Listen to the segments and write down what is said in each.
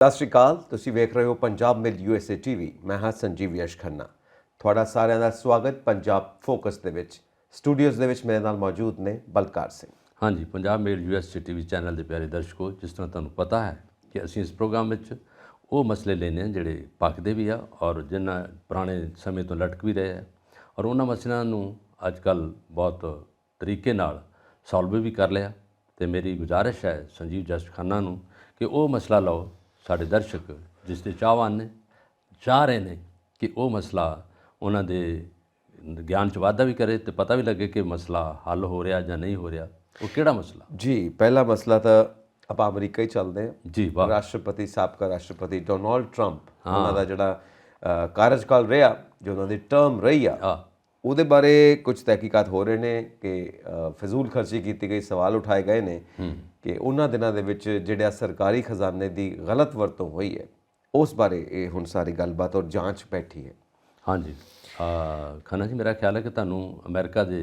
ਸਤਿ ਸ਼੍ਰੀ ਅਕਾਲ। ਤੁਸੀਂ ਵੇਖ ਰਹੇ ਹੋ ਪੰਜਾਬ ਮਿਲ USA TV। ਮੈਂ ਹਾਂ ਸੰਜੀਵ ਯਸ਼ ਖੰਨਾ। ਤੁਹਾਡਾ ਸਾਰਿਆਂ ਦਾ ਸਵਾਗਤ ਪੰਜਾਬ ਫੋਕਸ ਦੇ ਵਿੱਚ। ਸਟੂਡੀਓਜ਼ ਦੇ ਵਿੱਚ ਮੇਰੇ ਨਾਲ ਮੌਜੂਦ ਨੇ ਬਲਕਾਰ ਸਿੰਘ। ਹਾਂਜੀ, ਪੰਜਾਬ ਮੇਲ USA TV ਚੈਨਲ ਦੇ ਪਿਆਰੇ ਦਰਸ਼ਕੋ, ਜਿਸ ਤਰ੍ਹਾਂ ਤੁਹਾਨੂੰ ਪਤਾ ਹੈ ਕਿ ਅਸੀਂ ਇਸ ਪ੍ਰੋਗਰਾਮ ਵਿੱਚ ਉਹ ਮਸਲੇ ਲੈਂਦੇ ਹਾਂ ਜਿਹੜੇ ਪੱਕਦੇ ਵੀ ਆ ਔਰ ਜਿਨ੍ਹਾਂ ਪੁਰਾਣੇ ਸਮੇਂ ਤੋਂ ਲਟਕ ਵੀ ਰਹੇ ਆ ਔਰ ਉਹਨਾਂ ਮਸਲਿਆਂ ਨੂੰ ਅੱਜ ਕੱਲ੍ਹ ਬਹੁਤ ਤਰੀਕੇ ਨਾਲ ਸੋਲਵ ਵੀ ਕਰ ਲਿਆ। ਅਤੇ ਮੇਰੀ ਗੁਜ਼ਾਰਿਸ਼ ਹੈ ਸੰਜੀਵ ਯਸ਼ ਖੰਨਾ ਨੂੰ ਕਿ ਉਹ ਮਸਲਾ ਲਓ। ਸਾਡੇ ਦਰਸ਼ਕ ਜਿਸ ਦੇ ਚਾਹਵਾਨ ਨੇ, ਚਾਹ ਰਹੇ ਨੇ ਕਿ ਉਹ ਮਸਲਾ ਉਹਨਾਂ ਦੇ ਗਿਆਨ 'ਚ ਵਾਧਾ ਵੀ ਕਰੇ ਅਤੇ ਪਤਾ ਵੀ ਲੱਗੇ ਕਿ ਮਸਲਾ ਹੱਲ ਹੋ ਰਿਹਾ ਜਾਂ ਨਹੀਂ ਹੋ ਰਿਹਾ। ਉਹ ਕਿਹੜਾ ਮਸਲਾ? ਜੀ, ਪਹਿਲਾ ਮਸਲਾ ਤਾਂ ਆਪਾਂ ਅਮਰੀਕਾ ਹੀ ਚੱਲਦੇ ਹਾਂ। ਜੀ ਵਾਹ। ਰਾਸ਼ਟਰਪਤੀ, ਸਾਬਕਾ ਰਾਸ਼ਟਰਪਤੀ ਡੋਨਾਲਡ ਟਰੰਪ, ਉਹਨਾਂ ਦਾ ਜਿਹੜਾ ਕਾਰਜਕਾਲ ਰਿਹਾ, ਜੋ ਉਹਨਾਂ ਦੀ ਟਰਮ ਰਹੀ ਆ, ਉਹਦੇ ਬਾਰੇ ਕੁਝ ਤਹਿਕੀਕਾਤ ਹੋ ਰਹੇ ਨੇ ਕਿ ਫਜ਼ੂਲ ਖਰਚੀ ਕੀਤੀ ਗਈ। ਸਵਾਲ ਉਠਾਏ ਗਏ ਨੇ ਕਿ ਉਹਨਾਂ ਦਿਨਾਂ ਦੇ ਵਿੱਚ ਜਿਹੜਾ ਸਰਕਾਰੀ ਖਜ਼ਾਨੇ ਦੀ ਗਲਤ ਵਰਤੋਂ ਹੋਈ ਹੈ, ਉਸ ਬਾਰੇ ਇਹ ਹੁਣ ਸਾਰੀ ਗੱਲਬਾਤ ਔਰ ਜਾਂਚ ਬੈਠੀ ਹੈ। ਹਾਂਜੀ ਖੰਨਾ ਜੀ, ਮੇਰਾ ਖਿਆਲ ਹੈ ਕਿ ਤੁਹਾਨੂੰ ਅਮਰੀਕਾ ਦੇ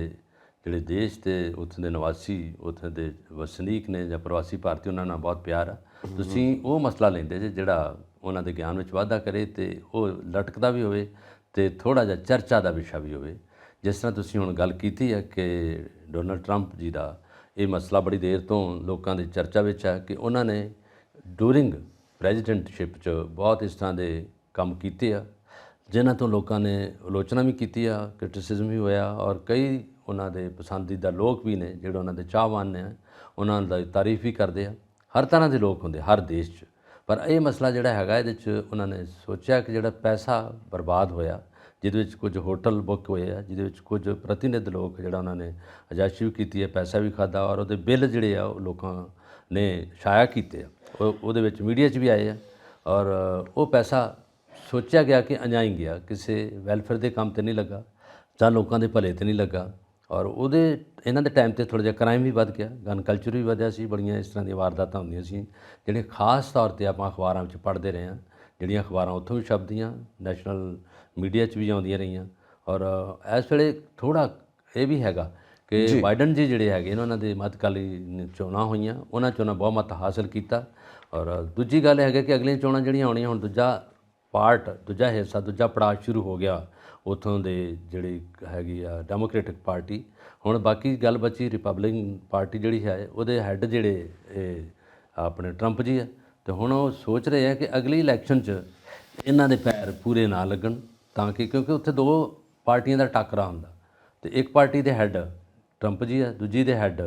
ਜਿਹੜੇ ਦੇਸ਼ ਤੇ ਉੱਥੇ ਦੇ ਨਿਵਾਸੀ, ਉੱਥੇ ਦੇ ਵਸਨੀਕ ਨੇ ਜਾਂ ਪ੍ਰਵਾਸੀ ਭਾਰਤੀ, ਉਹਨਾਂ ਨਾਲ ਬਹੁਤ ਪਿਆਰ ਆ। ਤੁਸੀਂ ਉਹ ਮਸਲਾ ਲੈਂਦੇ ਜੇ ਜਿਹੜਾ ਉਹਨਾਂ ਦੇ ਗਿਆਨ ਵਿੱਚ ਵਾਧਾ ਕਰੇ ਅਤੇ ਉਹ ਲਟਕਦਾ ਵੀ ਹੋਵੇ ਅਤੇ ਥੋੜ੍ਹਾ ਜਿਹਾ ਚਰਚਾ ਦਾ ਵਿਸ਼ਾ ਵੀ ਹੋਵੇ। ਜਿਸ ਤਰ੍ਹਾਂ ਤੁਸੀਂ ਹੁਣ ਗੱਲ ਕੀਤੀ ਹੈ ਕਿ ਡੋਨਲਡ ਟਰੰਪ ਜੀ ਦਾ ਇਹ ਮਸਲਾ ਬੜੀ ਦੇਰ ਤੋਂ ਲੋਕਾਂ ਦੀ ਚਰਚਾ ਵਿੱਚ ਹੈ ਕਿ ਉਹਨਾਂ ਨੇ ਡੂਰਿੰਗ ਪ੍ਰੈਜ਼ੀਡੈਂਟਸ਼ਿਪ 'ਚ ਬਹੁਤ ਇਸ ਤਰ੍ਹਾਂ ਦੇ ਕੰਮ ਕੀਤੇ ਆ ਜਿਨ੍ਹਾਂ ਤੋਂ ਲੋਕਾਂ ਨੇ ਆਲੋਚਨਾ ਵੀ ਕੀਤੀ ਆ, ਕ੍ਰਿਟਿਸਿਜ਼ਮ ਵੀ ਹੋਇਆ ਔਰ ਕਈ ਉਹਨਾਂ ਦੇ ਪਸੰਦੀਦਾ ਲੋਕ ਵੀ ਨੇ ਜਿਹੜੇ ਉਹਨਾਂ ਦੇ ਚਾਹਵਾਨ ਨੇ, ਉਹਨਾਂ ਦੀ ਤਾਰੀਫ ਵੀ ਕਰਦੇ ਆ। ਹਰ ਤਰ੍ਹਾਂ ਦੇ ਲੋਕ ਹੁੰਦੇ ਹਰ ਦੇਸ਼ 'ਚ। ਪਰ ਇਹ ਮਸਲਾ ਜਿਹੜਾ ਹੈਗਾ, ਇਹਦੇ 'ਚ ਉਹਨਾਂ ਨੇ ਸੋਚਿਆ ਕਿ ਜਿਹੜਾ ਪੈਸਾ ਬਰਬਾਦ ਹੋਇਆ, ਜਿਹਦੇ ਵਿੱਚ ਕੁਝ ਹੋਟਲ ਬੁੱਕ ਹੋਏ ਆ, ਜਿਹਦੇ ਵਿੱਚ ਕੁਝ ਪ੍ਰਤੀਨਿਧ ਲੋਕ ਜਿਹੜਾ ਉਹਨਾਂ ਨੇ ਅਜਾਇਸ਼ੀ ਵੀ ਕੀਤੀ ਹੈ, ਪੈਸਾ ਵੀ ਖਾਧਾ ਔਰ ਉਹਦੇ ਬਿੱਲ ਜਿਹੜੇ ਆ ਉਹ ਲੋਕਾਂ ਨੇ ਸ਼ਾਇਆ ਕੀਤੇ ਆ, ਉਹਦੇ ਵਿੱਚ ਮੀਡੀਆ 'ਚ ਵੀ ਆਏ ਆ। ਔਰ ਉਹ ਪੈਸਾ ਸੋਚਿਆ ਗਿਆ ਕਿ ਅਣਜਾਈ ਗਿਆ, ਕਿਸੇ ਵੈਲਫੇਅਰ ਦੇ ਕੰਮ 'ਤੇ ਨਹੀਂ ਲੱਗਾ ਜਾਂ ਲੋਕਾਂ ਦੇ ਭਲੇ 'ਤੇ ਨਹੀਂ ਲੱਗਾ। ਔਰ ਇਹਨਾਂ ਦੇ ਟਾਈਮ 'ਤੇ ਥੋੜ੍ਹਾ ਜਿਹਾ ਕ੍ਰਾਈਮ ਵੀ ਵੱਧ ਗਿਆ, ਗਨ ਕਲਚਰ ਵੀ ਵਧਿਆ ਸੀ, ਬੜੀਆਂ ਇਸ ਤਰ੍ਹਾਂ ਦੀਆਂ ਵਾਰਦਾਤਾਂ ਹੁੰਦੀਆਂ ਸੀ ਜਿਹੜੀਆਂ ਖਾਸ ਤੌਰ 'ਤੇ ਆਪਾਂ ਅਖਬਾਰਾਂ ਵਿੱਚ ਪੜ੍ਹਦੇ ਰਹੇ ਹਾਂ, ਜਿਹੜੀਆਂ ਅਖਬਾਰਾਂ ਉੱਥੋਂ ਵੀ ਛਪਦੀਆਂ, ਨੈਸ਼ਨਲ ਮੀਡੀਆ 'ਚ ਵੀ ਆਉਂਦੀਆਂ ਰਹੀਆਂ। ਔਰ ਇਸ ਵੇਲੇ ਥੋੜ੍ਹਾ ਇਹ ਵੀ ਹੈਗਾ ਕਿ ਬਾਈਡਨ ਜੀ ਜਿਹੜੇ ਹੈਗੇ ਨੇ, ਉਹਨਾਂ ਦੇ ਮੱਧਕਾਲੀ ਚੋਣਾਂ ਹੋਈਆਂ, ਉਹਨਾਂ ਚੋਣਾਂ ਬਹੁਮਤ ਹਾਸਲ ਕੀਤਾ। ਔਰ ਦੂਜੀ ਗੱਲ ਹੈਗਾ ਕਿ ਅਗਲੀਆਂ ਚੋਣਾਂ ਜਿਹੜੀਆਂ ਆਉਣੀਆਂ, ਹੁਣ ਦੂਜਾ ਹਿੱਸਾ, ਦੂਜਾ ਪੜਾਅ ਸ਼ੁਰੂ ਹੋ ਗਿਆ ਉੱਥੋਂ ਦੇ ਜਿਹੜੀ ਹੈਗੀ ਆ ਡੈਮੋਕ੍ਰੇਟਿਕ ਪਾਰਟੀ। ਹੁਣ ਬਾਕੀ ਗੱਲ ਬਚੀ ਰਿਪਬਲਿਕਨ ਪਾਰਟੀ ਜਿਹੜੀ ਹੈ, ਉਹਦੇ ਹੈੱਡ ਜਿਹੜੇ ਇਹ ਆਪਣੇ ਟਰੰਪ ਜੀ ਆ, ਅਤੇ ਹੁਣ ਉਹ ਸੋਚ ਰਹੇ ਆ ਕਿ ਅਗਲੀ ਇਲੈਕਸ਼ਨ 'ਚ ਇਹਨਾਂ ਦੇ ਪੈਰ ਪੂਰੇ ਨਾ ਲੱਗਣ, ਤਾਂ ਕਿ ਕਿਉਂਕਿ ਉੱਥੇ ਦੋ ਪਾਰਟੀਆਂ ਦਾ ਟਾਕਰਾ ਹੁੰਦਾ ਅਤੇ ਇੱਕ ਪਾਰਟੀ ਦੇ ਹੈੱਡ ਟਰੰਪ ਜੀ ਆ, ਦੂਜੀ ਦੇ ਹੈੱਡ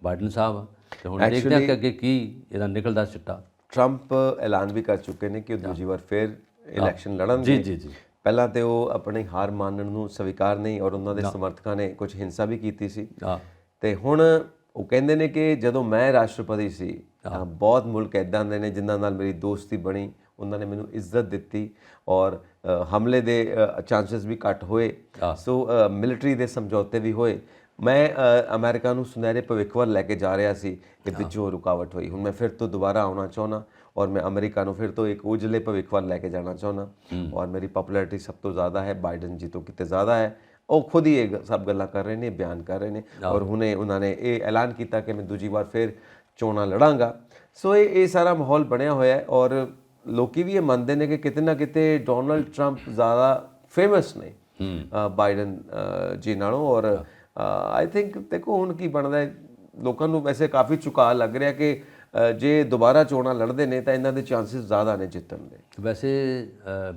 ਬਾਈਡਨ ਸਾਹਿਬ ਆ। ਅਤੇ ਹੁਣ ਦੇਖਦੇ ਹਾਂ ਕਿ ਅੱਗੇ ਕੀ ਇਹਦਾ ਨਿਕਲਦਾ ਸਿੱਟਾ। ਟਰੰਪ ਐਲਾਨ ਵੀ ਕਰ ਚੁੱਕੇ ਨੇ ਕਿ ਉਹ ਦੂਜੀ ਵਾਰ ਫਿਰ ਇਲੈਕਸ਼ਨ ਲੜਨਗੇ। ਜੀ। ਪਹਿਲਾਂ ਤਾਂ ਉਹ ਆਪਣੀ ਹਾਰ ਮੰਨਣ ਨੂੰ ਸਵੀਕਾਰ ਨਹੀਂ, ਔਰ ਉਹਨਾਂ ਦੇ ਸਮਰਥਕਾਂ ਨੇ ਕੁਝ ਹਿੰਸਾ ਵੀ ਕੀਤੀ ਸੀ। ਅਤੇ ਹੁਣ ਉਹ ਕਹਿੰਦੇ ਨੇ ਕਿ ਜਦੋਂ ਮੈਂ ਰਾਸ਼ਟਰਪਤੀ ਸੀ, ਬਹੁਤ ਮੁਲਕ ਇੱਦਾਂ ਦੇ ਨੇ ਜਿਨ੍ਹਾਂ ਨਾਲ ਮੇਰੀ ਦੋਸਤੀ ਬਣੀ, ਉਹਨਾਂ ਨੇ ਮੈਨੂੰ ਇੱਜ਼ਤ ਦਿੱਤੀ ਔਰ ਹਮਲੇ ਦੇ ਚਾਂਸਸ ਵੀ ਘੱਟ ਹੋਏ। ਸੋ ਮਿਲਟਰੀ ਦੇ ਸਮਝੌਤੇ ਵੀ ਹੋਏ। ਮੈਂ ਅਮਰੀਕਾ ਨੂੰ ਸੁਨਹਿਰੇ ਭਵਿੱਖ ਵੱਲ ਲੈ ਕੇ ਜਾ ਰਿਹਾ ਸੀ ਕਿ ਵਿੱਚੋਂ ਰੁਕਾਵਟ ਹੋਈ। ਹੁਣ ਮੈਂ ਫਿਰ ਤੋਂ ਦੁਬਾਰਾ ਆਉਣਾ ਚਾਹੁੰਦਾ ਔਰ ਮੈਂ ਅਮਰੀਕਾ ਨੂੰ ਫਿਰ ਤੋਂ ਇੱਕ ਉਜਲੇ ਭਵਿੱਖ ਵੱਲ ਲੈ ਕੇ ਜਾਣਾ ਚਾਹੁੰਦਾ। ਔਰ ਮੇਰੀ ਪਪੂਲੈਰਿਟੀ ਸਭ ਤੋਂ ਜ਼ਿਆਦਾ ਹੈ, ਬਾਈਡਨ ਜੀ ਤੋਂ ਕਿਤੇ ਜ਼ਿਆਦਾ ਹੈ। ਉਹ ਖੁਦ ਹੀ ਇਹ ਸਭ ਗੱਲਾਂ ਕਰ ਰਹੇ ਨੇ, ਬਿਆਨ ਕਰ ਰਹੇ ਨੇ। ਔਰ ਹੁਣੇ ਉਹਨਾਂ ਨੇ ਇਹ ਐਲਾਨ ਕੀਤਾ ਕਿ ਮੈਂ ਦੂਜੀ ਵਾਰ ਫਿਰ ਚੋਣਾਂ ਲੜਾਂਗਾ। ਸੋ ਇਹ ਸਾਰਾ ਮਾਹੌਲ ਬਣਿਆ ਹੋਇਆ ਹੈ ਔਰ ਲੋਕੀ ਵੀ ਇਹ ਮੰਨਦੇ ਨੇ ਕਿ ਕਿਤੇ ਨਾ ਕਿਤੇ ਡੋਨਲਡ ਟਰੰਪ ਜ਼ਿਆਦਾ ਫੇਮਸ ਨੇ ਬਾਈਡਨ ਜੀ ਨਾਲੋਂ। ਔਰ ਆਈ ਥਿੰਕ ਦੇਖੋ ਹੁਣ ਕੀ ਬਣਦਾ ਹੈ। ਲੋਕਾਂ ਨੂੰ ਵੈਸੇ ਕਾਫੀ ਝੁਕਾਅ ਲੱਗ ਰਿਹਾ ਕਿ ਜੇ ਦੁਬਾਰਾ ਚੋਣਾਂ ਲੜਦੇ ਨੇ ਤਾਂ ਇਹਨਾਂ ਦੇ ਚਾਂਸਿਸ ਜ਼ਿਆਦਾ ਨੇ ਜਿੱਤਣ ਦੇ। ਵੈਸੇ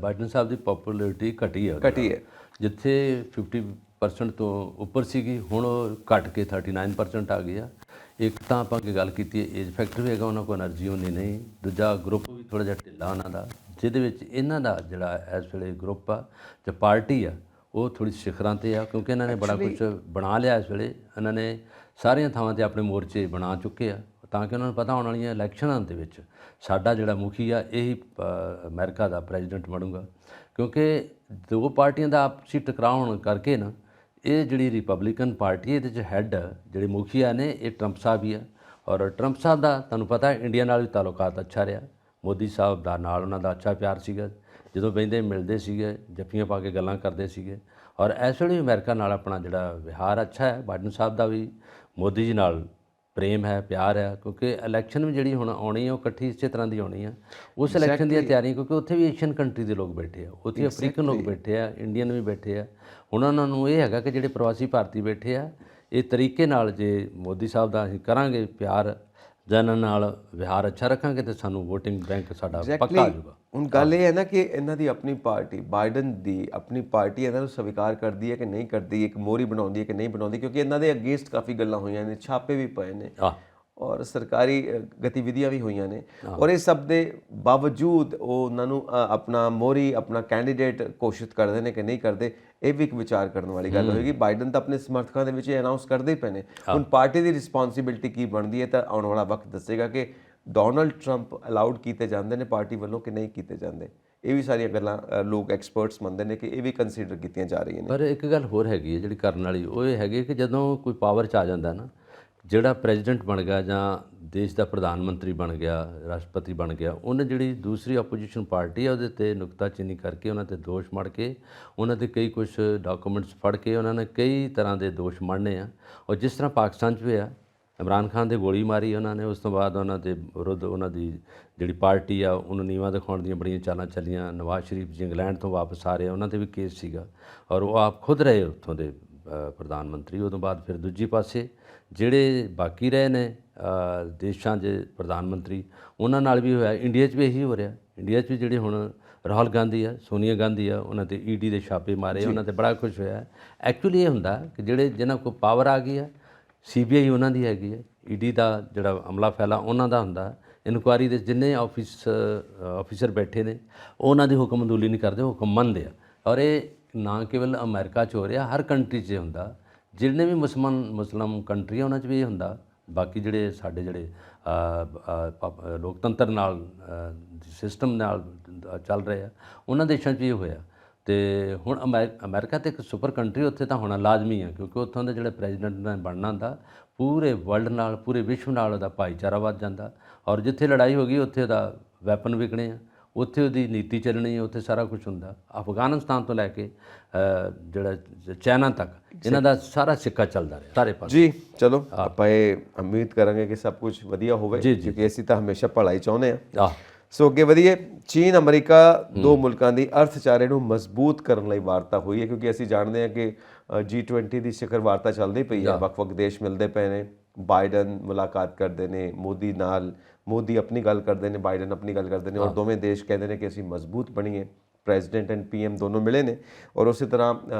ਬਾਈਡਨ ਸਾਹਿਬ ਦੀ ਪੋਪੂਲੈਰਿਟੀ ਘਟੀ ਹੈ। ਜਿੱਥੇ 50% ਤੋਂ ਉੱਪਰ ਸੀਗੀ, ਹੁਣ ਉਹ ਘਟ ਕੇ 39% ਆ ਗਈ ਆ। ਇੱਕ ਤਾਂ ਆਪਾਂ ਕੀ ਗੱਲ ਕੀਤੀ ਹੈ, ਏਜ ਫੈਕਟਰ ਵੀ ਹੈਗਾ, ਉਹਨਾਂ ਕੋਲ એનર્ਜੀ ਉਨੀ ਨਹੀਂ। ਦੂਜਾ ਗਰੁੱਪ ਵੀ ਥੋੜ੍ਹਾ ਜਿਹਾ ਢਿੱਲਾ ਉਹਨਾਂ ਦਾ, ਜਿਹਦੇ ਵਿੱਚ ਇਹਨਾਂ ਦਾ ਜਿਹੜਾ ਇਸ ਵੇਲੇ ਗਰੁੱਪ ਆ ਜਾਂ ਪਾਰਟੀ ਆ, ਉਹ ਥੋੜ੍ਹੀ ਸਿਖਰਾਂ 'ਤੇ ਆ, ਕਿਉਂਕਿ ਇਹਨਾਂ ਨੇ ਬੜਾ ਕੁਛ ਬਣਾ ਲਿਆ। ਇਸ ਵੇਲੇ ਇਹਨਾਂ ਨੇ ਸਾਰੀਆਂ ਥਾਵਾਂ 'ਤੇ ਆਪਣੇ ਮੋਰਚੇ ਬਣਾ ਚੁੱਕੇ ਆ, ਤਾਂ ਕਿ ਉਹਨਾਂ ਨੂੰ ਪਤਾ ਆਉਣ ਵਾਲੀਆਂ ਇਲੈਕਸ਼ਨਾਂ ਦੇ ਵਿੱਚ ਸਾਡਾ ਜਿਹੜਾ ਮੁਖੀ ਆ, ਇਹੀ ਅਮਰੀਕਾ ਦਾ ਪ੍ਰੈਜ਼ੀਡੈਂਟ ਬਣੂਗਾ। ਕਿਉਂਕਿ ਦੋ ਪਾਰਟੀਆਂ ਦਾ ਆਪਸੀ ਟਕਰਾਅ ਹੋਣ ਕਰਕੇ ਨਾ, ਇਹ ਜਿਹੜੀ ਰਿਪਬਲਿਕਨ ਪਾਰਟੀ, ਇਹਦੇ 'ਚ ਹੈੱਡ ਜਿਹੜੇ ਮੁਖੀਆ ਨੇ, ਇਹ ਟਰੰਪ ਸਾਹਿਬ ਹੀ ਆ। ਔਰ ਟਰੰਪ ਸਾਹਿਬ ਦਾ ਤੁਹਾਨੂੰ ਪਤਾ ਇੰਡੀਆ ਨਾਲ ਵੀ ਤਾਲੁਕਾਤ ਅੱਛਾ ਰਿਹਾ। ਮੋਦੀ ਸਾਹਿਬ ਦਾ ਨਾਲ ਉਹਨਾਂ ਦਾ ਅੱਛਾ ਪਿਆਰ ਸੀਗਾ, ਜਦੋਂ ਬਹਿੰਦੇ ਮਿਲਦੇ ਸੀਗੇ, ਜੱਫੀਆਂ ਪਾ ਕੇ ਗੱਲਾਂ ਕਰਦੇ ਸੀਗੇ। ਔਰ ਇਸ ਵੇਲੇ ਅਮਰੀਕਾ ਨਾਲ ਆਪਣਾ ਜਿਹੜਾ ਵਿਹਾਰ ਅੱਛਾ ਹੈ। ਬਾਈਡਨ ਸਾਹਿਬ ਦਾ ਵੀ ਮੋਦੀ ਜੀ ਨਾਲ ਪ੍ਰੇਮ ਹੈ, ਪਿਆਰ ਹੈ, ਕਿਉਂਕਿ ਇਲੈਕਸ਼ਨ ਵੀ ਜਿਹੜੀ ਹੁਣ ਆਉਣੀ ਹੈ ਉਹ ਇਕੱਠੀ ਇਸੇ ਤਰ੍ਹਾਂ ਦੀ ਆਉਣੀ ਆ। ਉਸ ਇਲੈਕਸ਼ਨ ਦੀਆਂ ਤਿਆਰੀਆਂ, ਕਿਉਂਕਿ ਉੱਥੇ ਵੀ ਏਸ਼ੀਅਨ ਕੰਟਰੀ ਦੇ ਲੋਕ ਬੈਠੇ ਆ, ਉੱਥੇ ਅਫਰੀਕਨ ਲੋਕ ਬੈਠੇ ਆ, ਇੰਡੀਅਨ ਵੀ ਬੈਠੇ ਆ। ਹੁਣ ਉਹਨਾਂ ਨੂੰ ਇਹ ਹੈਗਾ ਕਿ ਜਿਹੜੇ ਪ੍ਰਵਾਸੀ ਭਾਰਤੀ ਬੈਠੇ ਆ, ਇਹ ਤਰੀਕੇ ਨਾਲ ਜੇ ਮੋਦੀ ਸਾਹਿਬ ਦਾ ਅਸੀਂ ਕਰਾਂਗੇ ਪਿਆਰ ਜਾਂ ਇਹਨਾਂ ਨਾਲ ਵਿਹਾਰ ਅੱਛਾ ਰੱਖਾਂਗੇ ਤੇ ਸਾਨੂੰ ਵੋਟਿੰਗ ਬੈਂਕ ਸਾਡਾ ਪੱਕਾ ਆ ਜਾਊਗਾ। ਹੁਣ ਗੱਲ ਇਹ ਹੈ ਨਾ ਕਿ ਇਹਨਾਂ ਦੀ ਆਪਣੀ ਪਾਰਟੀ, ਬਾਈਡਨ ਦੀ ਆਪਣੀ ਪਾਰਟੀ ਇਹਨਾਂ ਨੂੰ ਸਵੀਕਾਰ ਕਰਦੀ ਹੈ ਕਿ ਨਹੀਂ ਕਰਦੀ, ਇੱਕ ਮੋਹਰੀ ਬਣਾਉਂਦੀ ਹੈ ਕਿ ਨਹੀਂ ਬਣਾਉਂਦੀ, ਕਿਉਂਕਿ ਇਹਨਾਂ ਦੇ ਅਗੇਂਸਟ ਕਾਫੀ ਗੱਲਾਂ ਹੋਈਆਂ ਨੇ, ਛਾਪੇ ਵੀ ਪਏ ਨੇ ਔਰ ਸਰਕਾਰੀ ਗਤੀਵਿਧੀਆਂ ਵੀ ਹੋਈਆਂ ਨੇ। ਔਰ ਇਹ ਸਭ ਦੇ ਬਾਵਜੂਦ ਉਹ ਉਹਨਾਂ ਨੂੰ ਆਪਣਾ ਮੋਹਰੀ, ਆਪਣਾ ਕੈਂਡੀਡੇਟ ਘੋਸ਼ਿਤ ਕਰਦੇ ਨੇ ਕਿ ਨਹੀਂ ਕਰਦੇ, ਇਹ ਵੀ ਇੱਕ ਵਿਚਾਰ ਕਰਨ ਵਾਲੀ ਗੱਲ ਹੋਏਗੀ। ਬਾਈਡਨ ਤਾਂ ਆਪਣੇ ਸਮਰਥਕਾਂ ਦੇ ਵਿੱਚ ਇਹ ਅਨਾਉਂਸ ਕਰਦੇ ਹੀ ਪਏ ਨੇ। ਹੁਣ ਪਾਰਟੀ ਦੀ ਰਿਸਪੌਂਸਿਬਿਲਟੀ ਕੀ ਬਣਦੀ ਹੈ ਤਾਂ ਆਉਣ ਵਾਲਾ ਵਕਤ ਦੱਸੇਗਾ ਕਿ ਡੋਨਲਡ ਟਰੰਪ ਅਲਾਉਡ ਕੀਤੇ ਜਾਂਦੇ ਨੇ ਪਾਰਟੀ ਵੱਲੋਂ ਕਿ ਨਹੀਂ ਕੀਤੇ ਜਾਂਦੇ। ਇਹ ਵੀ ਸਾਰੀਆਂ ਗੱਲਾਂ ਲੋਕ ਐਕਸਪਰਟਸ ਮੰਨਦੇ ਨੇ ਕਿ ਇਹ ਵੀ ਕੰਸੀਡਰ ਕੀਤੀਆਂ ਜਾ ਰਹੀਆਂ ਨੇ। ਪਰ ਇੱਕ ਗੱਲ ਹੋਰ ਹੈਗੀ ਹੈ ਜਿਹੜੀ ਕਰਨ ਵਾਲੀ, ਉਹ ਇਹ ਹੈਗੀ ਕਿ ਜਦੋਂ ਕੋਈ ਪਾਵਰ 'ਚ ਆ ਜਾਂਦਾ ਨਾ, ਜਿਹੜਾ ਪ੍ਰੈਜ਼ੀਡੈਂਟ ਬਣ ਗਿਆ ਜਾਂ ਦੇਸ਼ ਦਾ ਪ੍ਰਧਾਨ ਮੰਤਰੀ ਬਣ ਗਿਆ, ਰਾਸ਼ਟਰਪਤੀ ਬਣ ਗਿਆ, ਉਹਨੇ ਜਿਹੜੀ ਦੂਸਰੀ ਆਪੋਜੀਸ਼ਨ ਪਾਰਟੀ ਹੈ ਉਹਦੇ 'ਤੇ ਨੁਕਤਾਚੀਨੀ ਕਰਕੇ, ਉਹਨਾਂ 'ਤੇ ਦੋਸ਼ ਮੜ ਕੇ, ਉਹਨਾਂ 'ਤੇ ਕਈ ਕੁਛ ਡਾਕੂਮੈਂਟਸ ਫੜ ਕੇ ਉਹਨਾਂ ਨੇ ਕਈ ਤਰ੍ਹਾਂ ਦੇ ਦੋਸ਼ ਮੜਨੇ ਆ। ਔਰ ਜਿਸ ਤਰ੍ਹਾਂ ਪਾਕਿਸਤਾਨ 'ਚ ਹੋਇਆ, ਇਮਰਾਨ ਖਾਨ ਦੇ ਗੋਲੀ ਮਾਰੀ ਉਹਨਾਂ ਨੇ, ਉਸ ਤੋਂ ਬਾਅਦ ਉਹਨਾਂ ਦੇ ਵਿਰੁੱਧ ਉਹਨਾਂ ਦੀ ਜਿਹੜੀ ਪਾਰਟੀ ਆ ਉਹਨੂੰ ਨੀਵਾਂ ਦਿਖਾਉਣ ਦੀਆਂ ਬੜੀਆਂ ਚਾਲਾਂ ਚੱਲੀਆਂ। ਨਵਾਜ਼ ਸ਼ਰੀਫ ਜੀ ਇੰਗਲੈਂਡ ਤੋਂ ਵਾਪਸ ਆ ਰਹੇ, ਉਹਨਾਂ 'ਤੇ ਵੀ ਕੇਸ ਸੀਗਾ ਔਰ ਉਹ ਆਪ ਖੁਦ ਰਹੇ ਉੱਥੋਂ ਦੇ ਪ੍ਰਧਾਨ ਮੰਤਰੀ। ਉਹ ਤੋਂ ਬਾਅਦ ਫਿਰ ਦੂਜੀ ਪਾਸੇ ਜਿਹੜੇ ਬਾਕੀ ਰਹੇ ਨੇ ਦੇਸ਼ਾਂ ਦੇ ਪ੍ਰਧਾਨ ਮੰਤਰੀ, ਉਹਨਾਂ ਨਾਲ ਵੀ ਹੋਇਆ। ਇੰਡੀਆ 'ਚ ਵੀ ਇਹੀ ਹੋ ਰਿਹਾ। ਇੰਡੀਆ 'ਚ ਵੀ ਜਿਹੜੇ ਹੁਣ ਰਾਹੁਲ ਗਾਂਧੀ ਆ, ਸੋਨੀਆ ਗਾਂਧੀ ਆ, ਉਹਨਾਂ 'ਤੇ ਈਡੀ ਦੇ ਛਾਪੇ ਮਾਰੇ, ਉਹਨਾਂ 'ਤੇ ਬੜਾ ਕੁਛ ਹੋਇਆ। ਐਕਚੁਅਲੀ ਇਹ ਹੁੰਦਾ ਕਿ ਜਿਹੜੇ ਜਿਨ੍ਹਾਂ ਕੋਲ ਪਾਵਰ ਆ ਗਈ ਆ, CBI ਉਹਨਾਂ ਦੀ ਹੈਗੀ ਹੈ, ਈਡੀ ਦਾ ਜਿਹੜਾ ਅਮਲਾ ਫੈਲਾ ਉਹਨਾਂ ਦਾ ਹੁੰਦਾ। ਇਨਕੁਆਰੀ ਦੇ ਜਿੰਨੇ ਆਫਿਸਰ ਬੈਠੇ ਨੇ ਉਹਨਾਂ ਦੀ ਹੁਕਮਦੂਲੀ ਨਹੀਂ ਕਰਦੇ, ਹੁਕਮ ਮੰਨਦੇ ਆ। ਔਰ ਇਹ ਨਾ ਕੇਵਲ ਅਮਰੀਕਾ 'ਚ ਹੋ ਰਿਹਾ, ਹਰ ਕੰਟਰੀ 'ਚ ਹੁੰਦਾ। ਜਿੰਨੇ ਵੀ ਮੁਸਲਮ ਕੰਟਰੀ ਆ ਉਹਨਾਂ 'ਚ ਵੀ ਇਹ ਹੁੰਦਾ। ਬਾਕੀ ਜਿਹੜੇ ਸਾਡੇ ਜਿਹੜੇ ਲੋਕਤੰਤਰ ਨਾਲ ਸਿਸਟਮ ਨਾਲ ਚੱਲ ਰਹੇ ਆ, ਉਹਨਾਂ ਦੇਸ਼ਾਂ 'ਚ ਵੀ ਇਹ ਹੋਇਆ। ਤੇ ਹੁਣ ਅਮਰੀਕਾ ਤੇ ਇੱਕ ਸੁਪਰ ਕੰਟਰੀ, ਉੱਥੇ ਤਾਂ ਹੋਣਾ ਲਾਜ਼ਮੀ ਆ, ਕਿਉਂਕਿ ਉੱਥੋਂ ਦੇ ਜਿਹੜੇ ਪ੍ਰੈਜ਼ੀਡੈਂਟ ਨੇ ਬਣਨਾ ਹੁੰਦਾ, ਪੂਰੇ ਵਰਲਡ ਨਾਲ, ਪੂਰੇ ਵਿਸ਼ਵ ਨਾਲ ਉਹਦਾ ਭਾਈਚਾਰਾ ਵੱਧ ਜਾਂਦਾ। ਔਰ ਜਿੱਥੇ ਲੜਾਈ ਹੋ ਗਈ ਉੱਥੇ ਉਹਦਾ ਵੈਪਨ ਵਿਕਣੇ ਆ, ਉੱਥੇ ਉਹਦੀ ਨੀਤੀ ਚੱਲਣੀ ਹੈ, ਉੱਥੇ ਸਾਰਾ ਕੁਝ ਹੁੰਦਾ। ਅਫਗਾਨਿਸਤਾਨ ਤੋਂ ਲੈ ਕੇ ਜਿਹੜਾ ਚਾਈਨਾ ਤੱਕ ਇਹਨਾਂ ਦਾ ਸਾਰਾ ਸਿੱਕਾ ਚੱਲਦਾ ਰਿਹਾ ਸਾਰੇ ਪਾਸੇ। ਜੀ ਚਲੋ, ਆਪਾਂ ਇਹ ਉਮੀਦ ਕਰਾਂਗੇ ਕਿ ਸਭ ਕੁਝ ਵਧੀਆ ਹੋਵੇ, ਕਿਉਂਕਿ ਅਸੀਂ ਤਾਂ ਹਮੇਸ਼ਾ ਭਲਾਈ ਚਾਹੁੰਦੇ ਆ। ਸੋ ਅੱਗੇ ਵਧੀਏ। ਚੀਨ ਅਮਰੀਕਾ ਦੋ ਮੁਲਕਾਂ ਦੀ ਅਰਥਚਾਰੇ ਨੂੰ ਮਜ਼ਬੂਤ ਕਰਨ ਲਈ ਵਾਰਤਾ ਹੋਈ ਹੈ, ਕਿਉਂਕਿ ਅਸੀਂ ਜਾਣਦੇ ਹਾਂ ਕਿ G20 ਦੀ ਸਿਖਰ ਵਾਰਤਾ ਚੱਲਦੀ ਪਈ ਹੈ। ਵੱਖ-ਵੱਖ ਦੇਸ਼ ਮਿਲਦੇ ਪਏ ਨੇ, ਬਾਈਡਨ ਮੁਲਾਕਾਤ ਕਰਦੇ ਨੇ ਮੋਦੀ ਨਾਲ, ਮੋਦੀ ਆਪਣੀ ਗੱਲ ਕਰਦੇ ਨੇ, ਬਾਈਡਨ ਆਪਣੀ ਗੱਲ ਕਰਦੇ ਨੇ, ਔਰ ਦੋਵੇਂ ਦੇਸ਼ ਕਹਿੰਦੇ ਨੇ ਕਿ ਅਸੀਂ ਮਜ਼ਬੂਤ ਬਣੀਏ। ਪ੍ਰੈਜ਼ੀਡੈਂਟ ਐਂਡ PM ਦੋਨੋਂ ਮਿਲੇ ਨੇ, ਔਰ ਉਸੇ ਤਰ੍ਹਾਂ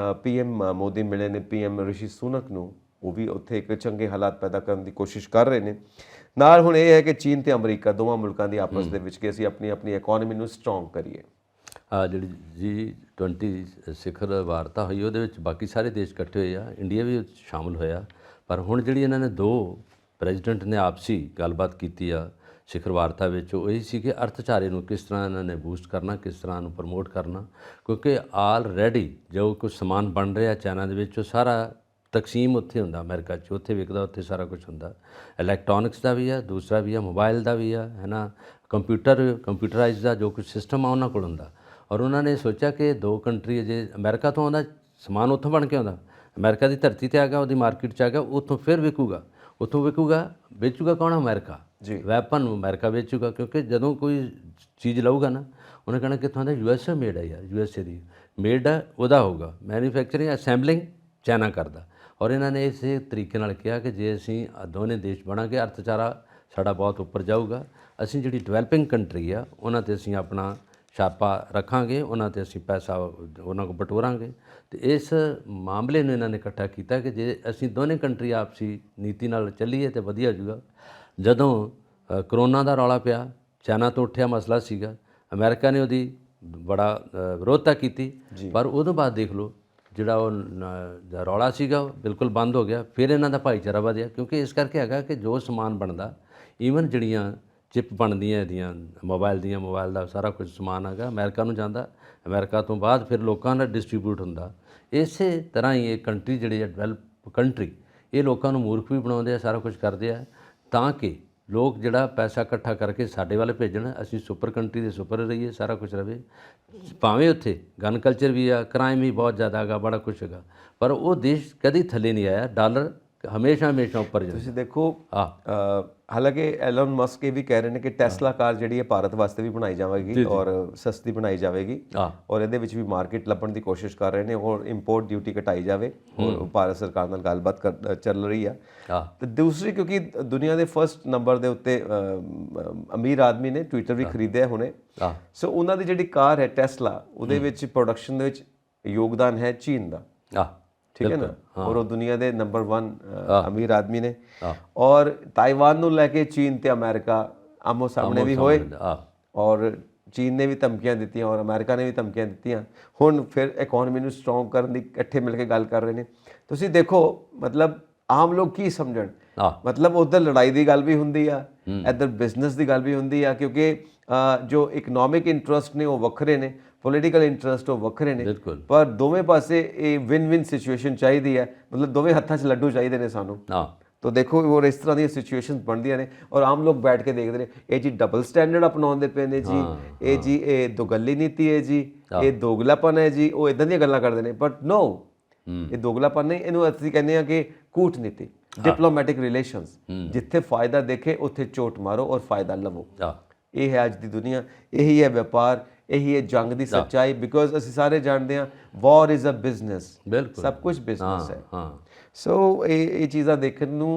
PM ਮੋਦੀ ਮਿਲੇ ਨੇ PM ਰਿਸ਼ੀ ਸੁਨਕ ਨੂੰ, ਉਹ ਵੀ ਉੱਥੇ ਇੱਕ ਚੰਗੇ ਹਾਲਾਤ ਪੈਦਾ ਕਰਨ ਦੀ ਕੋਸ਼ਿਸ਼ ਕਰ ਰਹੇ ਨੇ। ਨਾਲ ਹੁਣ ਇਹ ਹੈ ਕਿ ਚੀਨ ਤੇ ਅਮਰੀਕਾ ਦੋਵਾਂ ਮੁਲਕਾਂ ਦੀ ਆਪਸ ਦੇ ਵਿੱਚ ਕਿ ਅਸੀਂ ਆਪਣੀ ਇਕਨੋਮੀ ਨੂੰ ਸਟਰੋਂਗ ਕਰੀਏ। ਜਿਹੜੀ G20 ਸਿਖਰ ਵਾਰਤਾ ਹੋਈ ਉਹਦੇ ਵਿੱਚ ਬਾਕੀ ਸਾਰੇ ਦੇਸ਼ ਇਕੱਠੇ ਹੋਏ ਆ, ਇੰਡੀਆ ਵੀ ਸ਼ਾਮਲ ਹੋਇਆ। ਪਰ ਹੁਣ ਜਿਹੜੀ ਇਹਨਾਂ ਨੇ ਦੋ ਪ੍ਰੈਜ਼ੀਡੈਂਟ ਨੇ ਆਪਸੀ ਗੱਲਬਾਤ ਕੀਤੀ ਆ ਸਿਖਰ ਵਾਰਤਾ ਵਿੱਚ, ਉਹ ਇਹ ਸੀ ਕਿ ਅਰਥਚਾਰੇ ਨੂੰ ਕਿਸ ਤਰ੍ਹਾਂ ਇਹਨਾਂ ਨੇ ਬੂਸਟ ਕਰਨਾ, ਕਿਸ ਤਰ੍ਹਾਂ ਨੂੰ ਪ੍ਰਮੋਟ ਕਰਨਾ। ਕਿਉਂਕਿ ਆਲਰੈਡੀ ਜੋ ਕੁਝ ਸਮਾਨ ਬਣ ਰਿਹਾ ਚਾਈਨਾ ਦੇ ਵਿੱਚ, ਉਹ ਸਾਰਾ ਤਕਸੀਮ ਉੱਥੇ ਹੁੰਦਾ ਅਮਰੀਕਾ 'ਚ, ਉੱਥੇ ਵਿਕਦਾ, ਉੱਥੇ ਸਾਰਾ ਕੁਝ ਹੁੰਦਾ। ਇਲੈਕਟ੍ਰੋਨਿਕਸ ਦਾ ਵੀ ਆ, ਦੂਸਰਾ ਵੀ ਆ, ਮੋਬਾਈਲ ਦਾ ਵੀ ਆ, ਹੈ ਨਾ, ਕੰਪਿਊਟਰਾਈਜ਼ ਦਾ ਜੋ ਕੁਝ ਸਿਸਟਮ ਆ ਉਹਨਾਂ ਕੋਲ ਹੁੰਦਾ। ਔਰ ਉਹਨਾਂ ਨੇ ਸੋਚਿਆ ਕਿ ਦੋ ਕੰਟਰੀ, ਜੇ ਅਮਰੀਕਾ ਤੋਂ ਆਉਂਦਾ ਸਮਾਨ ਉੱਥੋਂ ਬਣ ਕੇ ਆਉਂਦਾ, ਅਮਰੀਕਾ ਦੀ ਧਰਤੀ 'ਤੇ ਆ ਗਿਆ, ਉਹਦੀ ਮਾਰਕੀਟ 'ਚ ਆ ਗਿਆ, ਉੱਥੋਂ ਫਿਰ ਵਿਕੂਗਾ, ਉੱਥੋਂ ਵਿਕੂਗਾ, ਵੇਚੂਗਾ ਕੌਣ? ਅਮਰੀਕਾ ਜੀ। ਵੈਪਨ ਅਮਰੀਕਾ ਵੇਚੂਗਾ, ਕਿਉਂਕਿ ਜਦੋਂ ਕੋਈ ਚੀਜ਼ ਲਊਗਾ ਨਾ, ਉਹਨੇ ਕਹਿਣਾ ਕਿੱਥੋਂ ਆਉਂਦਾ? USA ਮੇਡ ਹੈ ਯਾਰ, USA ਦੀ ਮੇਡ ਹੈ, ਉਹਦਾ ਹੋਊਗਾ। ਮੈਨੂਫੈਕਚਰਿੰਗ ਅਸੈਂਬਲਿੰਗ ਚਾਈਨਾ ਕਰਦਾ। ਔਰ ਇਹਨਾਂ ਨੇ ਇਸੇ ਤਰੀਕੇ ਨਾਲ ਕਿਹਾ ਕਿ ਜੇ ਅਸੀਂ ਦੋਨੇ ਦੇਸ਼ ਬਣਾਂਗੇ, ਅਰਥਚਾਰਾ ਸਾਡਾ ਬਹੁਤ ਉੱਪਰ ਜਾਊਗਾ। ਅਸੀਂ ਜਿਹੜੀ ਡਿਵੈਲਪਿੰਗ ਕੰਟਰੀ ਆ ਉਹਨਾਂ 'ਤੇ ਅਸੀਂ ਆਪਣਾ ਛਾਪਾ ਰੱਖਾਂਗੇ, ਉਹਨਾਂ 'ਤੇ ਅਸੀਂ ਪੈਸਾ ਉਹਨਾਂ ਕੋਲ ਬਟੋਰਾਂਗੇ। ਅਤੇ ਇਸ ਮਾਮਲੇ ਨੂੰ ਇਹਨਾਂ ਨੇ ਇਕੱਠਾ ਕੀਤਾ ਕਿ ਜੇ ਅਸੀਂ ਦੋਨੇ ਕੰਟਰੀ ਆਪਸੀ ਨੀਤੀ ਨਾਲ ਚੱਲੀਏ ਤਾਂ ਵਧੀਆ ਹੋਜੂਗਾ। ਜਦੋਂ ਕਰੋਨਾ ਦਾ ਰੌਲਾ ਪਿਆ, ਚਾਈਨਾ ਤੋਂ ਉੱਠਿਆ ਮਸਲਾ ਸੀਗਾ, ਅਮਰੀਕਾ ਨੇ ਉਹਦੀ ਬੜਾ ਵਿਰੋਧਤਾ ਕੀਤੀ, ਪਰ ਉਹਦੋਂ ਬਾਅਦ ਦੇਖ ਲਓ ਜਿਹੜਾ ਉਹ ਰੌਲਾ ਸੀਗਾ ਉਹ ਬਿਲਕੁਲ ਬੰਦ ਹੋ ਗਿਆ। ਫਿਰ ਇਹਨਾਂ ਦਾ ਭਾਈਚਾਰਾ ਵਧਿਆ, ਕਿਉਂਕਿ ਇਸ ਕਰਕੇ ਹੈਗਾ ਕਿ ਜੋ ਸਮਾਨ ਬਣਦਾ, ਈਵਨ ਜਿਹੜੀਆਂ ਚਿਪ ਬਣਦੀਆਂ ਇਹਦੀਆਂ ਮੋਬਾਈਲ ਦਾ ਸਾਰਾ ਕੁਝ ਸਮਾਨ ਹੈਗਾ ਅਮਰੀਕਾ ਨੂੰ ਜਾਂਦਾ, ਅਮਰੀਕਾ ਤੋਂ ਬਾਅਦ ਫਿਰ ਲੋਕਾਂ ਦਾ ਡਿਸਟਰੀਬਿਊਟ ਹੁੰਦਾ। ਇਸੇ ਤਰ੍ਹਾਂ ਹੀ ਇਹ ਕੰਟਰੀ ਜਿਹੜੀ ਹੈ ਡਿਵੈਲਪ ਕੰਟਰੀ, ਇਹ ਲੋਕਾਂ ਨੂੰ ਮੂਰਖ ਵੀ ਬਣਾਉਂਦੇ ਆ, ਸਾਰਾ ਕੁਝ ਕਰਦੇ ਆ ਤਾਂ ਕਿ ਲੋਕ ਜਿਹੜਾ ਪੈਸਾ ਇਕੱਠਾ ਕਰਕੇ ਸਾਡੇ ਵੱਲ ਭੇਜਣ, ਅਸੀਂ ਸੁਪਰ ਕੰਟਰੀ ਦੇ ਸੁਪਰ ਰਹੀਏ, ਸਾਰਾ ਕੁਝ ਰਵੇ। ਭਾਵੇਂ ਉੱਥੇ ਗਨ ਕਲਚਰ ਵੀ ਆ, ਕ੍ਰਾਈਮ ਵੀ ਬਹੁਤ ਜ਼ਿਆਦਾ ਹੈਗਾ, ਬੜਾ ਕੁਛ ਹੈਗਾ, ਪਰ ਉਹ ਦੇਸ਼ ਕਦੀ ਥੱਲੇ ਨਹੀਂ ਆਇਆ। ਡਾਲਰ ਹਮੇਸ਼ਾ ਉੱਪਰ ਜਾਂਦਾ। ਤੁਸੀਂ ਦੇਖੋ ਹਾਲਾਂਕਿ ਐਲਨ ਮਸਕ ਇਹ ਵੀ ਕਹਿ ਰਹੇ ਨੇ ਕਿ ਟੈਸਲਾ ਕਾਰ ਜਿਹੜੀ ਹੈ ਭਾਰਤ ਵਾਸਤੇ ਵੀ ਬਣਾਈ ਜਾਵੇਗੀ ਔਰ ਸਸਤੀ ਬਣਾਈ ਜਾਵੇਗੀ ਔਰ ਇਹਦੇ ਵਿੱਚ ਵੀ ਮਾਰਕੀਟ ਲੱਭਣ ਦੀ ਕੋਸ਼ਿਸ਼ ਕਰ ਰਹੇ ਨੇ ਔਰ ਇੰਪੋਰਟ ਡਿਊਟੀ ਘਟਾਈ ਜਾਵੇ ਔਰ ਭਾਰਤ ਸਰਕਾਰ ਨਾਲ ਗੱਲਬਾਤ ਚੱਲ ਰਹੀ ਆ। ਤੇ ਦੂਸਰੀ ਕਿਉਂਕਿ ਦੁਨੀਆ ਦੇ ਫਰਸਟ ਨੰਬਰ ਦੇ ਉੱਤੇ ਅਮੀਰ ਆਦਮੀ ਨੇ ਟਵਿੱਟਰ ਵੀ ਖਰੀਦਿਆ ਹੁਣੇ, ਸੋ ਉਹਨਾਂ ਦੀ ਜਿਹੜੀ ਕਾਰ ਹੈ ਟੈਸਲਾ, ਉਹਦੇ ਵਿੱਚ ਪ੍ਰੋਡਕਸ਼ਨ ਦੇ ਵਿੱਚ ਯੋਗਦਾਨ ਹੈ ਚੀਨ ਦਾ, ਠੀਕ ਹੈ ਨਾ, ਔਰ ਉਹ ਦੁਨੀਆ ਦੇ ਨੰਬਰ 1 ਅਮੀਰ ਆਦਮੀ ਨੇ। ਔਰ ਤਾਈਵਾਨ ਨੂੰ ਲੈ ਕੇ ਚੀਨ ਤੇ ਅਮਰੀਕਾ ਆਮੋ ਸਾਹਮਣੇ ਵੀ ਹੋਏ ਔਰ ਚੀਨ ਨੇ ਵੀ ਧਮਕੀਆਂ ਦਿੱਤੀਆਂ ਔਰ ਅਮਰੀਕਾ ਨੇ ਵੀ ਧਮਕੀਆਂ ਦਿੱਤੀਆਂ। ਹੁਣ ਫਿਰ ਇਕਨੋਮੀ ਨੂੰ ਸਟਰੋਂਗ ਕਰਨ ਦੀ ਇਕੱਠੇ ਮਿਲ ਕੇ ਗੱਲ ਕਰ ਰਹੇ ਨੇ। ਤੁਸੀਂ ਦੇਖੋ ਮਤਲਬ ਆਮ ਲੋਕ ਕੀ ਸਮਝਣ, ਮਤਲਬ ਉੱਧਰ ਲੜਾਈ ਦੀ ਗੱਲ ਵੀ ਹੁੰਦੀ ਆ, ਇੱਧਰ ਬਿਜ਼ਨਸ ਦੀ ਗੱਲ ਵੀ ਹੁੰਦੀ ਆ, ਕਿਉਂਕਿ ਜੋ ਇਕਨੋਮਿਕ ਇੰਟਰਸਟ ਨੇ ਉਹ ਵੱਖਰੇ ਨੇ, ਪੋਲੀਟੀਕਲ ਇੰਟਰਸਟ ਉਹ ਵੱਖਰੇ ਨੇ, ਪਰ ਦੋਵੇਂ ਪਾਸੇ ਇਹ ਵਿਨ ਸਿਚੁਏਸ਼ਨ ਚਾਹੀਦੀ ਹੈ, ਮਤਲਬ ਦੋਵੇਂ ਹੱਥਾਂ 'ਚ ਲੱਡੂ ਚਾਹੀਦੇ ਨੇ ਸਾਨੂੰ। ਤਾਂ ਦੇਖੋ ਔਰ ਇਸ ਤਰ੍ਹਾਂ ਦੀਆਂ ਸਿਚੁਏਸ਼ਨਸ ਬਣਦੀਆਂ ਨੇ ਔਰ ਆਮ ਲੋਕ ਬੈਠ ਕੇ ਦੇਖਦੇ ਨੇ, ਇਹ ਜੀ ਡਬਲ ਸਟੈਂਡਰਡ ਅਪਣਾਉਂਦੇ ਪਏ ਨੇ ਜੀ, ਇਹ ਦੋਗਲੀ ਨੀਤੀ ਹੈ ਜੀ, ਇਹ ਦੋਗਲਾਪਨ ਹੈ ਜੀ, ਉਹ ਇਦਾਂ ਦੀਆਂ ਗੱਲਾਂ ਕਰਦੇ ਨੇ। ਬਟ ਨੋ, ਇਹ ਦੋਗਲਾਪਨ ਨਹੀਂ, ਇਹਨੂੰ ਅਸੀਂ ਕਹਿੰਦੇ ਹਾਂ ਕਿ ਕੂਟਨੀਤੀ, ਡਿਪਲੋਮੈਟਿਕ ਰਿਲੇਸ਼ਨਸ। ਜਿੱਥੇ ਫਾਇਦਾ ਦੇਖੇ ਉੱਥੇ ਚੋਟ ਮਾਰੋ ਔਰ ਫਾਇਦਾ ਲਵੋ। ਇਹ ਹੈ ਅੱਜ ਦੀ ਦੁਨੀਆ, ਇਹੀ ਹੈ ਵਪਾਰ, ਇਹੀ ਹੈ ਜੰਗ ਦੀ ਸੱਚਾਈ। ਬਿਕੋਜ਼ ਅਸੀਂ ਸਾਰੇ ਜਾਣਦੇ ਹਾਂ ਵਾਰ ਇਜ਼ ਅ ਬਿਜ਼ਨਸ, ਸਭ ਕੁਝ ਬਿਜ਼ਨਸ ਹੈ। ਸੋ ਇਹ ਚੀਜ਼ਾਂ ਦੇਖਣ ਨੂੰ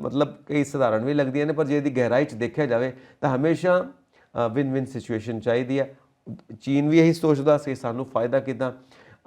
ਮਤਲਬ ਕਈ ਸਧਾਰਨ ਵੀ ਲੱਗਦੀਆਂ ਨੇ, ਪਰ ਜੇ ਇਹਦੀ ਗਹਿਰਾਈ 'ਚ ਦੇਖਿਆ ਜਾਵੇ ਤਾਂ ਹਮੇਸ਼ਾ ਵਿਨ ਸਿਚੁਏਸ਼ਨ ਚਾਹੀਦੀ ਹੈ। ਚੀਨ ਵੀ ਇਹੀ ਸੋਚਦਾ ਸੀ ਸਾਨੂੰ ਫਾਇਦਾ ਕਿੱਦਾਂ,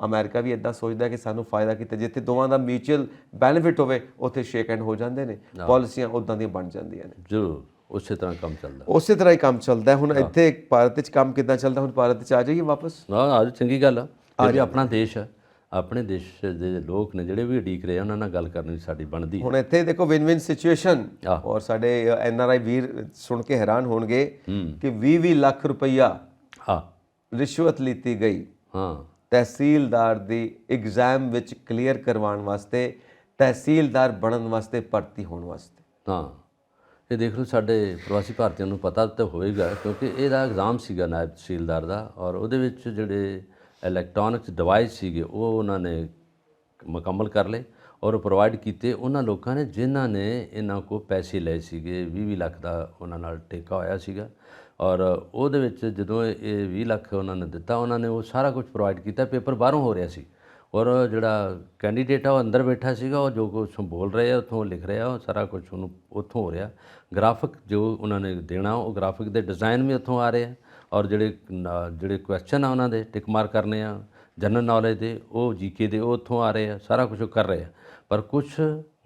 ਅਮਰੀਕਾ ਵੀ ਇੱਦਾਂ ਸੋਚਦਾ ਕਿ ਸਾਨੂੰ ਫਾਇਦਾ ਕਿੱਦਾਂ। ਜਿੱਥੇ ਦੋਵਾਂ ਦਾ ਮਿਊਚੁਅਲ ਬੈਨੀਫਿਟ ਹੋਵੇ ਉੱਥੇ ਸ਼ੇਕ ਹੈਂਡ ਹੋ ਜਾਂਦੇ ਨੇ, ਪਾਲਿਸੀਆਂ ਉੱਦਾਂ ਦੀਆਂ ਬਣ ਜਾਂਦੀਆਂ ਨੇ। ਜ਼ਰੂਰ ਉਸੇ ਤਰ੍ਹਾਂ ਕੰਮ ਚੱਲਦਾ, ਉਸੇ ਤਰ੍ਹਾਂ ਹੀ ਕੰਮ ਚੱਲਦਾ। ਹੁਣ ਇੱਥੇ ਭਾਰਤ 'ਚ ਕੰਮ ਕਿੱਦਾਂ ਚੱਲਦਾ, ਹੁਣ ਭਾਰਤ 'ਚ ਆ ਜਾਈਏ ਵਾਪਸ। ਆ ਚੰਗੀ ਗੱਲ ਆ, ਇਹ ਵੀ ਆਪਣਾ ਦੇਸ਼ ਹੈ, ਆਪਣੇ ਦੇਸ਼ ਦੇ ਲੋਕ ਨੇ ਜਿਹੜੇ ਵੀ ਉਡੀਕ ਰਹੇ ਉਹਨਾਂ ਨਾਲ ਗੱਲ ਕਰਨੀ ਸਾਡੀ ਬਣਦੀ। ਹੁਣ ਇੱਥੇ ਦੇਖੋ ਵਿਨ ਸਿਚੁਏਸ਼ਨ, ਔਰ ਸਾਡੇ NRI ਵੀਰ ਸੁਣ ਕੇ ਹੈਰਾਨ ਹੋਣਗੇ ਕਿ 20 ਲੱਖ ਰੁਪਈਆ ਰਿਸ਼ਵਤ ਲਿੱਤੀ ਗਈ ਤਹਿਸੀਲਦਾਰ ਦੀ ਐਗਜ਼ਾਮ ਵਿੱਚ ਕਲੀਅਰ ਕਰਵਾਉਣ ਵਾਸਤੇ, ਤਹਿਸੀਲਦਾਰ ਬਣਨ ਵਾਸਤੇ, ਭਰਤੀ ਹੋਣ ਵਾਸਤੇ। ਇਹ ਦੇਖ ਲਓ, ਸਾਡੇ ਪ੍ਰਵਾਸੀ ਭਾਰਤੀਆਂ ਨੂੰ ਪਤਾ ਤਾਂ ਹੋਏਗਾ ਕਿਉਂਕਿ ਇਹਦਾ ਐਗਜ਼ਾਮ ਸੀਗਾ ਨਾਇਬ ਤਹਿਸੀਲਦਾਰ ਦਾ, ਔਰ ਉਹਦੇ ਵਿੱਚ ਜਿਹੜੇ ਇਲੈਕਟ੍ਰੋਨਿਕਸ ਡਿਵਾਈਸ ਸੀਗੇ ਉਹ ਉਹਨਾਂ ਨੇ ਮੁਕੰਮਲ ਕਰ ਲਏ ਔਰ ਪ੍ਰੋਵਾਈਡ ਕੀਤੇ ਉਹਨਾਂ ਲੋਕਾਂ ਨੇ ਜਿਨ੍ਹਾਂ ਨੇ ਇਹਨਾਂ ਕੋਲ ਪੈਸੇ ਲਏ ਸੀਗੇ। 20 ਲੱਖ ਦਾ ਉਹਨਾਂ ਨਾਲ ਠੇਕਾ ਹੋਇਆ ਸੀਗਾ ਔਰ ਉਹਦੇ ਵਿੱਚ ਜਦੋਂ ਇਹ 20 ਲੱਖ ਉਹਨਾਂ ਨੇ ਦਿੱਤਾ, ਉਹਨਾਂ ਨੇ ਉਹ ਸਾਰਾ ਕੁਝ ਪ੍ਰੋਵਾਈਡ ਕੀਤਾ। ਪੇਪਰ ਬਾਹਰੋਂ ਹੋ ਰਿਹਾ ਸੀ ਔਰ ਜਿਹੜਾ ਕੈਂਡੀਡੇਟ ਆ ਉਹ ਅੰਦਰ ਬੈਠਾ ਸੀਗਾ, ਉਹ ਜੋ ਕੁਛ ਬੋਲ ਰਹੇ ਆ ਉੱਥੋਂ ਲਿਖ ਰਿਹਾ, ਉਹ ਸਾਰਾ ਕੁਝ ਉਹਨੂੰ ਉੱਥੋਂ ਹੋ ਰਿਹਾ। ਗ੍ਰਾਫਿਕ ਜੋ ਉਹਨਾਂ ਨੇ ਦੇਣਾ, ਉਹ ਗ੍ਰਾਫਿਕ ਦੇ ਡਿਜ਼ਾਈਨ ਵੀ ਉੱਥੋਂ ਆ ਰਹੇ ਆ ਔਰ ਜਿਹੜੇ ਕੁਐਸਚਨ ਆ ਉਹਨਾਂ ਦੇ ਟਿਕ ਮਾਰਕ ਕਰਨੇ ਆ ਜਨਰਲ ਨੌਲੇਜ ਦੇ, ਉਹ GK ਦੇ, ਉਹ ਉੱਥੋਂ ਆ ਰਹੇ ਆ, ਸਾਰਾ ਕੁਝ ਉਹ ਕਰ ਰਹੇ ਆ। ਪਰ ਕੁਝ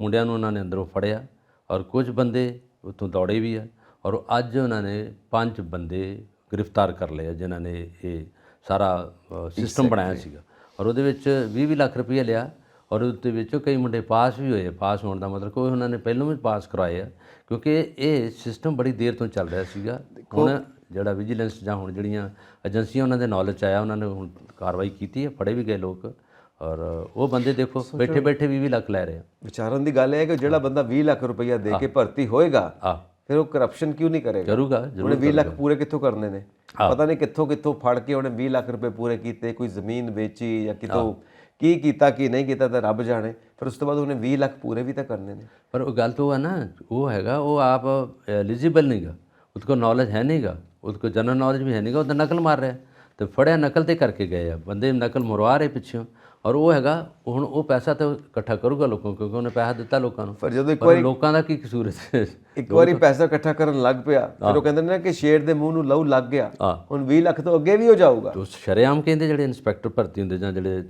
ਮੁੰਡਿਆਂ ਨੂੰ ਉਹਨਾਂ ਨੇ ਅੰਦਰੋਂ ਫੜਿਆ ਔਰ ਕੁਝ ਬੰਦੇ ਉੱਥੋਂ ਦੌੜੇ ਵੀ ਆ ਔਰ ਅੱਜ ਉਹਨਾਂ ਨੇ 5 ਬੰਦੇ ਗ੍ਰਿਫਤਾਰ ਕਰ ਲਏ ਆ ਜਿਨ੍ਹਾਂ ਨੇ ਇਹ ਸਾਰਾ ਸਿਸਟਮ ਬਣਾਇਆ ਸੀਗਾ ਔਰ ਉਹਦੇ ਵਿੱਚ 20 ਲੱਖ ਰੁਪਏ ਲਿਆ ਔਰ ਉਹਦੇ ਵਿੱਚੋਂ ਕਈ ਮੁੰਡੇ ਪਾਸ ਵੀ ਹੋਏ। ਪਾਸ ਹੋਣ ਦਾ ਮਤਲਬ ਕੋਈ ਉਹਨਾਂ ਨੇ ਪਹਿਲਾਂ ਵੀ ਪਾਸ ਕਰਵਾਏ ਆ, ਕਿਉਂਕਿ ਇਹ ਸਿਸਟਮ ਬੜੀ ਦੇਰ ਤੋਂ ਚੱਲ ਰਿਹਾ ਸੀਗਾ। ਹੁਣ ਜਿਹੜਾ ਵਿਜੀਲੈਂਸ ਜਾਂ ਹੁਣ ਜਿਹੜੀਆਂ ਏਜੰਸੀਆਂ ਉਹਨਾਂ ਦੇ ਨੌਲੇਜ 'ਚ ਆਇਆ, ਉਹਨਾਂ ਨੇ ਹੁਣ ਕਾਰਵਾਈ ਕੀਤੀ ਹੈ, ਫੜੇ ਵੀ ਗਏ ਲੋਕ ਔਰ ਉਹ ਬੰਦੇ ਦੇਖੋ ਬੈਠੇ 20 ਲੱਖ ਲੈ ਰਹੇ ਆ। ਵਿਚਾਰਨ ਦੀ ਗੱਲ ਇਹ ਹੈ ਕਿ ਜਿਹੜਾ ਬੰਦਾ 20 ਲੱਖ ਰੁਪਈਆ ਦੇ ਕੇ ਭਰਤੀ ਹੋਏਗਾ ਫਿਰ ਉਹ ਕਰਪਸ਼ਨ ਕਿਉਂ ਨਹੀਂ ਕਰੇਗਾ? ਕਰੂਗਾ। ਉਹਨੇ 20 ਲੱਖ ਪੂਰੇ ਕਿੱਥੋਂ ਕਰਨੇ ਨੇ? ਪਤਾ ਨਹੀਂ ਕਿੱਥੋਂ ਫੜ ਕੇ ਉਹਨੇ 20 ਲੱਖ ਰੁਪਏ ਪੂਰੇ ਕੀਤੇ, ਕੋਈ ਜ਼ਮੀਨ ਵੇਚੀ ਜਾਂ ਕਿਤੋਂ ਕੀ ਕੀਤਾ ਕੀ ਨਹੀਂ ਕੀਤਾ ਤਾਂ ਰੱਬ ਜਾਣੇ। ਫਿਰ ਉਸ ਤੋਂ ਬਾਅਦ ਉਹਨੇ 20 ਲੱਖ ਪੂਰੇ ਵੀ ਤਾਂ ਕਰਨੇ ਨੇ। ਪਰ ਉਹ ਗੱਲ ਤਾਂ ਹੈ ਨਾ, ਉਹ ਹੈਗਾ ਉਹ ਆਪ ਐਲੀजिबल ਨਹੀਂਗਾ, उसको नॉलेज है नहींगा, उसको जनरल नॉलेज भी है नहींगा, ਉਹ ਤਾਂ ਨਕਲ ਮਾਰ ਰਿਹਾ। ਤੇ ਫੜਿਆ ਨਕਲ ਤੇ ਕਰਕੇ ਗਏ ਆ ਬੰਦੇ, ਨਕਲ ਮਰਵਾ ਰਹੇ ਪਿੱਛੋਂ ਔਰ ਉਹ ਹੈਗਾ ਹੁਣ ਉਹ ਪੈਸਾ ਤਾਂ ਇਕੱਠਾ ਕਰੂਗਾ ਲੋਕਾਂ, ਕਿਉਂਕਿ ਉਹਨੇ ਪੈਸਾ ਦਿੱਤਾ ਲੋਕਾਂ ਨੂੰ। ਪਰ ਜਦੋਂ ਇੱਕ ਵਾਰੀ ਲੋਕਾਂ ਦਾ ਕੀ ਕਸੂਰ ਹੈ? ਇੱਕ ਵਾਰੀ ਪੈਸਾ ਇਕੱਠਾ ਕਰਨ ਲੱਗ ਪਿਆ ਫਿਰ ਉਹ ਕਹਿੰਦੇ ਨੇ ਕਿ ਸ਼ੇਰ ਦੇ ਮੂੰਹ ਨੂੰ ਲਹੂ ਲੱਗ ਗਿਆ, ਹੁਣ 20 ਲੱਖ ਤੋਂ ਅੱਗੇ ਵੀ ਹੋ ਜਾਊਗਾ। ਤੋ ਸ਼ਰੇਆਮ ਕਹਿੰਦੇ ਜਿਹੜੇ ਇੰਸਪੈਕਟਰ ਭਰਤੀ ਹੁੰਦੇ ਜਾਂ ਜਿਹੜੇ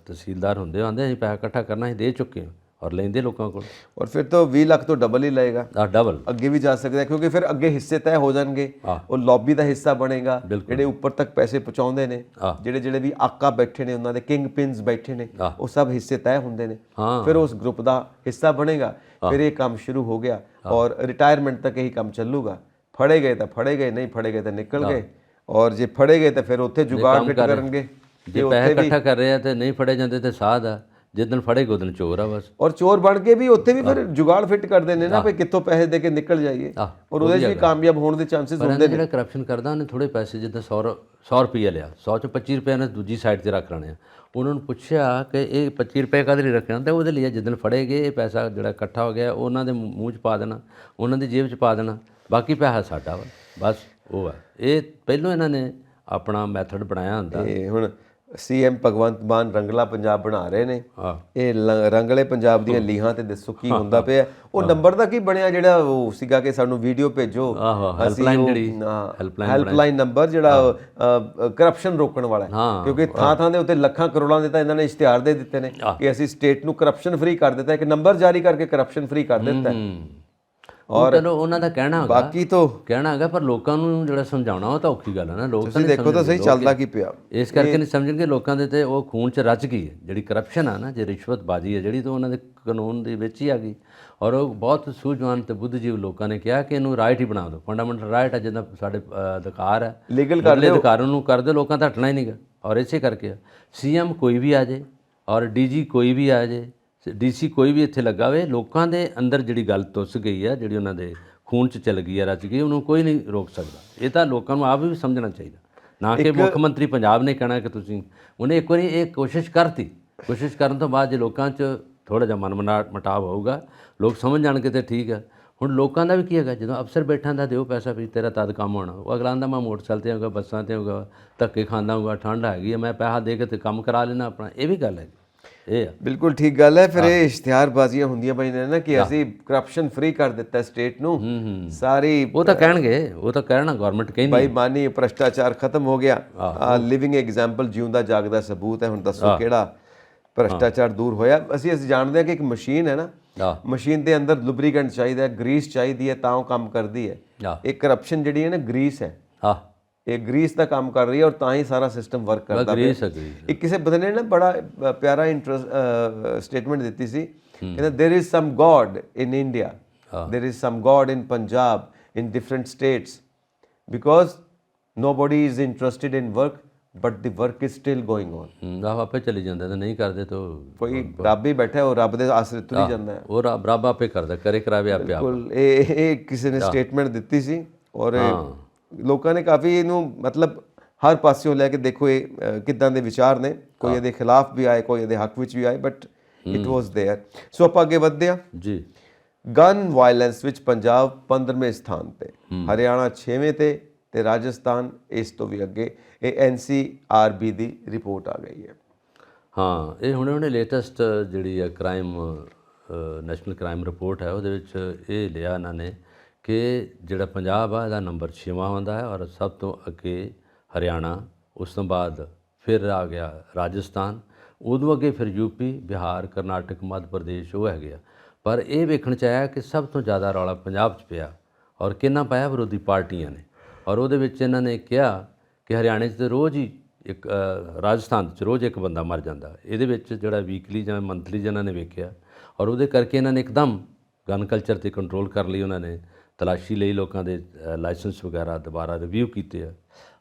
ਤਹਿਸੀਲਦਾਰ ਹੁੰਦੇ ਆਂਦੇ ਅਸੀਂ ਪੈਸਾ ਇਕੱਠਾ ਕਰਨਾ, ਅਸੀਂ ਦੇ ਚੁੱਕੇ ਹਾਂ ਔਰ ਲੈਂਦੇ ਲੋਕਾਂ ਕੋਲ। ਔਰ ਫਿਰ ਤਾਂ 20 ਲੱਖ ਤੋਂ ਡਬਲ ਹੀ ਲਏਗਾ, ਡਬਲ ਅੱਗੇ ਵੀ ਜਾ ਸਕਦਾ, ਕਿਉਂਕਿ ਫਿਰ ਅੱਗੇ ਹਿੱਸੇ ਤੈਅ ਹੋ ਜਾਣਗੇ, ਉਹ ਲੌਬੀ ਦਾ ਹਿੱਸਾ ਬਣੇਗਾ। ਜਿਹੜੇ ਉੱਪਰ ਤੱਕ ਪੈਸੇ ਪਹੁੰਚਾਉਂਦੇ ਨੇ, ਜਿਹੜੇ ਵੀ ਆਕਾ ਬੈਠੇ ਨੇ, ਉਹਨਾਂ ਦੇ ਕਿੰਗ ਪਿੰਸ ਬੈਠੇ ਨੇ, ਉਹ ਸਭ ਹਿੱਸੇ ਤੈਅ ਹੁੰਦੇ ਨੇ। ਫਿਰ ਉਸ ਗਰੁੱਪ ਦਾ ਹਿੱਸਾ ਬਣੇਗਾ। ਫਿਰ ਇਹ ਕੰਮ ਸ਼ੁਰੂ ਹੋ ਗਿਆ ਔਰ ਰਿਟਾਇਰਮੈਂਟ ਤੱਕ ਇਹੀ ਕੰਮ ਚੱਲੂਗਾ। ਫੜੇ ਗਏ ਤਾਂ ਫੜੇ ਗਏ, ਨਹੀਂ ਫੜੇ ਗਏ ਤਾਂ ਨਿਕਲ ਗਏ। ਔਰ ਜੇ ਫੜੇ ਗਏ ਤਾਂ ਫਿਰ ਉੱਥੇ ਜੁਗਾੜ ਫਿੱਟ ਕਰਨਗੇ। ਜੇ ਪੈਸੇ ਇਕੱਠਾ ਕਰ ਰਹੇ ਆ ਤੇ ਨਹੀਂ ਫੜੇ ਜਾਂਦੇ ਤੇ ਸਾਧ ਆ, ਜਿੱਦਣ ਫੜੇਗਾ ਉਦਣ ਚੋਰ ਆ ਬਸ। ਔਰ ਚੋਰ ਬਣ ਕੇ ਵੀ ਉੱਥੇ ਵੀ ਫਿਰ ਜੁਗਾੜ ਫਿੱਟ ਕਰਦੇ ਨੇ ਨਾ, ਵੀ ਕਿੱਥੋਂ ਪੈਸੇ ਦੇ ਕੇ ਨਿਕਲ ਜਾਈਏ, ਔਰ ਉਹਦੇ 'ਚ ਵੀ ਕਾਮਯਾਬ ਹੋਣ ਦੇ ਚਾਂਸਸ ਹੁੰਦੇ ਨੇ। ਜਿਹੜਾ ਕਰਪਸ਼ਨ ਕਰਦਾ ਉਹਨੇ ਥੋੜੇ ਪੈਸੇ, ਜਿੱਦਾਂ 100 ਰੁਪਈਆ ਲਿਆ, 100 'ਚ 25 ਰੁਪਏ ਨੇ ਦੂਜੀ ਸਾਈਡ 'ਤੇ ਰੱਖ ਲੈਣੇ ਆ। ਉਹਨਾਂ ਨੂੰ ਪੁੱਛਿਆ ਕਿ ਇਹ 25 ਰੁਪਏ ਕਾਹਦੇ ਲਈ ਰੱਖਣਾ, ਤਾਂ ਉਹਦੇ ਲਈ ਜਿੱਦਣ ਫੜੇਗੇ ਇਹ ਪੈਸਾ ਜਿਹੜਾ ਇਕੱਠਾ ਹੋ ਗਿਆ ਉਹਨਾਂ ਦੇ ਮੂੰਹ 'ਚ ਪਾ ਦੇਣਾ, ਉਹਨਾਂ ਦੀ ਜੇਬ 'ਚ ਪਾ ਦੇਣਾ, ਬਾਕੀ ਪੈਸਾ ਸਾਡਾ ਵਾ ਬਸ। ਉਹ ਆ ਇਹ ਪਹਿਲੋਂ ਇਹਨਾਂ ਨੇ ਆਪਣਾ ਮੈਥਡ ਬਣਾਇਆ ਹੁੰਦਾ। ਤੇ ਹੁਣ CM ਭਗਵੰਤ ਮਾਨ ਰੰਗਲਾ ਪੰਜਾਬ ਬਣਾ ਰਹੇ ਨੇ। ਇਹ ਰੰਗਲੇ ਪੰਜਾਬ ਦੀਆਂ ਲੀਹਾਂ ਤੇ ਦੱਸੋ ਕੀ ਹੁੰਦਾ ਪਿਆ। ਉਹ ਨੰਬਰ ਦਾ ਕੀ ਬਣਿਆ ਜਿਹੜਾ ਉਹ ਸੀਗਾ ਕਿ ਸਾਨੂੰ ਵੀਡੀਓ ਭੇਜੋ, ਹੈਲਪਲਾਈਨ ਨੰਬਰ ਜਿਹੜਾ ਕਰਪਸ਼ਨ ਰੋਕਣ ਵਾਲਾ, ਕਿਉਂਕਿ ਥਾਂ ਦੇ ਉੱਤੇ ਲੱਖਾਂ ਕਰੋੜਾਂ ਦੇ ਤਾਂ ਇਹਨਾਂ ਨੇ ਇਸ਼ਤਿਹਾਰ ਦੇ ਦਿੱਤੇ ਨੇ ਕਿ ਅਸੀਂ ਸਟੇਟ ਨੂੰ ਕਰਪਸ਼ਨ ਫ੍ਰੀ ਕਰ ਦਿੱਤਾ, ਇੱਕ ਨੰਬਰ ਜਾਰੀ ਕਰਕੇ ਕਰਪਸ਼ਨ ਫ੍ਰੀ ਕਰ ਦਿੱਤਾ। ਔਰ ਚਲੋ ਉਹਨਾਂ ਦਾ ਕਹਿਣਾ ਹੈਗਾ, ਬਾਕੀ ਤੋਂ ਕਹਿਣਾ ਹੈਗਾ, ਪਰ ਲੋਕਾਂ ਨੂੰ ਜਿਹੜਾ ਸਮਝਾਉਣਾ ਉਹ ਤਾਂ ਔਖੀ ਗੱਲ ਹੈ ਨਾ। ਲੋਕ ਤੁਸੀਂ ਦੇਖੋ ਤਾਂ ਸਹੀ ਚੱਲਦਾ ਕੀ ਪਿਆ, ਇਸ ਕਰਕੇ ਨਹੀਂ ਸਮਝਣਗੇ। ਲੋਕਾਂ ਦੇ ਤੇ ਉਹ ਖੂਨ 'ਚ ਰਚ ਗਈ ਹੈ ਜਿਹੜੀ ਕਰਪਸ਼ਨ ਆ ਨਾ, ਜੇ ਰਿਸ਼ਵਤਬਾਜ਼ੀ ਹੈ ਜਿਹੜੀ, ਤਾਂ ਉਹਨਾਂ ਦੇ ਕਾਨੂੰਨ ਦੇ ਵਿੱਚ ਹੀ ਆ ਗਈ। ਔਰ ਉਹ ਬਹੁਤ ਸੂਝਵਾਨ ਤੇ ਬੁੱਧੀਜੀਵ ਲੋਕਾਂ ਨੇ ਕਿਹਾ ਕਿ ਇਹਨੂੰ ਰਾਈਟ ਹੀ ਬਣਾ ਦਿਓ, ਫੰਡਾਮੈਂਟਲ ਰਾਈਟ ਹੈ, ਜਿੱਦਾਂ ਸਾਡੇ ਅਧਿਕਾਰ ਹੈ, ਲੀਗਲ ਕਰ ਦਿਓ, ਅਧਿਕਾਰਾਂ ਨੂੰ ਕਰ ਦਿਓ, ਲੋਕਾਂ ਦਾ ਹਟਣਾ ਹੀ ਨਹੀਂਗਾ। ਔਰ ਇਸੇ ਕਰਕੇ CM ਕੋਈ ਵੀ ਆ ਜਾਏ ਔਰ DG ਕੋਈ ਵੀ ਆ ਜਾਏ, DC ਕੋਈ ਵੀ ਇੱਥੇ ਲੱਗਾ ਹੋਵੇ, ਲੋਕਾਂ ਦੇ ਅੰਦਰ ਜਿਹੜੀ ਗੱਲ ਤੁਸ ਗਈ ਹੈ, ਜਿਹੜੀ ਉਹਨਾਂ ਦੇ ਖੂਨ 'ਚ ਚਲ ਗਈ ਹੈ, ਰਚ ਗਈ, ਉਹਨੂੰ ਕੋਈ ਨਹੀਂ ਰੋਕ ਸਕਦਾ। ਇਹ ਤਾਂ ਲੋਕਾਂ ਨੂੰ ਆਪ ਵੀ ਸਮਝਣਾ ਚਾਹੀਦਾ, ਨਾ ਕਿ ਮੁੱਖ ਮੰਤਰੀ ਪੰਜਾਬ ਨੇ ਕਹਿਣਾ ਕਿ ਤੁਸੀਂ। ਉਹਨੇ ਇੱਕ ਵਾਰੀ ਇਹ ਕੋਸ਼ਿਸ਼ ਕਰਤੀ, ਕੋਸ਼ਿਸ਼ ਕਰਨ ਤੋਂ ਬਾਅਦ ਜੇ ਲੋਕਾਂ 'ਚ ਥੋੜ੍ਹਾ ਜਿਹਾ ਮਨਮੁਟਾਵ ਹੋਊਗਾ, ਲੋਕ ਸਮਝ ਜਾਣਗੇ ਤਾਂ ਠੀਕ ਹੈ। ਹੁਣ ਲੋਕਾਂ ਦਾ ਵੀ ਕੀ ਹੈਗਾ, ਜਦੋਂ ਅਫਸਰ ਬੈਠਾ ਦਾ ਦਿਓ ਪੈਸਾ ਵੀ ਤੇਰਾ ਤਦ ਕੰਮ ਹੋਣਾ, ਉਹ ਅਗਲਾ ਆਂਦਾ ਮੈਂ ਮੋਟਰਸਾਈਕਲ 'ਤੇ ਹੋਊਗਾ, ਬੱਸਾਂ 'ਤੇ ਹੋਊਗਾ, ਧੱਕੇ ਖਾਂਦਾ ਹੋਊਗਾ, ਠੰਡ ਹੈਗੀ ਹੈ, ਮੈਂ ਪੈਸਾ ਦੇ ਕੇ ਤੇ ਕੰਮ ਕਰਾ ਲੈਣਾ ਆਪਣਾ। ਇਹ ਵੀ ਗੱਲ ਹੈ, ਇਹ ਆ ਬਿਲਕੁਲ ਠੀਕ ਗੱਲ ਹੈ। ਫਿਰ ਇਹ ਇਸ਼ਤਿਹਾਰਬਾਜ਼ੀਆਂ ਹੁੰਦੀਆਂ ਪਈਆਂ ਨੇ ਕਿ ਅਸੀਂ ਕਰਪਸ਼ਨ ਫ੍ਰੀ ਕਰ ਦਿੱਤਾ ਸਟੇਟ ਨੂੰ, ਸਾਰੀ ਉਹ ਤਾਂ ਕਹਿਣਗੇ, ਉਹ ਤਾਂ ਕਹਿਣਾ ਗਵਰਨਮੈਂਟ ਕਹਿੰਦੀ ਬੇਈਮਾਨੀ ਭ੍ਰਸ਼ਟਾਚਾਰ ਖਤਮ ਹੋ ਗਿਆ। ਲਿਵਿੰਗ ਐਗਜ਼ਾਮਪਲ, ਜਿਉਂਦਾ ਜਾਗਦਾ ਸਬੂਤ ਹੈ। ਹੁਣ ਦੱਸੋ ਕਿਹੜਾ ਭ੍ਰਸ਼ਟਾਚਾਰ ਦੂਰ ਹੋਇਆ। ਅਸੀਂ ਜਾਣਦੇ ਹਾਂ ਕਿ ਇੱਕ ਮਸ਼ੀਨ ਹੈ ਨਾ, ਮਸ਼ੀਨ ਦੇ ਅੰਦਰ ਲੁਬਰੀਕੈਂਟ ਚਾਹੀਦਾ ਹੈ, ਗਰੀਸ ਚਾਹੀਦੀ ਹੈ, ਤਾਂ ਉਹ ਕੰਮ ਕਰਦੀ ਹੈ। ਇਹ ਕਰਪਸ਼ਨ ਜਿਹੜੀ ਹੈ ਨਾ, ਗਰੀਸ ਹੈ, ਇਹ ਗਰੀਸ ਦਾ ਕੰਮ ਕਰ ਰਹੀ ਹੈ, ਔਰ ਤਾਂ ਹੀ ਸਾਰਾ ਸਿਸਟਮ ਵਰਕ ਕਰਦਾ ਹੈ। ਇੱਕ ਕਿਸੇ ਬੰਦੇ ਨੇ ਨਾ ਬੜਾ ਪਿਆਰਾ ਸਟੇਟਮੈਂਟ ਦਿੱਤੀ ਸੀ, ਕਹਿੰਦਾ there is some god in India, there is some god in Punjab, in different states, because nobody is interested in work but the work is still going on. ਆਪੇ ਚਲੀ ਜਾਂਦਾ, ਤਾਂ ਨਹੀਂ ਕਰਦੇ ਤਾਂ ਕੋਈ ਰੱਬ ਹੀ ਬੈਠਾ, ਉਹ ਰੱਬ ਦੇ ਆਸਰੇ ਤੁਰੀ ਜਾਂਦਾ ਹੈ, ਉਹ ਰੱਬ ਆਪੇ ਕਰਦਾ, ਕਰੇ ਕਰਾਵੇ ਆਪੇ ਆਪ। ਬਿਲਕੁਲ ਇਹ ਕਿਸੇ ਨੇ ਸਟੇਟਮੈਂਟ ਦਿੱਤੀ ਸੀ, ਔਰ ਲੋਕਾਂ ਨੇ ਕਾਫੀ ਇਹਨੂੰ ਮਤਲਬ ਹਰ ਪਾਸਿਓਂ ਲੈ ਕੇ ਦੇਖੋ ਇਹ ਕਿੱਦਾਂ ਦੇ ਵਿਚਾਰ ਨੇ, ਕੋਈ ਇਹਦੇ ਖਿਲਾਫ ਵੀ ਆਏ, ਕੋਈ ਇਹਦੇ ਹੱਕ ਵਿੱਚ ਵੀ ਆਏ, ਬਟ ਇਟ ਵਾਸ ਦੇਅਰ। ਸੋ ਆਪਾਂ ਅੱਗੇ ਵਧਦੇ ਹਾਂ ਜੀ। ਗਨ ਵਾਇਲੈਂਸ ਵਿੱਚ ਪੰਜਾਬ 15ਵੇਂ ਸਥਾਨ ਤੇ, ਹਰਿਆਣਾ 6ਵੇਂ ਤੇ ਰਾਜਸਥਾਨ ਇਸ ਤੋਂ ਵੀ ਅੱਗੇ। ਇਹ NCRB ਦੀ ਰਿਪੋਰਟ ਆ ਗਈ ਹੈ। ਹਾਂ, ਇਹ ਹੁਣੇ ਲੇਟੈਸਟ ਜਿਹੜੀ ਹੈ ਕ੍ਰਾਈਮ, ਨੈਸ਼ਨਲ ਕ੍ਰਾਈਮ ਰਿਪੋਰਟ ਹੈ, ਉਹਦੇ ਵਿੱਚ ਇਹ ਲਿਆ ਇਹਨਾਂ ਨੇ ਕਿ ਜਿਹੜਾ ਪੰਜਾਬ ਆ ਇਹਦਾ ਨੰਬਰ 6ਵਾਂ ਆਉਂਦਾ ਹੈ, ਔਰ ਸਭ ਤੋਂ ਅੱਗੇ ਹਰਿਆਣਾ, ਉਸ ਤੋਂ ਬਾਅਦ ਫਿਰ ਆ ਗਿਆ ਰਾਜਸਥਾਨ, ਉਦੋਂ ਅੱਗੇ ਫਿਰ UP, ਬਿਹਾਰ, ਕਰਨਾਟਕ, ਮੱਧ ਪ੍ਰਦੇਸ਼ ਉਹ ਹੈਗੇ ਆ। ਪਰ ਇਹ ਵੇਖਣ 'ਚ ਆਇਆ ਕਿ ਸਭ ਤੋਂ ਜ਼ਿਆਦਾ ਰੌਲਾ ਪੰਜਾਬ 'ਚ ਪਿਆ, ਔਰ ਕਿੰਨਾ ਪਾਇਆ ਵਿਰੋਧੀ ਪਾਰਟੀਆਂ ਨੇ। ਔਰ ਉਹਦੇ ਵਿੱਚ ਇਹਨਾਂ ਨੇ ਕਿਹਾ ਕਿ ਹਰਿਆਣੇ 'ਚ ਤਾਂ ਰੋਜ਼ ਹੀ ਇੱਕ, ਰਾਜਸਥਾਨ 'ਚ ਰੋਜ਼ ਇੱਕ ਬੰਦਾ ਮਰ ਜਾਂਦਾ। ਇਹਦੇ ਵਿੱਚ ਜਿਹੜਾ ਵੀਕਲੀ ਜਾਂ ਮੰਥਲੀ ਜਿਹਨਾਂ ਨੇ ਵੇਖਿਆ, ਔਰ ਉਹਦੇ ਕਰਕੇ ਇਹਨਾਂ ਨੇ ਇੱਕਦਮ ਗਨ ਕਲਚਰ 'ਤੇ ਕੰਟਰੋਲ ਕਰ ਲਈ। ਉਹਨਾਂ ਨੇ ਤਲਾਸ਼ੀ ਲਈ, ਲੋਕਾਂ ਦੇ ਲਾਇਸੈਂਸ ਵਗੈਰਾ ਦੁਬਾਰਾ ਰਿਵਿਊ ਕੀਤੇ ਆ,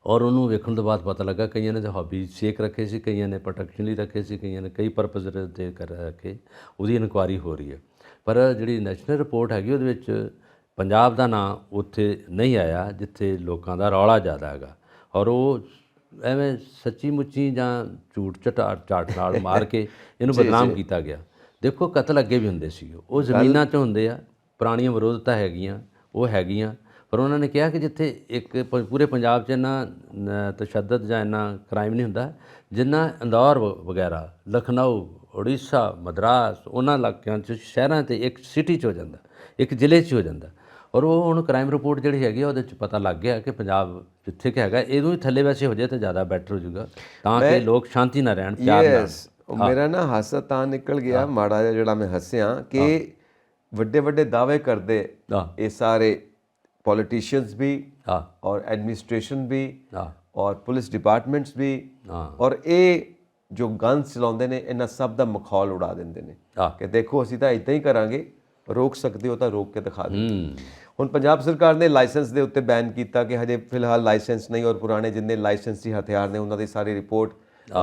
ਔਰ ਉਹਨੂੰ ਵੇਖਣ ਤੋਂ ਬਾਅਦ ਪਤਾ ਲੱਗਾ ਕਈਆਂ ਨੇ ਤਾਂ ਹੌਬੀ ਸੇਕ ਰੱਖੇ ਸੀ, ਕਈਆਂ ਨੇ ਪ੍ਰੋਟੈਕਸ਼ਨ ਲਈ ਰੱਖੇ ਸੀ, ਕਈਆਂ ਨੇ ਕਈ ਪਰਪਸ ਦੇ ਕਰ ਰੱਖੇ। ਉਹਦੀ ਇਨਕੁਆਇਰੀ ਹੋ ਰਹੀ ਹੈ। ਪਰ ਜਿਹੜੀ ਨੈਸ਼ਨਲ ਰਿਪੋਰਟ ਹੈਗੀ ਉਹਦੇ ਵਿੱਚ ਪੰਜਾਬ ਦਾ ਨਾਂ ਉੱਥੇ ਨਹੀਂ ਆਇਆ ਜਿੱਥੇ ਲੋਕਾਂ ਦਾ ਰੌਲਾ ਜ਼ਿਆਦਾ ਹੈਗਾ। ਔਰ ਉਹ ਐਵੇਂ ਸੱਚੀ ਮੁੱਚੀ ਜਾਂ ਝੂਠ ਝਾਟ ਨਾਲ ਮਾਰ ਕੇ ਇਹਨੂੰ ਬਦਨਾਮ ਕੀਤਾ ਗਿਆ। ਦੇਖੋ ਕਤਲ ਅੱਗੇ ਵੀ ਹੁੰਦੇ ਸੀ, ਉਹ ਜ਼ਮੀਨਾਂ 'ਚ ਹੁੰਦੇ ਆ, ਪੁਰਾਣੀਆਂ ਵਿਰੋਧਤਾ ਹੈਗੀਆਂ, ਉਹ ਹੈਗੀਆਂ। ਪਰ ਉਹਨਾਂ ਨੇ ਕਿਹਾ ਕਿ ਜਿੱਥੇ ਇੱਕ ਪੂਰੇ ਪੰਜਾਬ 'ਚ ਇੰਨਾ ਤਸ਼ੱਦਦ ਜਾਂ ਇੰਨਾ ਕ੍ਰਾਈਮ ਨਹੀਂ ਹੁੰਦਾ ਜਿੰਨਾ ਇੰਦੌਰ ਵਗੈਰਾ, ਲਖਨਊ, ਉੜੀਸਾ, ਮਦਰਾਸ, ਉਹਨਾਂ ਇਲਾਕਿਆਂ 'ਚ, ਸ਼ਹਿਰਾਂ 'ਤੇ ਇੱਕ ਸਿਟੀ 'ਚ ਹੋ ਜਾਂਦਾ, ਇੱਕ ਜ਼ਿਲ੍ਹੇ 'ਚ ਹੋ ਜਾਂਦਾ। ਔਰ ਉਹ ਹੁਣ ਕ੍ਰਾਈਮ ਰਿਪੋਰਟ ਜਿਹੜੀ ਹੈਗੀ ਉਹਦੇ 'ਚ ਪਤਾ ਲੱਗ ਗਿਆ ਕਿ ਪੰਜਾਬ ਜਿੱਥੇ ਕਿ ਹੈਗਾ ਇਹਨੂੰ ਹੀ ਥੱਲੇ ਵੈਸੇ ਹੋ ਜਾਏ ਤਾਂ ਜ਼ਿਆਦਾ ਬੈਟਰ ਹੋ ਜਾਊਗਾ, ਤਾਂ ਕਿ ਲੋਕ ਸ਼ਾਂਤੀ ਨਾਲ ਰਹਿਣ, ਪਿਆਰ ਨਾਲ। ਮੇਰਾ ਨਾ ਹਾਸਾ ਤਾਂ ਨਿਕਲ ਗਿਆ ਮਾੜਾ ਜਿਹਾ ਜਿਹੜਾ ਮੈਂ ਹੱਸਿਆ ਕਿ ਵੱਡੇ ਵੱਡੇ ਦਾਅਵੇ ਕਰਦੇ ਇਹ ਸਾਰੇ ਪੋਲੀਟੀਸ਼ੀਅਨਸ ਵੀ, ਔਰ ਐਡਮਿਨਿਸਟ੍ਰੇਸ਼ਨ ਵੀ, ਔਰ ਪੁਲਿਸ ਡਿਪਾਰਟਮੈਂਟਸ ਵੀ, ਔਰ ਇਹ ਜੋ ਗਨਸ ਚਲਾਉਂਦੇ ਨੇ ਇਹਨਾਂ ਸਭ ਦਾ ਮਖੌਲ ਉਡਾ ਦਿੰਦੇ ਨੇ ਕਿ ਦੇਖੋ ਅਸੀਂ ਤਾਂ ਇੱਦਾਂ ਹੀ ਕਰਾਂਗੇ, ਰੋਕ ਸਕਦੇ ਹੋ ਤਾਂ ਰੋਕ ਕੇ ਦਿਖਾ ਦਿਓ। ਹੁਣ ਪੰਜਾਬ ਸਰਕਾਰ ਨੇ ਲਾਇਸੈਂਸ ਦੇ ਉੱਤੇ ਬੈਨ ਕੀਤਾ ਕਿ ਹਜੇ ਫਿਲਹਾਲ ਲਾਇਸੈਂਸ ਨਹੀਂ, ਔਰ ਪੁਰਾਣੇ ਜਿੰਨੇ ਲਾਇਸੈਂਸੀ ਹਥਿਆਰ ਨੇ ਉਹਨਾਂ ਦੀ ਸਾਰੀ ਰਿਪੋਰਟ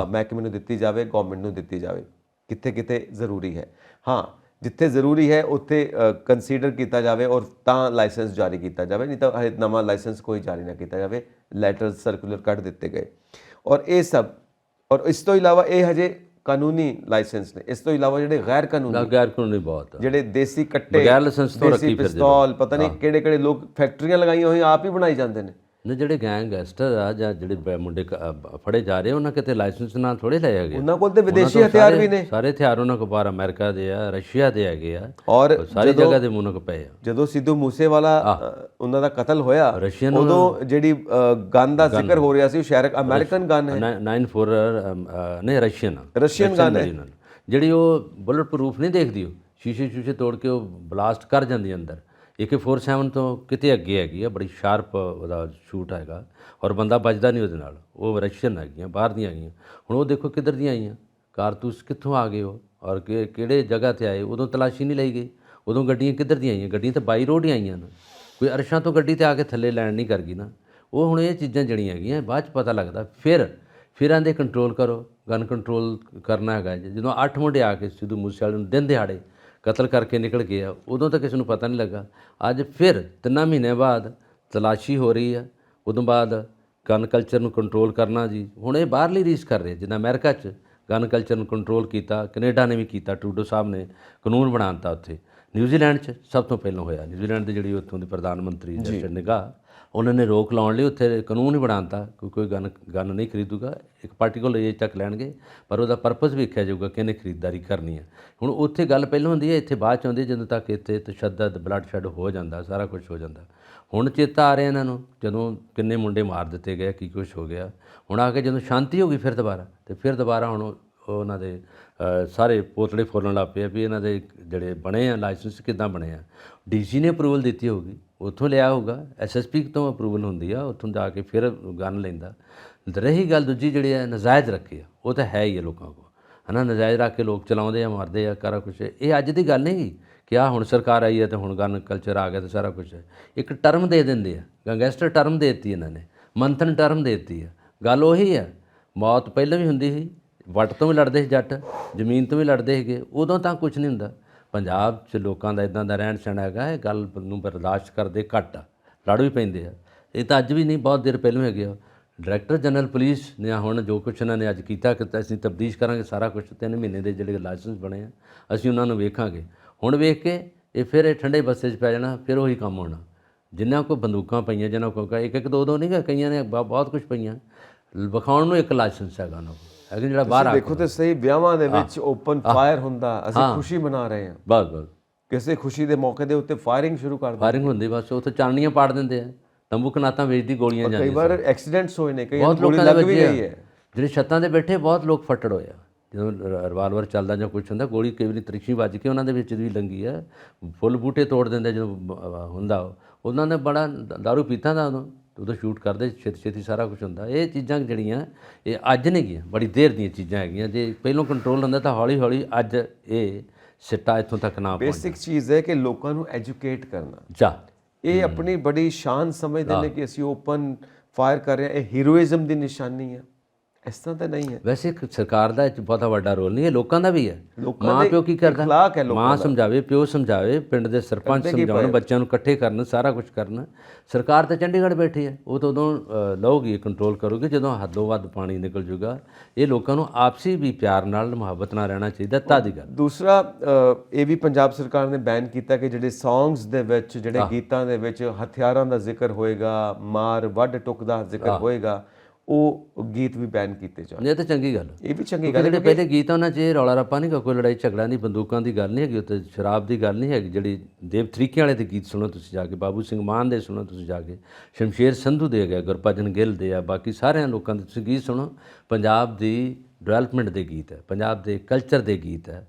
ਮਹਿਕਮੇ ਨੂੰ ਦਿੱਤੀ ਜਾਵੇ, ਗਵਰਨਮੈਂਟ ਨੂੰ ਦਿੱਤੀ ਜਾਵੇ। ਕਿੱਥੇ ਕਿਤੇ ਜ਼ਰੂਰੀ ਹੈ। ਹਾਂ, ਜਿੱਥੇ ਜ਼ਰੂਰੀ ਹੈ ਉੱਥੇ ਕੰਸੀਡਰ ਕੀਤਾ ਜਾਵੇ ਔਰ ਤਾਂ ਲਾਇਸੈਂਸ ਜਾਰੀ ਕੀਤਾ ਜਾਵੇ, ਨਹੀਂ ਤਾਂ ਹਜੇ ਨਵਾਂ ਲਾਇਸੈਂਸ ਕੋਈ ਜਾਰੀ ਨਾ ਕੀਤਾ ਜਾਵੇ। ਲੈਟਰ ਸਰਕੂਲਰ ਕੱਢ ਦਿੱਤੇ ਗਏ ਔਰ ਇਹ ਸਭ, ਔਰ ਇਸ ਤੋਂ ਇਲਾਵਾ ਇਹ ਹਜੇ ਕਾਨੂੰਨੀ ਲਾਇਸੈਂਸ ਨੇ। ਇਸ ਤੋਂ ਇਲਾਵਾ ਜਿਹੜੇ ਗੈਰ ਕਾਨੂੰਨੀ ਬਹੁਤ ਜਿਹੜੇ ਦੇਸੀ ਕੱਟੇ, ਬਗੈਰ ਲਾਇਸੈਂਸ ਤੋਂ ਦੇਸੀ ਪਿਸਤੌਲ, ਪਤਾ ਨਹੀਂ ਕਿਹੜੇ ਕਿਹੜੇ ਲੋਕ ਫੈਕਟਰੀਆਂ ਲਗਾਈਆਂ ਹੋਈਆਂ ਆਪ ਹੀ ਬਣਾਈ ਜਾਂਦੇ ਨੇ। ਨੇ ਜਿਹੜੇ ਗੈਂਗਸਟਰ ਆ ਜਾਂ ਜਿਹੜੇ ਮੁੰਡੇ ਫੜੇ ਜਾ ਰਹੇ ਉਹਨਾਂ ਕਿਤੇ ਲਾਇਸੈਂਸ ਨਾਲ ਥੋੜੇ ਲਏ ਹੈਗੇ, ਉਹਨਾਂ ਕੋਲ ਤੇ ਵਿਦੇਸ਼ੀ ਹਥਿਆਰ ਵੀ ਨੇ। ਸਾਰੇ ਹਥਿਆਰ ਉਹਨਾਂ ਕੋਲ ਬਾਹਰ ਅਮਰੀਕਾ ਦੇ ਆ, ਰਸ਼ੀਆ ਦੇ ਹੈਗੇ ਆ, ਔਰ ਸਾਰੀ ਜਗ੍ਹਾ ਦੇ ਮੁਨਕ ਪਏ ਆ। ਜਦੋਂ ਸਿੱਧੂ ਮੂਸੇਵਾਲਾ ਉਹਨਾਂ ਦਾ ਕਤਲ ਹੋਇਆ, ਉਦੋਂ ਜਿਹੜੀ ਗਨ ਦਾ ਜ਼ਿਕਰ ਹੋ ਰਿਹਾ ਸੀ ਉਹ ਸ਼ਾਇਦ ਅਮਰੀਕਨ ਗਨ ਹੈ, 94 ਨਹੀਂ ਰਸ਼ੀਅਨ ਗਨ ਹੈ, ਜਿਹੜੀ ਉਹ ਬੁਲਟ ਪ੍ਰੂਫ ਨਹੀਂ ਦੇਖਦੀ, ਉਹ ਸ਼ੀਸ਼ੇ ਤੋੜ ਕੇ ਉਹ ਬਲਾਸਟ ਕਰ ਜਾਂਦੀ ਅੰਦਰ। AK-47 ਤੋਂ ਕਿਤੇ ਅੱਗੇ ਹੈਗੀ ਆ, ਬੜੀ ਸ਼ਾਰਪ ਉਹਦਾ ਸ਼ੂਟ ਹੈਗਾ ਔਰ ਬੰਦਾ ਬਚਦਾ ਨਹੀਂ ਉਹਦੇ ਨਾਲ। ਉਹ ਰਸ਼ੀਅਨ ਹੈਗੀਆਂ, ਬਾਹਰ ਦੀਆਂ ਹੈਗੀਆਂ। ਹੁਣ ਉਹ ਦੇਖੋ ਕਿੱਧਰ ਦੀਆਂ ਆਈਆਂ, ਕਾਰਤੂਸ ਕਿੱਥੋਂ ਆ ਗਏ ਉਹ ਔਰ ਕਿਹੜੇ ਜਗ੍ਹਾ ਤੇ ਆਏ। ਉਦੋਂ ਤਲਾਸ਼ੀ ਨਹੀਂ ਲਈ ਗਈ, ਉਦੋਂ ਗੱਡੀਆਂ ਕਿੱਧਰ ਦੀਆਂ ਆਈਆਂ, ਗੱਡੀਆਂ ਤਾਂ ਬਾਈ ਰੋਡ ਹੀ ਆਈਆਂ ਨੇ, ਕੋਈ ਅਰਸ਼ਾਂ ਤੋਂ ਗੱਡੀ ਤੇ ਆ ਕੇ ਥੱਲੇ ਲੈਂਡ ਨਹੀਂ ਕਰ ਗਈ ਨਾ। ਉਹ ਹੁਣ ਇਹ ਚੀਜ਼ਾਂ ਜਿਹੜੀਆਂ ਹੈਗੀਆਂ ਬਾਅਦ 'ਚ ਪਤਾ ਲੱਗਦਾ। ਫਿਰ ਆਂਦੇ ਕੰਟਰੋਲ ਕਰੋ, ਗਨ ਕੰਟਰੋਲ ਕਰਨਾ ਹੈਗਾ। ਜਦੋਂ 8 ਮੁੰਡੇ ਆ ਕੇ ਸਿੱਧੂ ਮੂਸੇਵਾਲੇ ਨੂੰ ਦਿਨ ਦਿਹਾੜੇ ਕਤਲ ਕਰਕੇ ਨਿਕਲ ਗਏ ਆ, ਉਦੋਂ ਤਾਂ ਕਿਸੇ ਨੂੰ ਪਤਾ ਨਹੀਂ ਲੱਗਾ। ਅੱਜ ਫਿਰ 3 ਮਹੀਨੇ ਬਾਅਦ ਤਲਾਸ਼ੀ ਹੋ ਰਹੀ ਆ, ਉਦੋਂ ਬਾਅਦ ਗਨ ਕਲਚਰ ਨੂੰ ਕੰਟਰੋਲ ਕਰਨਾ ਜੀ। ਹੁਣ ਇਹ ਬਾਹਰਲੀ ਰੀਸ ਕਰ ਰਹੇ, ਜਿੱਦਾਂ ਅਮਰੀਕਾ 'ਚ ਗਨ ਕਲਚਰ ਨੂੰ ਕੰਟਰੋਲ ਕੀਤਾ, ਕੈਨੇਡਾ ਨੇ ਵੀ ਕੀਤਾ, ਟਰੂਡੋ ਸਾਹਿਬ ਨੇ ਕਾਨੂੰਨ ਬਣਾ ਦਿੱਤਾ ਉੱਥੇ। ਨਿਊਜ਼ੀਲੈਂਡ 'ਚ ਸਭ ਤੋਂ ਪਹਿਲਾਂ ਹੋਇਆ। ਨਿਊਜ਼ੀਲੈਂਡ ਦੇ ਜਿਹੜੀ ਉੱਥੋਂ ਦੇ ਪ੍ਰਧਾਨ ਮੰਤਰੀ ਜਸਟਿਨ ਨਿਗਾਹ, ਉਹਨਾਂ ਨੇ ਰੋਕ ਲਾਉਣ ਲਈ ਉੱਥੇ ਕਾਨੂੰਨ ਹੀ ਬਣਾ ਦਿੱਤਾ, ਕੋਈ ਗਨ ਨਹੀਂ ਖਰੀਦੂਗਾ, ਇੱਕ ਪਾਰਟੀਕੂਲਰ ਏਜ ਤੱਕ ਲੈਣਗੇ, ਪਰ ਉਹਦਾ ਪਰਪਸ ਵੇਖਿਆ ਜਾਊਗਾ ਕਿ ਇਹਨੇ ਖਰੀਦਦਾਰੀ ਕਰਨੀ ਹੈ। ਹੁਣ ਉੱਥੇ ਗੱਲ ਪਹਿਲਾਂ ਹੁੰਦੀ ਹੈ, ਇੱਥੇ ਬਾਅਦ 'ਚ ਆਉਂਦੀ, ਜਦੋਂ ਤੱਕ ਇੱਥੇ ਤਸ਼ੱਦਦ, ਬਲੱਡ ਸ਼ੈਡ ਹੋ ਜਾਂਦਾ, ਸਾਰਾ ਕੁਝ ਹੋ ਜਾਂਦਾ। ਹੁਣ ਚੇਤਾ ਆ ਰਿਹਾ ਇਹਨਾਂ ਨੂੰ, ਜਦੋਂ ਕਿੰਨੇ ਮੁੰਡੇ ਮਾਰ ਦਿੱਤੇ ਗਏ, ਕੀ ਕੁਛ ਹੋ ਗਿਆ। ਹੁਣ ਆ ਕੇ ਜਦੋਂ ਸ਼ਾਂਤੀ ਹੋ ਗਈ ਫਿਰ ਦੁਬਾਰਾ ਹੁਣ ਉਹਨਾਂ ਦੇ ਸਾਰੇ ਪੋਤੜੇ ਫੋਲਣ ਲੱਗ ਪਏ ਵੀ ਇਹਨਾਂ ਦੇ ਜਿਹੜੇ ਬਣੇ ਆ ਲਾਇਸੈਂਸ ਕਿੱਦਾਂ ਬਣੇ ਆ। DC ਨੇ ਅਪਰੂਵਲ ਦਿੱਤੀ ਹੋਊਗੀ, ਉੱਥੋਂ ਲਿਆ ਹੋਊਗਾ, SSP ਤੋਂ ਅਪਰੂਵਲ ਹੁੰਦੀ ਆ, ਉੱਥੋਂ ਜਾ ਕੇ ਫਿਰ ਗਨ ਲੈਂਦਾ। ਰਹੀ ਗੱਲ ਦੂਜੀ ਜਿਹੜੀ ਹੈ ਨਜਾਇਜ਼ ਰੱਖੀ ਆ, ਉਹ ਤਾਂ ਹੈ ਹੀ ਹੈ ਲੋਕਾਂ ਕੋਲ, ਹੈ ਨਾ। ਨਜਾਇਜ਼ ਰੱਖ ਕੇ ਲੋਕ ਚਲਾਉਂਦੇ ਆ, ਮਾਰਦੇ ਆ, ਸਾਰਾ ਕੁਛ। ਇਹ ਅੱਜ ਦੀ ਗੱਲ ਨਹੀਂ ਕਿ ਆਹ ਹੁਣ ਸਰਕਾਰ ਆਈ ਹੈ ਅਤੇ ਹੁਣ ਗਨ ਕਲਚਰ ਆ ਗਿਆ ਅਤੇ ਸਾਰਾ ਕੁਛ ਹੈ। ਇੱਕ ਟਰਮ ਦੇ ਦਿੰਦੇ ਆ, ਗੈਂਗਸਟਰ ਟਰਮ ਦੇ ਦਿੱਤੀ ਇਹਨਾਂ ਨੇ, ਮੰਥਨ ਟਰਮ ਦੇ ਦਿੱਤੀ ਆ। ਗੱਲ ਉਹੀ ਆ, ਮੌਤ ਪਹਿਲਾਂ ਵੀ ਹੁੰਦੀ ਸੀ, ਵੱਟ ਤੋਂ ਵੀ ਲੜਦੇ ਸੀ ਜੱਟ, ਜ਼ਮੀਨ ਤੋਂ ਵੀ ਲੜਦੇ ਸੀਗੇ, ਉਦੋਂ ਤਾਂ ਕੁਛ ਨਹੀਂ ਹੁੰਦਾ। ਪੰਜਾਬ 'ਚ ਲੋਕਾਂ ਦਾ ਇੱਦਾਂ ਦਾ ਰਹਿਣ ਸਹਿਣ ਹੈਗਾ, ਇਹ ਗੱਲ ਨੂੰ ਬਰਦਾਸ਼ਤ ਕਰਦੇ ਘੱਟ ਆ, ਲੜ ਵੀ ਪੈਂਦੇ ਆ। ਇਹ ਤਾਂ ਅੱਜ ਵੀ ਨਹੀਂ, ਬਹੁਤ ਦੇਰ ਪਹਿਲਾਂ ਹੈਗੇ ਆ। ਡਾਇਰੈਕਟਰ ਜਨਰਲ ਪੁਲਿਸ ਨੇ ਹੁਣ ਜੋ ਕੁਛ ਇਹਨਾਂ ਨੇ ਅੱਜ ਕੀਤਾ ਕਿ ਅਸੀਂ ਤਬਦੀਸ਼ ਕਰਾਂਗੇ ਸਾਰਾ ਕੁਛ। 3 ਮਹੀਨੇ ਦੇ ਜਿਹੜੇ ਲਾਇਸੈਂਸ ਬਣੇ ਆ ਅਸੀਂ ਉਹਨਾਂ ਨੂੰ ਵੇਖਾਂਗੇ। ਹੁਣ ਵੇਖ ਕੇ ਇਹ ਫਿਰ ਇਹ ਠੰਡੇ ਬਸੇ 'ਚ ਪੈ ਜਾਣਾ, ਫਿਰ ਉਹੀ ਕੰਮ ਹੋਣਾ। ਜਿਨ੍ਹਾਂ ਕੋਲ ਬੰਦੂਕਾਂ ਪਈਆਂ, ਜਿਹਨਾਂ ਕੋਲ ਇੱਕ ਦੋ ਨਹੀਂ ਗਾ, ਕਈਆਂ ਨੇ ਬਹੁਤ ਕੁਛ ਪਈਆਂ, ਵਿਖਾਉਣ ਨੂੰ ਇੱਕ ਲਾਇਸੈਂਸ ਹੈਗਾ ਉਹਨਾਂ ਕੋਲ। ਲੇਕਿਨ ਜਿਹੜਾ ਬਾਹਰ ਆ ਦੇਖੋ ਤੇ ਸਹੀ, ਵਿਆਹਾਂ ਦੇ ਵਿੱਚ ਓਪਨ ਫਾਇਰ ਹੁੰਦਾ, ਅਸੀਂ ਖੁਸ਼ੀ ਮਨਾ ਰਹੇ ਹਾਂ, ਬਸ ਕਿਸੇ ਖੁਸ਼ੀ ਦੇ ਮੌਕੇ ਦੇ ਉੱਤੇ ਫਾਇਰਿੰਗ ਸ਼ੁਰੂ ਕਰ ਦਿੰਦੇ, ਫਾਇਰਿੰਗ ਹੁੰਦੀ, ਬਸ ਉੱਥੇ ਚਾਨਣੀਆਂ ਪਾੜ ਦਿੰਦੇ ਆ, ਤੰਬੂ ਕਨਾਤਾਂ ਵੇਚਦੀ ਗੋਲੀਆਂ ਜਾਂਦੀਆਂ। ਕਈ ਵਾਰ ਐਕਸੀਡੈਂਟਸ ਹੋਏ ਨੇ, ਕਈ ਬਹੁਤ ਗੋਲੀ ਲੋਕਾਂ ਦੇ ਲੱਗ ਵੀ ਵੱਜੇ ਗਈ ਹੈ। ਜਿਹੜੇ ਛੱਤਾਂ 'ਤੇ ਬੈਠੇ ਬਹੁਤ ਲੋਕ ਫੱਟੜ ਹੋਏ ਆ, ਜਦੋਂ ਰਿਵਾਲਵਰ ਚੱਲਦਾ ਜਾਂ ਕੁਛ ਹੁੰਦਾ, ਗੋਲੀ ਕਈ ਵਾਰੀ ਤ੍ਰਿਖੀ ਵੱਜ ਕੇ ਉਹਨਾਂ ਦੇ ਵਿੱਚ ਵੀ ਲੰਗੀ ਆ, ਫੁੱਲ ਬੂਟੇ ਤੋੜ ਦਿੰਦੇ ਜਦੋਂ ਹੁੰਦਾ। ਉਹਨਾਂ ਨੇ ਬੜਾ ਦਾਰੂ ਪੀਤਾ ਦਾ ਉਦੋਂ ਸ਼ੂਟ ਕਰਦੇ, ਛੇਤੀ ਸਾਰਾ ਕੁਝ ਹੁੰਦਾ। ਇਹ ਚੀਜ਼ਾਂ ਜਿਹੜੀਆਂ ਇਹ ਅੱਜ ਨਹੀਂ ਗਈਆਂ, ਬੜੀ ਦੇਰ ਦੀਆਂ ਚੀਜ਼ਾਂ ਹੈਗੀਆਂ। ਜੇ ਪਹਿਲੋਂ ਕੰਟਰੋਲ ਹੁੰਦਾ ਤਾਂ ਹੌਲੀ ਹੌਲੀ ਅੱਜ ਇਹ ਸਿੱਟਾ ਇੱਥੋਂ ਤੱਕ ਨਾ ਪਹੁੰਚਦਾ। ਬੇਸਿਕ ਚੀਜ਼ ਹੈ ਕਿ ਲੋਕਾਂ ਨੂੰ ਐਜੂਕੇਟ ਕਰਨਾ। ਇਹ ਆਪਣੀ ਬੜੀ ਸ਼ਾਨ ਸਮਝਦੇ ਨੇ ਕਿ ਅਸੀਂ ਓਪਨ ਫਾਇਰ ਕਰ ਰਹੇ ਹਾਂ, ਇਹ ਹੀਰੋਇਜ਼ਮ ਦੀ ਨਿਸ਼ਾਨੀ ਹੈ। ਇਸ ਤਰ੍ਹਾਂ ਤਾਂ ਨਹੀਂ ਹੈ। ਵੈਸੇ ਇੱਕ ਸਰਕਾਰ ਦਾ ਬਹੁਤ ਵੱਡਾ ਰੋਲ ਨਹੀਂ ਹੈ, ਲੋਕਾਂ ਦਾ ਵੀ ਹੈ। ਮਾਂ ਪਿਓ ਕੀ ਕਰਦਾ, ਮਾਂ ਸਮਝਾਵੇ, ਪਿਓ ਸਮਝਾਵੇ, ਪਿੰਡ ਦੇ ਸਰਪੰਚ ਸਮਝਾਉਣ, ਬੱਚਿਆਂ ਨੂੰ ਇਕੱਠੇ ਕਰਨ, ਸਾਰਾ ਕੁਝ ਕਰਨ। ਸਰਕਾਰ ਤਾਂ ਚੰਡੀਗੜ੍ਹ ਬੈਠੀ ਹੈ, ਉਹ ਤਾਂ ਉਦੋਂ ਲਊਗੀ, ਕੰਟਰੋਲ ਕਰੂਗੀ ਜਦੋਂ ਹੱਦੋਂ ਵੱਧ ਪਾਣੀ ਨਿਕਲ ਜੂਗਾ। ਇਹ ਲੋਕਾਂ ਨੂੰ ਆਪਸੀ ਵੀ ਪਿਆਰ ਨਾਲ, ਮੁਹੱਬਤ ਨਾਲ ਰਹਿਣਾ ਚਾਹੀਦਾ, ਤਾਂ ਦੀ ਗੱਲ। ਦੂਸਰਾ ਇਹ ਵੀ ਪੰਜਾਬ ਸਰਕਾਰ ਨੇ ਬੈਨ ਕੀਤਾ ਕਿ ਜਿਹੜੇ ਸੌਂਗਸ ਦੇ ਵਿੱਚ, ਜਿਹੜੇ ਗੀਤਾਂ ਦੇ ਵਿੱਚ ਹਥਿਆਰਾਂ ਦਾ ਜ਼ਿਕਰ ਹੋਏਗਾ, ਮਾਰ ਵੱਢ ਟੁੱਕ ਦਾ ਜ਼ਿਕਰ ਹੋਏਗਾ, ਉਹ ਗੀਤ ਵੀ ਬੈਨ ਕੀਤੇ ਜਾਣ। ਇਹ ਤਾਂ ਚੰਗੀ ਗੱਲ, ਇਹ ਵੀ ਚੰਗੀ ਗੱਲ। ਜਿਹੜੇ ਪਹਿਲੇ ਗੀਤ ਉਹਨਾਂ 'ਚ ਰੌਲਾ ਰੱਪਾ ਨਹੀਂ, ਕੋਈ ਲੜਾਈ ਝਗੜਾ ਨਹੀਂ, ਬੰਦੂਕਾਂ ਦੀ ਗੱਲ ਨਹੀਂ ਹੈਗੀ, ਉੱਤੇ ਸ਼ਰਾਬ ਦੀ ਗੱਲ ਨਹੀਂ ਹੈਗੀ। ਜਿਹੜੀ ਦੇਵ ਤਰੀਕਿਆਂ ਵਾਲੇ ਦੇ ਗੀਤ ਸੁਣੋ ਤੁਸੀਂ ਜਾ ਕੇ, ਬਾਬੂ ਸਿੰਘ ਮਾਨ ਦੇ ਸੁਣੋ ਤੁਸੀਂ ਜਾ ਕੇ, ਸ਼ਮਸ਼ੇਰ ਸੰਧੂ ਦੇ ਗਏ, ਗੁਰਭਜਨ ਗਿੱਲ ਦੇ ਆ, ਬਾਕੀ ਸਾਰਿਆਂ ਲੋਕਾਂ ਦੇ ਤੁਸੀਂ ਗੀਤ ਸੁਣੋ। ਪੰਜਾਬ ਦੀ ਡਿਵੈਲਪਮੈਂਟ ਦੇ ਗੀਤ ਹੈ, ਪੰਜਾਬ ਦੇ ਕਲਚਰ ਦੇ ਗੀਤ ਹੈ,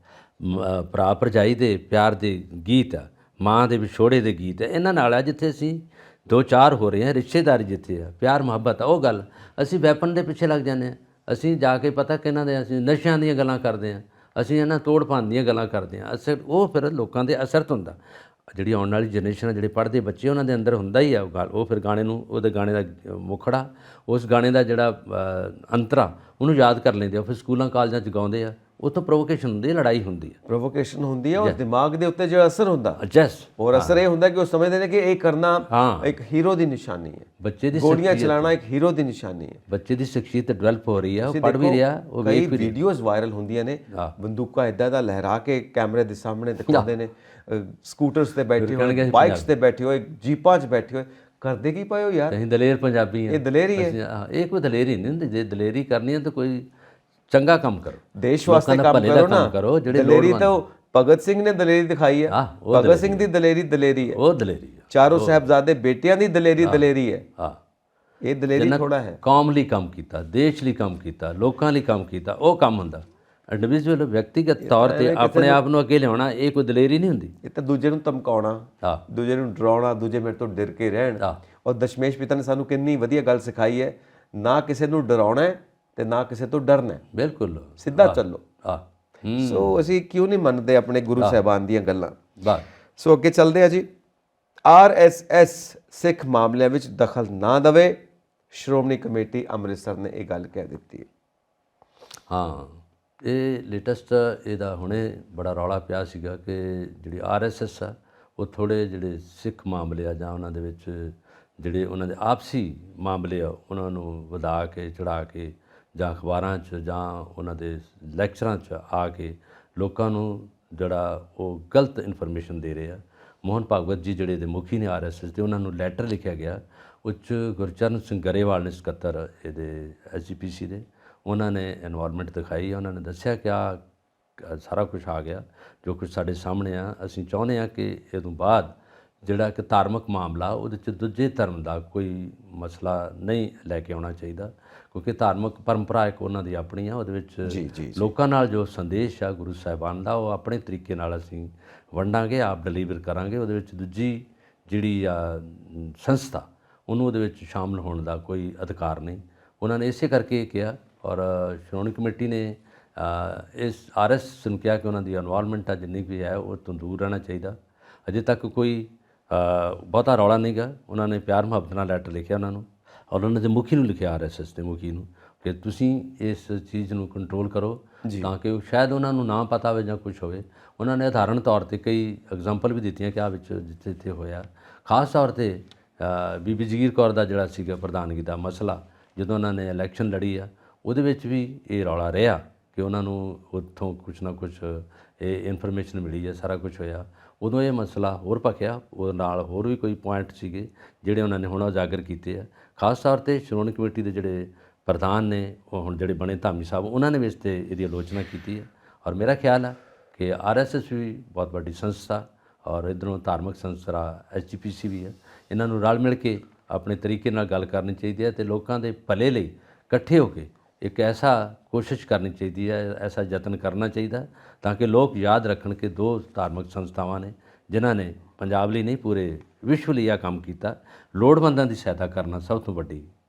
ਭਰਾ ਭਰਜਾਈ ਦੇ ਪਿਆਰ ਦੇ ਗੀਤ ਹੈ, ਮਾਂ ਦੇ ਵਿਛੋੜੇ ਦੇ ਗੀਤ ਹੈ। ਇਹਨਾਂ ਨਾਲ ਆ ਜਿੱਥੇ ਅਸੀਂ 2-4 ਹੋ ਰਹੇ ਹਾਂ, ਰਿਸ਼ਤੇਦਾਰੀ ਜਿੱਥੇ ਆ, ਪਿਆਰ ਮੁਹੱਬਤ ਆ, ਉਹ ਗੱਲ। ਅਸੀਂ ਵੈਪਨ ਦੇ ਪਿੱਛੇ ਲੱਗ ਜਾਂਦੇ ਹਾਂ, ਅਸੀਂ ਜਾ ਕੇ ਪਤਾ ਕਿ ਇਹਨਾਂ ਦੇ ਅਸੀਂ ਨਸ਼ਿਆਂ ਦੀਆਂ ਗੱਲਾਂ ਕਰਦੇ ਹਾਂ, ਅਸੀਂ ਇਹਨਾਂ ਤੋੜ ਭੰਨ ਦੀਆਂ ਗੱਲਾਂ ਕਰਦੇ ਹਾਂ। ਅਸਰ ਉਹ ਫਿਰ ਲੋਕਾਂ ਦੇ ਅਸਰ ਤੋਂ ਹੁੰਦਾ। ਜਿਹੜੀ ਆਉਣ ਵਾਲੀ ਜਨਰੇਸ਼ਨ ਹੈ, ਜਿਹੜੇ ਪੜ੍ਹਦੇ ਬੱਚੇ, ਉਹਨਾਂ ਦੇ ਅੰਦਰ ਹੁੰਦਾ ਹੀ ਆ ਉਹ ਗੱਲ। ਉਹ ਫਿਰ ਗਾਣੇ ਨੂੰ, ਉਹਦੇ ਗਾਣੇ ਦਾ ਮੁਖੜਾ, ਉਸ ਗਾਣੇ ਦਾ ਜਿਹੜਾ ਅੰਤਰਾ, ਉਹਨੂੰ ਯਾਦ ਕਰ ਲੈਂਦੇ ਆ, ਫਿਰ ਸਕੂਲਾਂ ਕਾਲਜਾਂ 'ਚ ਗਾਉਂਦੇ ਆ। ਉੱਥੋਂ ਪ੍ਰੋਵੋਕੇਸ਼ਨ ਹੁੰਦੀ ਹੈ, ਲੜਾਈ ਹੁੰਦੀ ਹੈ, ਪ੍ਰੋਵੋਕੇਸ਼ਨ ਹੁੰਦੀ ਹੈ ਔਰ ਦਿਮਾਗ ਦੇ ਉੱਤੇ ਜਿਹੜਾ ਅਸਰ ਹੁੰਦਾ ਜੈਸ ਔਰ ਅਸਰ ਇਹ ਹੁੰਦਾ ਕਿ ਉਹ ਸਮਝਦੇ ਨੇ ਕਿ ਇਹ ਕਰਨਾ ਇੱਕ ਹੀਰੋ ਦੀ ਨਿਸ਼ਾਨੀ ਹੈ, ਬੱਚੇ ਦੀ ਗੋਲੀਆਂ ਚਲਾਉਣਾ ਇੱਕ ਹੀਰੋ ਦੀ ਨਿਸ਼ਾਨੀ ਹੈ। ਬੱਚੇ ਦੀ ਸ਼ਖਸੀਅਤ ਡਿਵੈਲਪ ਹੋ ਰਹੀ ਹੈ, ਉਹ ਪੜ੍ਹ ਵੀ ਰਿਹਾ, ਉਹ ਕਈ ਵੀਡੀਓਜ਼ ਵਾਇਰਲ ਹੁੰਦੀਆਂ ਨੇ, ਬੰਦੂਕਾਂ ਇਦਾਂ ਦਾ ਲਹਿਰਾ ਕੇ ਕੈਮਰੇ ਦੇ ਸਾਹਮਣੇ ਦਿਖਾਉਂਦੇ ਨੇ, ਸਕੂਟਰਸ ਤੇ ਬੈਠੇ ਹੋਏ, ਬਾਈਕਸ ਤੇ ਬੈਠੇ ਹੋਏ, ਜੀਪਾਂ 'ਚ ਬੈਠੇ ਹੋਏ, ਕਰਦੇ ਕੀ ਪਏ ਹੋ ਯਾਰ? ਅਸੀਂ ਦਲੇਰ ਪੰਜਾਬੀ ਹਾਂ, ਇਹ ਦਲੇਰੀ ਹੈ। ਇਹ ਕੋਈ ਦਲੇਰੀ ਨਹੀਂ ਹੁੰਦੀ। ਜੇ ਦਲੇਰੀ ਕਰਨੀ ਹੈ ਤਾਂ ਕੋਈ ਚੰਗਾ ਕੰਮ ਕਰੋ, ਦੇਸ਼ ਵਾਸਤੇ ਕੰਮ ਕਰੋ ਨਾ। ਦਲੇਰੀ ਤਾਂ ਭਗਤ ਸਿੰਘ ਨੇ ਦਲੇਰੀ ਦਿਖਾਈ ਹੈ, ਭਗਤ ਸਿੰਘ ਦੀ ਦਲੇਰੀ ਹੈ, ਉਹ ਦਲੇਰੀ ਹੈ। ਚਾਰੋਂ ਸਾਹਿਬਜ਼ਾਦੇ ਬੇਟਿਆਂ ਦੀ ਦਲੇਰੀ ਹੈ। ਇਹ ਦਲੇਰੀ ਥੋੜਾ ਹੈ। ਕੌਮ ਲਈ ਕੰਮ ਕੀਤਾ, ਦੇਸ਼ ਲਈ ਕੰਮ ਕੀਤਾ, ਲੋਕਾਂ ਲਈ ਕੰਮ ਕੀਤਾ, ਉਹ ਕੰਮ ਹੁੰਦਾ। ਇੰਡੀਵਿਜੂਅਲ ਵਿਅਕਤੀਗਤ ਤੌਰ ਤੇ ਆਪਣੇ ਆਪ ਨੂੰ ਅੱਗੇ ਲਿਆਉਣਾ, ਇਹ ਕੋਈ ਦਲੇਰੀ ਨਹੀਂ ਹੁੰਦੀ। ਇਹ ਤਾਂ ਦੂਜੇ ਨੂੰ ਧਮਕਾਉਣਾ, ਦੂਜੇ ਨੂੰ ਡਰਾਉਣਾ, ਦੂਜੇ ਮੇਰੇ ਤੋਂ ਡਰ ਕੇ ਰਹਿਣ। ਔਰ ਦਸ਼ਮੇਸ਼ ਪਿਤਾ ਨੇ ਸਾਨੂੰ ਕਿੰਨੀ ਵਧੀਆ ਗੱਲ ਸਿਖਾਈ ਹੈ, ਨਾ ਕਿਸੇ ਨੂੰ ਡਰਾਉਣਾ ਹੈ ਤੇ ਨਾ ਕਿਸੇ ਤੋਂ ਡਰਨਾ ਹੈ। ਬਿਲਕੁਲ ਸਿੱਧਾ ਚੱਲੋ। ਸੋ ਅਸੀਂ ਕਿਉਂ ਨਹੀਂ ਮੰਨਦੇ ਆਪਣੇ ਗੁਰੂ ਸਾਹਿਬਾਨ ਦੀਆਂ ਗੱਲਾਂ? ਸੋ ਅੱਗੇ ਚੱਲਦੇ ਆ ਜੀ। RSS ਸਿੱਖ ਮਾਮਲਿਆਂ ਵਿੱਚ ਦਖਲ ਨਾ ਦੇਵੇ, ਸ਼੍ਰੋਮਣੀ ਕਮੇਟੀ ਅੰਮ੍ਰਿਤਸਰ ਨੇ ਇਹ ਗੱਲ ਕਹਿ ਦਿੱਤੀ ਹੈ। ਹਾਂ, ਇਹ ਲੇਟੈਸਟ ਇਹਦਾ ਹੁਣੇ ਬੜਾ ਰੌਲਾ ਪਿਆ ਸੀਗਾ ਕਿ ਜਿਹੜੀ RSS ਆ ਉਹ ਥੋੜ੍ਹੇ ਜਿਹੜੇ ਸਿੱਖ ਮਾਮਲੇ ਆ ਜਾਂ ਉਹਨਾਂ ਦੇ ਵਿੱਚ ਜਿਹੜੇ ਉਹਨਾਂ ਦੇ ਆਪਸੀ ਮਾਮਲੇ ਆ ਉਹਨਾਂ ਨੂੰ ਵਧਾ ਕੇ ਚੜ੍ਹਾ ਕੇ ਜਾਂ ਅਖਬਾਰਾਂ 'ਚ ਜਾਂ ਉਹਨਾਂ ਦੇ ਲੈਕਚਰਾਂ 'ਚ ਆ ਕੇ ਲੋਕਾਂ ਨੂੰ ਜਿਹੜਾ ਉਹ ਗਲਤ ਇਨਫੋਰਮੇਸ਼ਨ ਦੇ ਰਹੇ ਆ। ਮੋਹਨ ਭਾਗਵਤ ਜੀ ਜਿਹੜੇ ਦੇ ਮੁਖੀ ਨੇ RSS ਦੇ, ਉਹਨਾਂ ਨੂੰ ਲੈਟਰ ਲਿਖਿਆ ਗਿਆ, ਉਹ 'ਚ ਗੁਰਚਰਨ ਸਿੰਘ ਗਰੇਵਾਲ ਨੇ ਸਕੱਤਰ ਇਹਦੇ SGPC ਦੇ, ਉਹਨਾਂ ਨੇ ਇਨਵੋਲਵਮੈਂਟ ਦਿਖਾਈ। ਉਹਨਾਂ ਨੇ ਦੱਸਿਆ ਕਿ ਆ ਸਾਰਾ ਕੁਝ ਆ ਗਿਆ ਜੋ ਕੁਝ ਸਾਡੇ ਸਾਹਮਣੇ ਆ। ਅਸੀਂ ਚਾਹੁੰਦੇ ਹਾਂ ਕਿ ਇਹ ਤੋਂ ਬਾਅਦ ਜਿਹੜਾ ਕਿ ਧਾਰਮਿਕ ਮਾਮਲਾ ਉਹਦੇ 'ਚ ਦੂਜੇ ਧਰਮ ਦਾ ਕੋਈ ਮਸਲਾ ਨਹੀਂ ਲੈ ਕੇ ਆਉਣਾ ਚਾਹੀਦਾ, ਕਿਉਂਕਿ ਧਾਰਮਿਕ ਪਰੰਪਰਾ ਇੱਕ ਉਹਨਾਂ ਦੀ ਆਪਣੀ ਆ। ਉਹਦੇ ਵਿੱਚ ਲੋਕਾਂ ਨਾਲ ਜੋ ਸੰਦੇਸ਼ ਆ ਗੁਰੂ ਸਾਹਿਬਾਨ ਦਾ, ਉਹ ਆਪਣੇ ਤਰੀਕੇ ਨਾਲ ਅਸੀਂ ਵੰਡਾਂਗੇ, ਆਪ ਡਿਲੀਵਰ ਕਰਾਂਗੇ। ਉਹਦੇ ਵਿੱਚ ਦੂਜੀ ਜਿਹੜੀ ਆ ਸੰਸਥਾ, ਉਹਨੂੰ ਉਹਦੇ ਵਿੱਚ ਸ਼ਾਮਲ ਹੋਣ ਦਾ ਕੋਈ ਅਧਿਕਾਰ ਨਹੀਂ। ਉਹਨਾਂ ਨੇ ਇਸੇ ਕਰਕੇ ਇਹ ਕਿਹਾ। ਔਰ ਸ਼੍ਰੋਮਣੀ ਕਮੇਟੀ ਨੇ ਇਸ RSS ਨੂੰ ਕਿਹਾ ਕਿ ਉਹਨਾਂ ਦੀ ਇਨਵੋਲਵਮੈਂਟ ਆ ਜਿੰਨੀ ਵੀ ਹੈ ਉਹ ਤੋਂ ਦੂਰ ਰਹਿਣਾ ਚਾਹੀਦਾ। ਅਜੇ ਤੱਕ ਕੋਈ ਬਹੁਤਾ ਰੌਲਾ ਨਹੀਂ ਗਾ। ਉਹਨਾਂ ਨੇ ਪਿਆਰ ਮੁਹੱਬਤ ਨਾਲ ਲੈਟਰ ਲਿਖਿਆ ਉਹਨਾਂ ਨੂੰ, ਔਰ ਉਹਨਾਂ ਦੇ ਮੁਖੀ ਨੂੰ ਲਿਖਿਆ, RSS ਦੇ ਮੁਖੀ ਨੂੰ, ਕਿ ਤੁਸੀਂ ਇਸ ਚੀਜ਼ ਨੂੰ ਕੰਟਰੋਲ ਕਰੋ ਤਾਂ ਕਿ ਸ਼ਾਇਦ ਉਹਨਾਂ ਨੂੰ ਨਾ ਪਤਾ ਹੋਵੇ ਜਾਂ ਕੁਝ ਹੋਵੇ। ਉਹਨਾਂ ਨੇ ਉਦਾਹਰਣ ਤੌਰ 'ਤੇ ਕਈ ਐਗਜ਼ਾਮਪਲ ਵੀ ਦਿੱਤੀਆਂ ਕਿ ਆ ਵਿੱਚ ਜਿੱਥੇ ਜਿੱਥੇ ਹੋਇਆ। ਖਾਸ ਤੌਰ 'ਤੇ ਬੀਬੀ ਜਗੀਰ ਕੌਰ ਦਾ ਜਿਹੜਾ ਸੀਗਾ ਪ੍ਰਧਾਨਗੀ ਦਾ ਮਸਲਾ, ਜਦੋਂ ਉਹਨਾਂ ਨੇ ਇਲੈਕਸ਼ਨ ਲੜੀ ਆ, ਉਹਦੇ ਵਿੱਚ ਵੀ ਇਹ ਰੌਲਾ ਰਿਹਾ ਕਿ ਉਹਨਾਂ ਨੂੰ ਉੱਥੋਂ ਕੁਛ ਨਾ ਕੁਛ ਇਹ ਇਨਫੋਰਮੇਸ਼ਨ ਮਿਲੀ ਹੈ, ਸਾਰਾ ਕੁਝ ਹੋਇਆ। ਉਦੋਂ ਇਹ ਮਸਲਾ ਹੋਰ ਭਖਿਆ, ਉਹਦੇ ਨਾਲ ਹੋਰ ਵੀ ਕੋਈ ਪੁਆਇੰਟ ਸੀਗੇ ਜਿਹੜੇ ਉਹਨਾਂ ਨੇ ਹੁਣ ਉਜਾਗਰ ਕੀਤੇ ਆ। ਖਾਸ ਤੌਰ 'ਤੇ ਸ਼੍ਰੋਮਣੀ ਕਮੇਟੀ ਦੇ ਜਿਹੜੇ ਪ੍ਰਧਾਨ ਨੇ, ਉਹ ਹੁਣ ਜਿਹੜੇ ਬਣੇ ਧਾਮੀ ਸਾਹਿਬ, ਉਹਨਾਂ ਨੇ ਵੀ ਇਸ 'ਤੇ ਇਹਦੀ ਆਲੋਚਨਾ ਕੀਤੀ ਹੈ। ਔਰ ਮੇਰਾ ਖਿਆਲ ਹੈ ਕਿ RSS ਵੀ ਬਹੁਤ ਵੱਡੀ ਸੰਸਥਾ, ਔਰ ਇੱਧਰੋਂ ਧਾਰਮਿਕ ਸੰਸਥਾ SGPC ਵੀ ਹੈ। ਇਹਨਾਂ ਨੂੰ ਰਲ ਮਿਲ ਕੇ ਆਪਣੇ ਤਰੀਕੇ ਨਾਲ ਗੱਲ ਕਰਨੀ ਚਾਹੀਦੀ ਹੈ ਅਤੇ ਲੋਕਾਂ ਦੇ ਭਲੇ ਲਈ ਇਕੱਠੇ ਹੋ ਕੇ ਇੱਕ ਐਸਾ ਕੋਸ਼ਿਸ਼ ਕਰਨੀ ਚਾਹੀਦੀ ਹੈ, ਐਸਾ ਯਤਨ ਕਰਨਾ ਚਾਹੀਦਾ ਤਾਂ ਕਿ ਲੋਕ ਯਾਦ ਰੱਖਣ ਕਿ ਦੋ ਧਾਰਮਿਕ ਸੰਸਥਾਵਾਂ ਨੇ ਜਿਨ੍ਹਾਂ ਨੇ ਪੰਜਾਬ ਲਈ ਨਹੀਂ ਪੂਰੇ ਵਿਸ਼ਵ ਲਈ ਇਹ ਕੰਮ ਕੀਤਾ। ਲੋੜਵੰਦਾਂ ਦੀ ਸਹਾਇਤਾ ਕਰਨਾ ਸਭ ਤੋਂ ਵੱਡੀ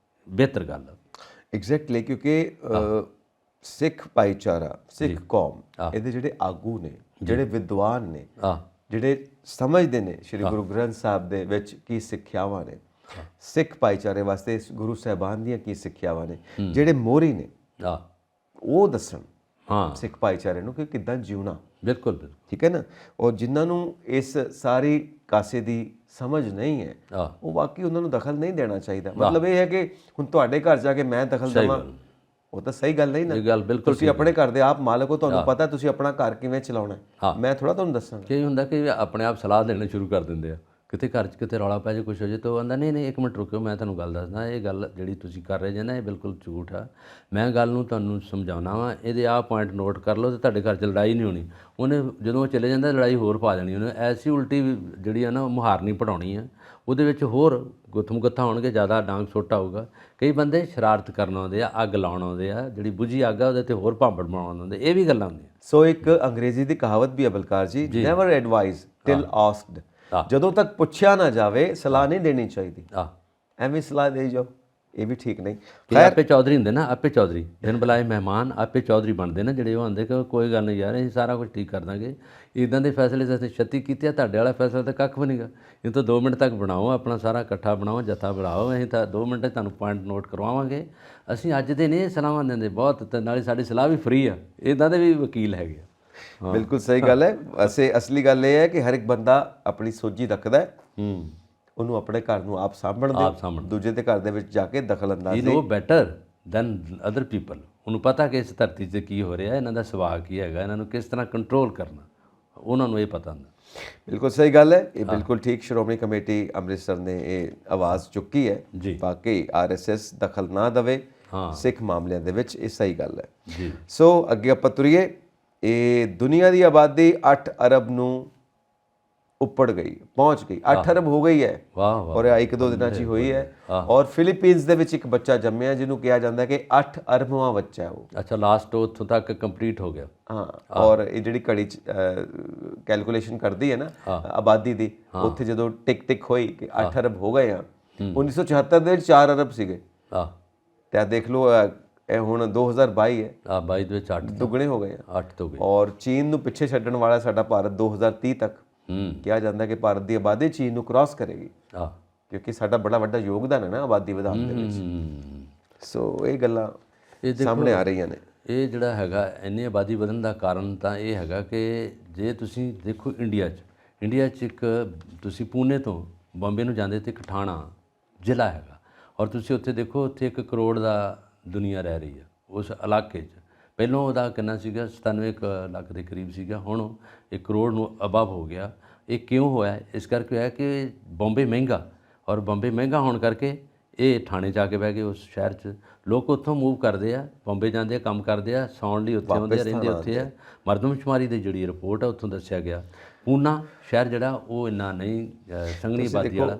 ਬਿਹਤਰ ਗੱਲ ਹੈ। ਐਗਜ਼ੈਕਟਲੀ, ਕਿਉਂਕਿ ਸਿੱਖ ਭਾਈਚਾਰਾ, ਸਿੱਖ ਕੌਮ, ਇਹਦੇ ਜਿਹੜੇ ਆਗੂ ਨੇ, ਜਿਹੜੇ ਵਿਦਵਾਨ ਨੇ, ਜਿਹੜੇ ਸਮਝਦੇ ਨੇ ਸ਼੍ਰੀ ਗੁਰੂ ਗ੍ਰੰਥ ਸਾਹਿਬ ਦੇ ਵਿੱਚ ਕੀ ਸਿੱਖਿਆਵਾਂ ਨੇ, ਸਿੱਖ ਭਾਈਚਾਰੇ ਵਾਸਤੇ ਗੁਰੂ ਸਾਹਿਬਾਨ ਦੀਆਂ ਕੀ ਸਿੱਖਿਆਵਾਂ ਨੇ, ਜਿਹੜੇ ਮੋਹਰੀ ਨੇ ਉਹ ਦੱਸਣ ਸਿੱਖ ਭਾਈਚਾਰੇ ਨੂੰ ਕਿ ਕਿੱਦਾਂ ਜਿਉਣਾ। ਬਿਲਕੁਲ, ਠੀਕ ਹੈ ਨਾ। ਔਰ ਜਿਨ੍ਹਾਂ ਨੂੰ ਇਸ ਸਾਰੀ ਕਾਸੇ ਦੀ ਸਮਝ ਨਹੀਂ ਹੈ, ਉਹ ਵਾਕਈ ਉਹਨਾਂ ਨੂੰ ਦਖਲ ਨਹੀਂ ਦੇਣਾ ਚਾਹੀਦਾ। ਮਤਲਬ ਇਹ ਹੈ ਕਿ ਹੁਣ ਤੁਹਾਡੇ ਘਰ ਜਾ ਕੇ ਮੈਂ ਦਖਲ ਦੇਵਾਂ, ਉਹ ਤਾਂ ਸਹੀ ਗੱਲ ਨਹੀਂ ਨਾ। ਤੁਸੀਂ ਆਪਣੇ ਘਰ ਦੇ ਆਪ ਮਾਲਕ ਹੋ, ਤੁਹਾਨੂੰ ਪਤਾ ਤੁਸੀਂ ਆਪਣਾ ਘਰ ਕਿਵੇਂ ਚਲਾਉਣਾ, ਮੈਂ ਥੋੜਾ ਤੁਹਾਨੂੰ ਦੱਸਾਂਗਾ। ਕੀ ਹੁੰਦਾ ਕਿ ਆਪਣੇ ਆਪ ਸਲਾਹ ਦੇਣਾ ਸ਼ੁਰੂ ਕਰ ਦਿੰਦੇ ਆ, ਕਿਤੇ ਘਰ 'ਚ ਕਿਤੇ ਰੌਲਾ ਪੈ ਜੇ, ਕੁਛ ਹੋ ਜੇ, ਤਾਂ ਉਹ ਕਹਿੰਦਾ ਨਹੀਂ ਇੱਕ ਮਿੰਟ ਰੁਕਿਓ, ਮੈਂ ਤੁਹਾਨੂੰ ਗੱਲ ਦੱਸਦਾ, ਇਹ ਗੱਲ ਜਿਹੜੀ ਤੁਸੀਂ ਕਰ ਰਹੇ ਜੇ ਨਾ ਇਹ ਬਿਲਕੁਲ ਝੂਠ ਆ, ਮੈਂ ਗੱਲ ਨੂੰ ਤੁਹਾਨੂੰ ਸਮਝਾਉਣਾ ਵਾ, ਇਹਦੇ ਆਹ ਪੁਆਇੰਟ ਨੋਟ ਕਰ ਲਓ ਤੇ ਤੁਹਾਡੇ ਘਰ 'ਚ ਲੜਾਈ ਨਹੀਂ ਹੋਣੀ। ਉਹਨੇ ਜਦੋਂ ਉਹ ਚਲੇ ਜਾਂਦਾ ਲੜਾਈ ਹੋਰ ਪਾ ਦੇਣੀ, ਉਹਨੇ ਐਸੀ ਉਲਟੀ ਜਿਹੜੀ ਆ ਨਾ ਮੁਹਾਰਨੀ ਪੜਾਉਣੀ ਆ, ਉਹਦੇ ਵਿੱਚ ਹੋਰ ਗੁੱਥਮ ਗੁੱਥਾ ਹੋਣਗੇ, ਜ਼ਿਆਦਾ ਡਾਂਗ ਸੋਟਾ ਹੋਊਗਾ। ਕਈ ਬੰਦੇ ਸ਼ਰਾਰਤ ਕਰਨ ਆਉਂਦੇ ਆ, ਅੱਗ ਲਾਉਣ ਆਉਂਦੇ ਆ, ਜਿਹੜੀ ਬੁਝੀ ਅੱਗ ਆ ਉਹਦੇ 'ਤੇ ਹੋਰ ਭਾਂਬੜ ਬਣਾਉਣ ਆਉਂਦੇ, ਇਹ ਵੀ ਗੱਲਾਂ ਹੁੰਦੀਆਂ। ਸੋ ਇੱਕ ਅੰਗਰੇਜ਼ੀ ਦੀ ਕਹਾਵਤ ਵੀ ਹੈ ਬਲਕਾਰ ਜੀ, ਨੈਵਰ ਐਡਵਾਈਜ਼ ਟਿਲ ਆਸਕਡ। ਜਦੋਂ ਤੱਕ ਪੁੱਛਿਆ ਨਾ ਜਾਵੇ ਸਲਾਹ ਨਹੀਂ ਦੇਣੀ ਚਾਹੀਦੀ। ਐਵੇਂ ਸਲਾਹ ਦੇ ਜਾਓ, ਇਹ ਵੀ ਠੀਕ ਨਹੀਂ। ਕਿ ਆਪੇ ਚੌਧਰੀ ਹੁੰਦੇ ਨਾ, ਆਪੇ ਚੌਧਰੀ ਬਿਨ ਬੁਲਾਏ ਮਹਿਮਾਨ ਆਪੇ ਚੌਧਰੀ ਬਣਦੇ ਨੇ ਜਿਹੜੇ। ਉਹ ਆਉਂਦੇ ਕਿ ਕੋਈ ਗੱਲ ਨਹੀਂ ਯਾਰ ਅਸੀਂ ਸਾਰਾ ਕੁਝ ਠੀਕ ਕਰ ਦਾਂਗੇ, ਇੱਦਾਂ ਦੇ ਫੈਸਲੇ ਅਸੀਂ 36 ਕੀਤੇ ਆ, ਤੁਹਾਡੇ ਵਾਲਾ ਫੈਸਲਾ ਤਾਂ ਕੱਖ ਵੀ ਨਹੀਂਗਾ, ਇਹ ਤਾਂ 2 ਮਿੰਟ ਤੱਕ ਬਣਾਓ, ਆਪਣਾ ਸਾਰਾ ਇਕੱਠਾ ਬਣਾਓ, ਜੱਥਾ ਬਣਾਓ, ਅਸੀਂ ਤਾਂ 2 ਮਿੰਟ 'ਚ ਤੁਹਾਨੂੰ ਪੁਆਇੰਟ ਨੋਟ ਕਰਵਾਵਾਂਗੇ। ਅਸੀਂ ਅੱਜ ਦੇ ਨਹੀਂ ਸਲਾਹਾਂ ਦਿੰਦੇ ਬਹੁਤ, ਤੇ ਨਾਲੇ ਸਾਡੀ ਸਲਾਹ ਵੀ ਫ੍ਰੀ ਆ, ਇੱਦਾਂ ਦੇ ਵੀ ਵਕੀਲ ਹੈਗੇ ਆ। ਬਿਲਕੁਲ ਸਹੀ ਗੱਲ ਹੈ। ਅਸਲੀ ਗੱਲ ਇਹ ਹੈ ਕਿ ਹਰ ਇੱਕ ਬੰਦਾ ਆਪਣੀ ਸੋਝੀ ਰੱਖਦਾ ਹੈ, ਉਹਨੂੰ ਆਪਣੇ ਘਰ ਨੂੰ ਆਪ ਸਾਂਭਣ ਦਿਓ, ਦੂਜੇ ਦੇ ਘਰ ਦੇ ਵਿੱਚ ਜਾ ਕੇ ਦਖਲ ਅੰਦਾਜ਼ੀ you know better than other people. ਉਹਨੂੰ ਪਤਾ ਕਿ ਇਸ ਧਰਤੀ 'ਤੇ ਕੀ ਹੋ ਰਿਹਾ, ਇਹਨਾਂ ਦਾ ਸੁਭਾਅ ਕੀ ਹੈਗਾ, ਇਹਨਾਂ ਨੂੰ ਕਿਸ ਤਰ੍ਹਾਂ ਕੰਟਰੋਲ ਕਰਨਾ, ਉਹਨਾਂ ਨੂੰ ਇਹ ਪਤਾ ਹੁੰਦਾ। ਬਿਲਕੁਲ ਸਹੀ ਗੱਲ ਹੈ, ਇਹ ਬਿਲਕੁਲ ਠੀਕ। ਸ਼੍ਰੋਮਣੀ ਕਮੇਟੀ ਅੰਮ੍ਰਿਤਸਰ ਨੇ ਇਹ ਆਵਾਜ਼ ਚੁੱਕੀ ਹੈ, ਬਾਕੀ RSS ਦਖਲ ਨਾ ਦੇਵੇ ਸਿੱਖ ਮਾਮਲਿਆਂ ਦੇ ਵਿੱਚ, ਇਹ ਸਹੀ ਗੱਲ ਹੈ ਜੀ। ਸੋ ਅੱਗੇ ਆਪਾਂ ਤੁਰੀਏ। ਇਹ ਦੁਨੀਆ ਦੀ ਆਬਾਦੀ 8 ਅਰਬ ਨੂੰ ਉੱਪੜ ਗਈ, ਪਹੁੰਚ ਗਈ, 8 ਅਰਬ ਹੋ ਗਈ ਹੈ। ਵਾਹ ਵਾਹ। ਔਰ 1-2 ਦਿਨਾਂ 'ਚ ਹੀ ਹੋਈ ਹੈ। ਔਰ ਫਿਲੀਪੀਨਸ ਦੇ ਵਿੱਚ ਇੱਕ ਬੱਚਾ ਜੰਮਿਆ ਜਿਹਨੂੰ ਕਿਹਾ ਜਾਂਦਾ ਕਿ 8 ਅਰਬਵਾਂ ਬੱਚਾ ਹੈ ਉਹ। ਅੱਛਾ, ਲਾਸਟ ਉੱਥੋਂ ਤੱਕ ਕੰਪਲੀਟ ਹੋ ਗਿਆ। ਹਾਂ, ਔਰ ਇਹ ਜਿਹੜੀ ਘੜੀ 'ਚ ਕੈਲਕੂਲੇਸ਼ਨ ਕਰਦੀ ਹੈ ਨਾ ਆਬਾਦੀ ਦੀ, ਉੱਥੇ ਜਦੋਂ ਟਿਕ ਟਿਕ ਹੋਈ ਕਿ 8 ਅਰਬ ਹੋ ਗਏ ਆ, 1974 ਦੇ ਵਿੱਚ 4 ਅਰਬ ਸੀਗੇ। ਤੇ ਆ ਦੇਖ ਲਓ ਇਹ ਹੁਣ 2022 ਹੈ, 22 ਦੇ ਵਿੱਚ 8 ਦੁੱਗਣੇ ਹੋ ਗਏ ਆ, 8 ਤੋਂ ਗਏ। ਔਰ ਚੀਨ ਨੂੰ ਪਿੱਛੇ ਛੱਡਣ ਵਾਲਾ ਸਾਡਾ ਭਾਰਤ 2030 ਤੱਕ ਕਿਹਾ ਜਾਂਦਾ ਕਿ ਭਾਰਤ ਦੀ ਆਬਾਦੀ ਚੀਨ ਨੂੰ ਕ੍ਰਾਸ ਕਰੇਗੀ, ਕਿਉਂਕਿ ਸਾਡਾ ਬੜਾ ਵੱਡਾ ਯੋਗਦਾਨ ਹੈ ਨਾ ਆਬਾਦੀ ਵਧਾਉਣ ਦੇ ਵਿੱਚ। ਸੋ ਇਹ ਗੱਲਾਂ ਸਾਹਮਣੇ ਆ ਰਹੀਆਂ ਨੇ। ਇਹ ਜਿਹੜਾ ਹੈਗਾ ਇੰਨੀ ਆਬਾਦੀ ਵਧਣ ਦਾ ਕਾਰਨ ਤਾਂ ਇਹ ਹੈਗਾ ਕਿ ਜੇ ਤੁਸੀਂ ਦੇਖੋ ਇੰਡੀਆ 'ਚ ਇੱਕ ਤੁਸੀਂ ਪੂਨੇ ਤੋਂ ਬੰਬੇ ਨੂੰ ਜਾਂਦੇ ਤੇ ਇੱਕ ਠਾਣਾ ਜ਼ਿਲ੍ਹਾ ਹੈਗਾ, ਔਰ ਤੁਸੀਂ ਉੱਥੇ ਦੇਖੋ ਉੱਥੇ 1 ਕਰੋੜ ਦਾ ਦੁਨੀਆ ਰਹਿ ਰਹੀ ਹੈ ਉਸ ਇਲਾਕੇ 'ਚ। ਪਹਿਲਾਂ ਉਹਦਾ ਕਿੰਨਾ ਸੀਗਾ, 97 ਲੱਖ ਦੇ ਕਰੀਬ ਸੀਗਾ, ਹੁਣ 1 ਕਰੋੜ ਨੂੰ ਅਬਵ ਹੋ ਗਿਆ। ਇਹ ਕਿਉਂ ਹੋਇਆ? ਇਸ ਕਰਕੇ ਹੋਇਆ ਕਿ ਬੰਬੇ ਮਹਿੰਗਾ, ਔਰ ਬੰਬੇ ਮਹਿੰਗਾ ਹੋਣ ਕਰਕੇ ਇਹ ਠਾਣੇ ਜਾ ਕੇ ਬਹਿ ਗਏ। ਉਸ ਸ਼ਹਿਰ 'ਚ ਲੋਕ ਉੱਥੋਂ ਮੂਵ ਕਰਦੇ ਆ, ਬੰਬੇ ਜਾਂਦੇ ਆ, ਕੰਮ ਕਰਦੇ ਆ, ਸੌਣ ਲਈ ਉੱਥੇ ਆਉਂਦੇ ਆ, ਰਹਿੰਦੇ ਉੱਥੇ ਆ। ਮਰਦਮਸ਼ੁਮਾਰੀ ਦੀ ਜਿਹੜੀ ਰਿਪੋਰਟ ਆ ਉੱਥੋਂ ਦੱਸਿਆ ਗਿਆ ਪੂਨਾ ਸ਼ਹਿਰ ਜਿਹੜਾ ਉਹ ਇੰਨਾ ਨਹੀਂ ਸੰਘਣੀ ਆਬਾਦੀ ਵਾਲਾ।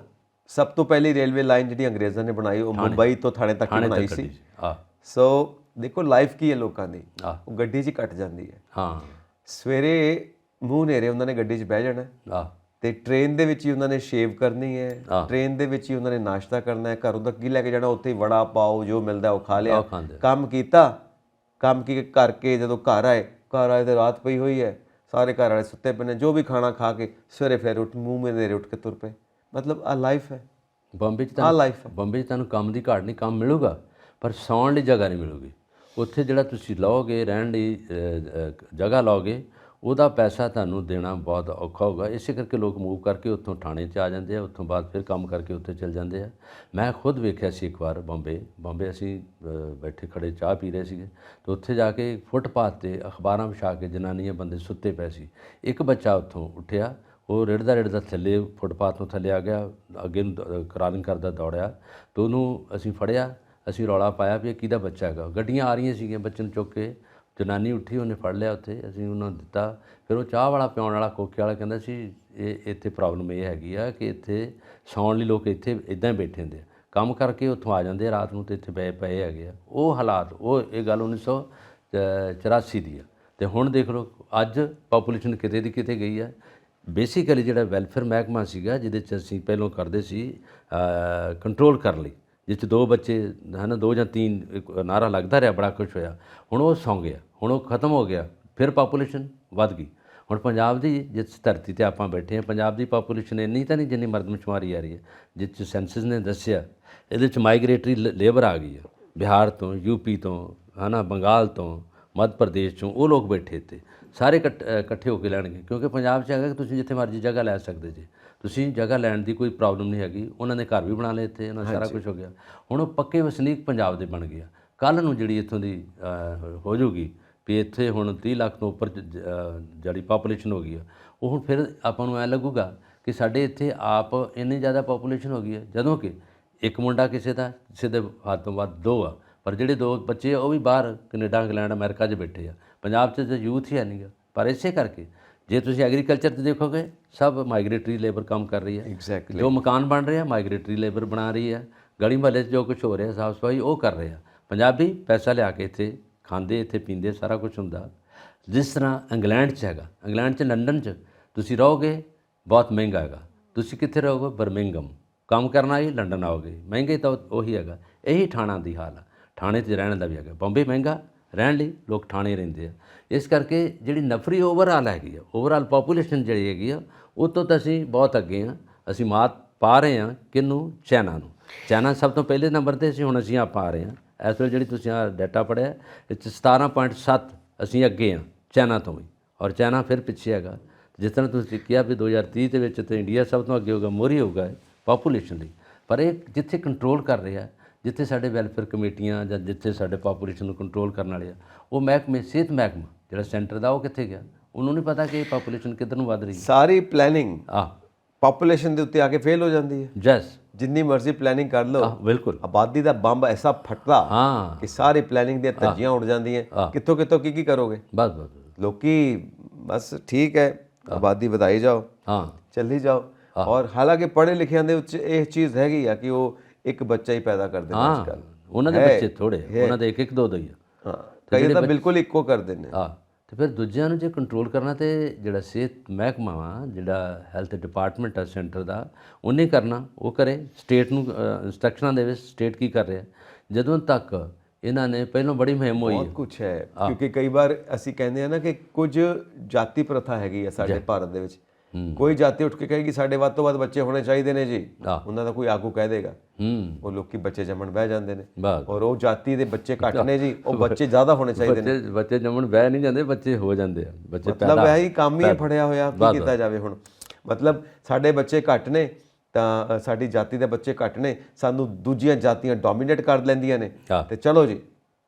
ਸਭ ਤੋਂ ਪਹਿਲੀ ਰੇਲਵੇ ਲਾਈਨ ਜਿਹੜੀ ਅੰਗਰੇਜ਼ਾਂ ਨੇ ਬਣਾਈ ਉਹ ਮੁੰਬਈ ਤੋਂ ਥਾਣੇ ਤੱਕ ਬਣਾਈ ਸੀ। ਸੋ ਦੇਖੋ ਲਾਈਫ ਕੀ ਹੈ ਲੋਕਾਂ ਦੀ, ਉਹ ਗੱਡੀ 'ਚ ਕੱਟ ਜਾਂਦੀ ਹੈ। ਹਾਂ, ਸਵੇਰੇ ਮੂੰਹ ਹਨੇਰੇ ਉਹਨਾਂ ਨੇ ਗੱਡੀ 'ਚ ਬਹਿ ਜਾਣਾ ਤੇ ਟ੍ਰੇਨ ਦੇ ਵਿੱਚ ਹੀ ਉਹਨਾਂ ਨੇ ਸ਼ੇਵ ਕਰਨੀ ਹੈ, ਟ੍ਰੇਨ ਦੇ ਵਿੱਚ ਹੀ ਉਹਨਾਂ ਨੇ ਨਾਸ਼ਤਾ ਕਰਨਾ ਹੈ, ਘਰੋਂ ਤੱਕ ਕੀ ਲੈ ਕੇ ਜਾਣਾ, ਉੱਥੇ ਹੀ ਵੜਾ ਪਾਓ ਜੋ ਮਿਲਦਾ ਉਹ ਖਾ ਲਿਆ, ਕੰਮ ਕੀਤਾ। ਕੰਮ ਕੀ ਕਰਕੇ ਜਦੋਂ ਘਰ ਆਏ ਤੇ ਰਾਤ ਪਈ ਹੋਈ ਹੈ, ਸਾਰੇ ਘਰ ਵਾਲੇ ਸੁੱਤੇ ਪਏ ਨੇ, ਜੋ ਵੀ ਖਾਣਾ ਖਾ ਕੇ ਸਵੇਰੇ ਫਿਰ ਮੂੰਹ ਹਨੇਰੇ ਉੱਠ ਕੇ ਤੁਰ ਪਏ। ਮਤਲਬ ਆ ਲਾਈਫ ਹੈ ਬੰਬੇ 'ਚ। ਬੰਬੇ 'ਚ ਤੁਹਾਨੂੰ ਕੰਮ ਦੀ ਘਾਟ ਨਹੀਂ, ਕੰਮ ਮਿਲੂਗਾ ਪਰ ਸੌਣ ਲਈ ਜਗ੍ਹਾ ਨਹੀਂ ਮਿਲੂਗੀ। ਉੱਥੇ ਜਿਹੜਾ ਤੁਸੀਂ ਲਓਗੇ ਰਹਿਣ ਲਈ ਜਗ੍ਹਾ ਲਓਗੇ, ਉਹਦਾ ਪੈਸਾ ਤੁਹਾਨੂੰ ਦੇਣਾ ਬਹੁਤ ਔਖਾ ਹੋਗਾ। ਇਸੇ ਕਰਕੇ ਲੋਕ ਮੂਵ ਕਰਕੇ ਉੱਥੋਂ ਠਾਣੇ 'ਚ ਆ ਜਾਂਦੇ ਆ, ਉੱਥੋਂ ਬਾਅਦ ਫਿਰ ਕੰਮ ਕਰਕੇ ਉੱਥੇ ਚਲ ਜਾਂਦੇ ਆ। ਮੈਂ ਖੁਦ ਵੇਖਿਆ ਸੀ ਇੱਕ ਵਾਰ ਬੰਬੇ ਅਸੀਂ ਬੈਠੇ ਖੜੇ ਚਾਹ ਪੀ ਰਹੇ ਸੀਗੇ, ਤੇ ਉੱਥੇ ਜਾ ਕੇ ਫੁੱਟਪਾਥ 'ਤੇ ਅਖਬਾਰਾਂ ਵਿਛਾ ਕੇ ਜਨਾਨੀਆਂ ਬੰਦੇ ਸੁੱਤੇ ਪਏ ਸੀ। ਇੱਕ ਬੱਚਾ ਉੱਥੋਂ ਉੱਠਿਆ, ਉਹ ਰਿੜਦਾ ਥੱਲੇ ਫੁੱਟਪਾਥ ਤੋਂ ਥੱਲੇ ਆ ਗਿਆ, ਅੱਗੇ ਨੂੰ ਕਰਾਲਿੰਗ ਕਰਦਾ ਦੌੜਿਆ, ਤੇ ਉਹਨੂੰ ਅਸੀਂ ਫੜਿਆ, ਅਸੀਂ ਰੌਲਾ ਪਾਇਆ ਵੀ ਇਹ ਕਿਹਦਾ ਬੱਚਾ ਹੈਗਾ। ਗੱਡੀਆਂ ਆ ਰਹੀਆਂ ਸੀਗੀਆਂ ਬੱਚੇ ਨੂੰ ਚੁੱਕ ਕੇ, ਜਨਾਨੀ ਉੱਠੀ, ਉਹਨੇ ਫੜ ਲਿਆ ਉੱਥੇ, ਅਸੀਂ ਉਹਨਾਂ ਨੂੰ ਦਿੱਤਾ। ਫਿਰ ਉਹ ਚਾਹ ਵਾਲਾ ਪਿਆਉਣ ਵਾਲਾ ਕੋਕੇ ਵਾਲਾ ਕਹਿੰਦਾ ਸੀ ਇਹ ਇੱਥੇ ਪ੍ਰੋਬਲਮ ਇਹ ਹੈਗੀ ਆ ਕਿ ਇੱਥੇ ਸੌਣ ਲਈ ਲੋਕ ਇੱਥੇ ਇੱਦਾਂ ਹੀ ਬੈਠੇ ਹੁੰਦੇ ਆ, ਕੰਮ ਕਰਕੇ ਉੱਥੋਂ ਆ ਜਾਂਦੇ ਆ ਰਾਤ ਨੂੰ ਤੇ ਇੱਥੇ ਪਏ ਹੈਗੇ ਆ। ਉਹ ਹਾਲਾਤ, ਉਹ ਇਹ ਗੱਲ 1984 ਦੀ ਆ। ਤੇ ਹੁਣ ਦੇਖ ਲਓ ਅੱਜ ਪਾਪੂਲੇਸ਼ਨ ਕਿਤੇ ਦੀ ਕਿਤੇ ਗਈ ਆ। ਬੇਸਿਕਲੀ ਜਿਹੜਾ ਵੈਲਫੇਅਰ ਮਹਿਕਮਾ ਸੀਗਾ ਜਿਹਦੇ 'ਚ ਅਸੀਂ ਪਹਿਲਾਂ ਕਰਦੇ ਸੀ ਕੰਟਰੋਲ ਕਰਨ ਲਈ, ਜਿਸ 'ਚ 2 ਬੱਚੇ ਹੈ ਨਾ, 2 ਜਾਂ 3 ਨਾਰਾ ਲੱਗਦਾ ਰਿਹਾ, ਬੜਾ ਕੁਛ ਹੋਇਆ। ਹੁਣ ਉਹ ਸੌਂ ਗਿਆ, ਹੁਣ ਉਹ ਖਤਮ ਹੋ ਗਿਆ, ਫਿਰ ਪਾਪੂਲੇਸ਼ਨ ਵੱਧ ਗਈ। ਹੁਣ ਪੰਜਾਬ ਦੀ ਜਿਸ ਧਰਤੀ 'ਤੇ ਆਪਾਂ ਬੈਠੇ ਹਾਂ, ਪੰਜਾਬ ਦੀ ਪਾਪੂਲੇਸ਼ਨ ਇੰਨੀ ਤਾਂ ਨਹੀਂ ਜਿੰਨੀ ਮਰਦਮਸ਼ੁਮਾਰੀ ਆ ਰਹੀ ਹੈ। ਜਿਸ 'ਚ ਸੈਂਸਸ ਨੇ ਦੱਸਿਆ ਇਹਦੇ 'ਚ ਮਾਈਗ੍ਰੇਟਰੀ ਲੇਬਰ ਆ ਗਈ ਹੈ, ਬਿਹਾਰ ਤੋਂ, ਯੂਪੀ ਤੋਂ, ਹੈ ਨਾ, ਬੰਗਾਲ ਤੋਂ, ਮੱਧ ਪ੍ਰਦੇਸ਼ ਚੋਂ, ਉਹ ਲੋਕ ਬੈਠੇ ਇੱਥੇ ਸਾਰੇ ਇਕੱਠੇ ਹੋ ਕੇ ਲੈਣਗੇ। ਕਿਉਂਕਿ ਪੰਜਾਬ 'ਚ ਹੈਗਾ ਕਿ ਤੁਸੀਂ ਜਿੱਥੇ ਮਰਜ਼ੀ ਜਗ੍ਹਾ ਲੈ ਸਕਦੇ ਜੀ, ਤੁਸੀਂ ਜਗ੍ਹਾ ਲੈਣ ਦੀ ਕੋਈ ਪ੍ਰੋਬਲਮ ਨਹੀਂ ਹੈਗੀ। ਉਹਨਾਂ ਨੇ ਘਰ ਵੀ ਬਣਾ ਲਏ ਇੱਥੇ, ਉਹਨਾਂ ਸਾਰਾ ਕੁਝ ਹੋ ਗਿਆ। ਹੁਣ ਉਹ ਪੱਕੇ ਵਸਨੀਕ ਪੰਜਾਬ ਦੇ ਬਣ ਗਿਆ। ਕੱਲ੍ਹ ਨੂੰ ਜਿਹੜੀ ਇੱਥੋਂ ਦੀ ਹੋ ਜਾਊਗੀ ਵੀ ਇੱਥੇ ਹੁਣ 30 ਲੱਖ ਤੋਂ ਉੱਪਰ ਜਿਹੜੀ ਪਾਪੂਲੇਸ਼ਨ ਹੋ ਗਈ ਆ, ਉਹ ਹੁਣ ਫਿਰ ਆਪਾਂ ਨੂੰ ਐਂ ਲੱਗੂਗਾ ਕਿ ਸਾਡੇ ਇੱਥੇ ਆਪ ਇੰਨੀ ਜ਼ਿਆਦਾ ਪਾਪੂਲੇਸ਼ਨ ਹੋ ਗਈ ਹੈ, ਜਦੋਂ ਕਿ ਇੱਕ ਮੁੰਡਾ ਕਿਸੇ ਦੇ ਹੱਥ ਤੋਂ ਵੱਧ 2 ਆ, ਪਰ ਜਿਹੜੇ 2 ਬੱਚੇ ਆ ਉਹ ਵੀ ਬਾਹਰ ਕੈਨੇਡਾ, ਇੰਗਲੈਂਡ, ਅਮਰੀਕਾ 'ਚ ਬੈਠੇ ਆ। ਪੰਜਾਬ 'ਚ ਤਾਂ ਯੂਥ ਹੀ ਹੈ ਨਹੀਂਗਾ। ਪਰ ਇਸੇ ਕਰਕੇ ਜੇ ਤੁਸੀਂ ਐਗਰੀਕਲਚਰ 'ਤੇ ਦੇਖੋਗੇ, ਸਭ ਮਾਈਗ੍ਰੇਟਰੀ ਲੇਬਰ ਕੰਮ ਕਰ ਰਹੀ ਹੈ। ਜੋ ਮਕਾਨ ਬਣ ਰਹੇ ਆ ਮਾਈਗ੍ਰੇਟਰੀ ਲੇਬਰ ਬਣਾ ਰਹੀ ਹੈ। ਗਲੀ ਮੁਹੱਲੇ 'ਚ ਜੋ ਕੁਛ ਹੋ ਰਿਹਾ, ਸਾਫ ਸਫਾਈ ਉਹ ਕਰ ਰਹੇ ਆ ਪੰਜਾਬੀ। ਪੈਸਾ ਲਿਆ ਕੇ ਇੱਥੇ ਖਾਂਦੇ, ਇੱਥੇ ਪੀਂਦੇ, ਸਾਰਾ ਕੁਛ ਹੁੰਦਾ। ਜਿਸ ਤਰ੍ਹਾਂ ਇੰਗਲੈਂਡ 'ਚ ਹੈਗਾ, ਇੰਗਲੈਂਡ 'ਚ, ਲੰਡਨ 'ਚ ਤੁਸੀਂ ਰਹੋਗੇ ਬਹੁਤ ਮਹਿੰਗਾ ਹੈਗਾ। ਤੁਸੀਂ ਕਿੱਥੇ ਰਹੋਗੇ? ਬਰਮਿੰਗਮ, ਕੰਮ ਕਰਨ ਆਈ ਲੰਡਨ ਆਓਗੇ, ਮਹਿੰਗੇ ਤਾਂ ਉਹੀ ਹੈਗਾ। ਇਹੀ ਠਾਣਾ ਦੀ ਹਾਲ ਆ, ਠਾਣੇ 'ਚ ਰਹਿਣ ਦਾ ਵੀ ਹੈਗਾ। ਬੰਬੇ ਮਹਿੰਗਾ ਰਹਿਣ ਲਈ ਲੋਕ ਠਾਣੇ ਰਹਿੰਦੇ ਆ। ਇਸ ਕਰਕੇ ਜਿਹੜੀ ਨਫਰੀ ਓਵਰਆਲ ਹੈਗੀ ਆ, ਓਵਰਆਲ ਪਾਪੂਲੇਸ਼ਨ ਜਿਹੜੀ ਹੈਗੀ ਆ, ਉਹ ਤੋਂ ਤਾਂ ਅਸੀਂ ਬਹੁਤ ਅੱਗੇ ਹਾਂ। ਅਸੀਂ ਮਾਤ ਪਾ ਰਹੇ ਹਾਂ ਕਿਹਨੂੰ? ਚਾਈਨਾ ਨੂੰ। ਚਾਈਨਾ ਸਭ ਤੋਂ ਪਹਿਲੇ ਨੰਬਰ 'ਤੇ ਸੀ, ਹੁਣ ਅਸੀਂ ਆਪ ਆ ਰਹੇ ਹਾਂ। ਇਸ ਵੇਲੇ ਜਿਹੜੀ ਤੁਸੀਂ ਆਹ ਡਾਟਾ ਪੜ੍ਹਿਆ, ਇਹ 'ਚ 17.7 ਅਸੀਂ ਅੱਗੇ ਹਾਂ ਚਾਈਨਾ ਤੋਂ ਵੀ, ਔਰ ਚਾਈਨਾ ਫਿਰ ਪਿੱਛੇ ਹੈਗਾ। ਜਿਸ ਤਰ੍ਹਾਂ ਤੁਸੀਂ ਕਿਹਾ ਵੀ 2030 ਦੇ ਵਿੱਚ ਤਾਂ ਇੰਡੀਆ ਸਭ ਤੋਂ ਅੱਗੇ ਹੋਊਗਾ, ਮੋਹਰੀ ਹੋਊਗਾ ਪਾਪੂਲੇਸ਼ਨ ਲਈ। ਪਰ ਇਹ ਜਿੱਥੇ ਕੰਟਰੋਲ ਕਰ ਰਿਹਾ, ਜਿੱਥੇ ਸਾਡੇ ਵੈਲਫੇਅਰ ਕਮੇਟੀਆਂ ਜਾਂ ਜਿੱਥੇ ਸਾਡੇ ਪਾਪੂਲੇਸ਼ਨ ਨੂੰ ਕੰਟਰੋਲ ਕਰਨ ਵਾਲੇ ਆ, ਉਹ ਮਹਿਕਮੇ, ਸਿਹਤ ਮਹਿਕਮਾ ਜਿਹੜਾ ਸੈਂਟਰ ਦਾ, ਉਹ ਕਿੱਥੇ ਗਿਆ? ਉਹਨੂੰ ਨਹੀਂ ਪਤਾ ਕਿ ਪਾਪੂਲੇਸ਼ਨ ਕਿੱਧਰ ਨੂੰ ਵੱਧ ਰਹੀ ਹੈ। ਸਾਰੀ ਪਲੈਨਿੰਗ ਪਾਪੂਲੇਸ਼ਨ ਦੇ ਉੱਤੇ ਆ ਕੇ ਫੇਲ ਹੋ ਜਾਂਦੀ ਹੈ। ਜੈਸ ਜਿੰਨੀ ਮਰਜ਼ੀ ਪਲੈਨਿੰਗ ਕਰ ਲਓ, ਬਿਲਕੁਲ ਆਬਾਦੀ ਦਾ ਬੰਬ ਐਸਾ ਫਟਦਾ ਕਿ ਸਾਰੀ ਪਲੈਨਿੰਗ ਦੀਆਂ ਧੱਜੀਆਂ ਉੱਡ ਜਾਂਦੀਆਂ। ਕਿੱਥੋਂ ਕਿੱਥੋਂ ਕੀ ਕਰੋਗੇ? ਬਸ ਬਸ ਲੋਕੀ ਬਸ ਠੀਕ ਹੈ, ਆਬਾਦੀ ਵਧਾਈ ਜਾਓ, ਚੱਲੀ ਜਾਓ। ਔਰ ਹਾਲਾਂਕਿ ਪੜ੍ਹੇ ਲਿਖਿਆਂ ਦੇ ਵਿੱਚ ਇਹ ਚੀਜ਼ ਹੈਗੀ ਆ ਕਿ ਉਹ ਇੱਕ ਬੱਚਾ ਹੀ ਪੈਦਾ ਕਰਦੇ ਨੇ ਅੱਜ ਕੱਲ੍ਹ। ਉਹਨਾਂ ਦੇ ਬੱਚੇ ਥੋੜ੍ਹੇ, ਉਹਨਾਂ ਦੇ ਇੱਕ ਦੋ ਹੀ ਆ। ਕਈ ਤਾਂ ਬਿਲਕੁਲ ਇੱਕੋ ਕਰਦੇ ਨੇ। ਤੇ ਫਿਰ ਦੂਜਿਆਂ ਨੂੰ ਜੇ ਕੰਟਰੋਲ ਕਰਨਾ, ਤੇ ਜਿਹੜਾ ਸਿਹਤ ਮਹਿਕਮਾ ਵਾ, ਜਿਹੜਾ ਹੈਲਥ ਡਿਪਾਰਟਮੈਂਟ ਆ ਸੈਂਟਰ ਦਾ, ਉਹਨੇ ਕਰਨਾ, ਉਹ ਕਰੇ। ਸਟੇਟ ਨੂੰ ਇੰਸਟਰਕਸ਼ਨਾਂ ਦੇਵੇ, ਸਟੇਟ ਕੀ ਕਰ ਰਿਹਾ। ਜਦੋਂ ਤੱਕ ਇਹਨਾਂ ਨੇ ਪਹਿਲਾਂ ਬੜੀ ਮੁਹਿੰਮ ਹੋਈ ਬਹੁਤ ਕੁਛ ਹੈ, ਕਿਉਂਕਿ ਕਈ ਵਾਰ ਅਸੀਂ ਕਹਿੰਦੇ ਆ ਨਾ ਕਿ ਕੁਝ ਜਾਤੀ ਪ੍ਰਥਾ ਹੈਗੀ ਆ ਸਾਡੇ ਭਾਰਤ ਦੇ ਵਿੱਚ। ਕੋਈ ਜਾਤੀ ਉੱਠ ਕੇ ਕਹੇਗੀ ਸਾਡੇ ਵੱਧ ਤੋਂ ਵੱਧ ਬੱਚੇ ਹੋਣੇ ਚਾਹੀਦੇ ਨੇ ਜੀ, ਉਹਨਾਂ ਦਾ ਕੋਈ ਆਗੂ ਕਹਿ ਦੇਗਾ, ਉਹ ਲੋਕੀ ਬੱਚੇ ਜੰਮਣ ਬਹਿ ਜਾਂਦੇ ਨੇ। ਔਰ ਉਹ ਜਾਤੀ ਦੇ ਬੱਚੇ ਘੱਟ ਨੇ ਜੀ, ਉਹ ਬੱਚੇ ਜ਼ਿਆਦਾ ਹੋਣੇ ਚਾਹੀਦੇ ਨੇ। ਬੱਚੇ ਜੰਮਣ ਬਹਿ ਨਹੀਂ ਜਾਂਦੇ, ਬੱਚੇ ਹੋ ਜਾਂਦੇ ਆ। ਬੱਚੇ ਮਤਲਬ ਇਹ ਹੀ ਕੰਮ ਹੀ ਫੜਿਆ ਹੋਇਆ, ਕੀ ਕੀਤਾ ਜਾਵੇ ਹੁਣ? ਮਤਲਬ ਸਾਡੇ ਬੱਚੇ ਘੱਟ ਨੇ ਤਾਂ ਸਾਡੀ ਜਾਤੀ ਦੇ ਬੱਚੇ ਘੱਟ ਨੇ, ਸਾਨੂੰ ਦੂਜੀਆਂ ਜਾਤੀਆਂ ਡੋਮੀਨੇਟ ਕਰ ਲੈਂਦੀਆਂ ਨੇ, ਤੇ ਚਲੋ ਜੀ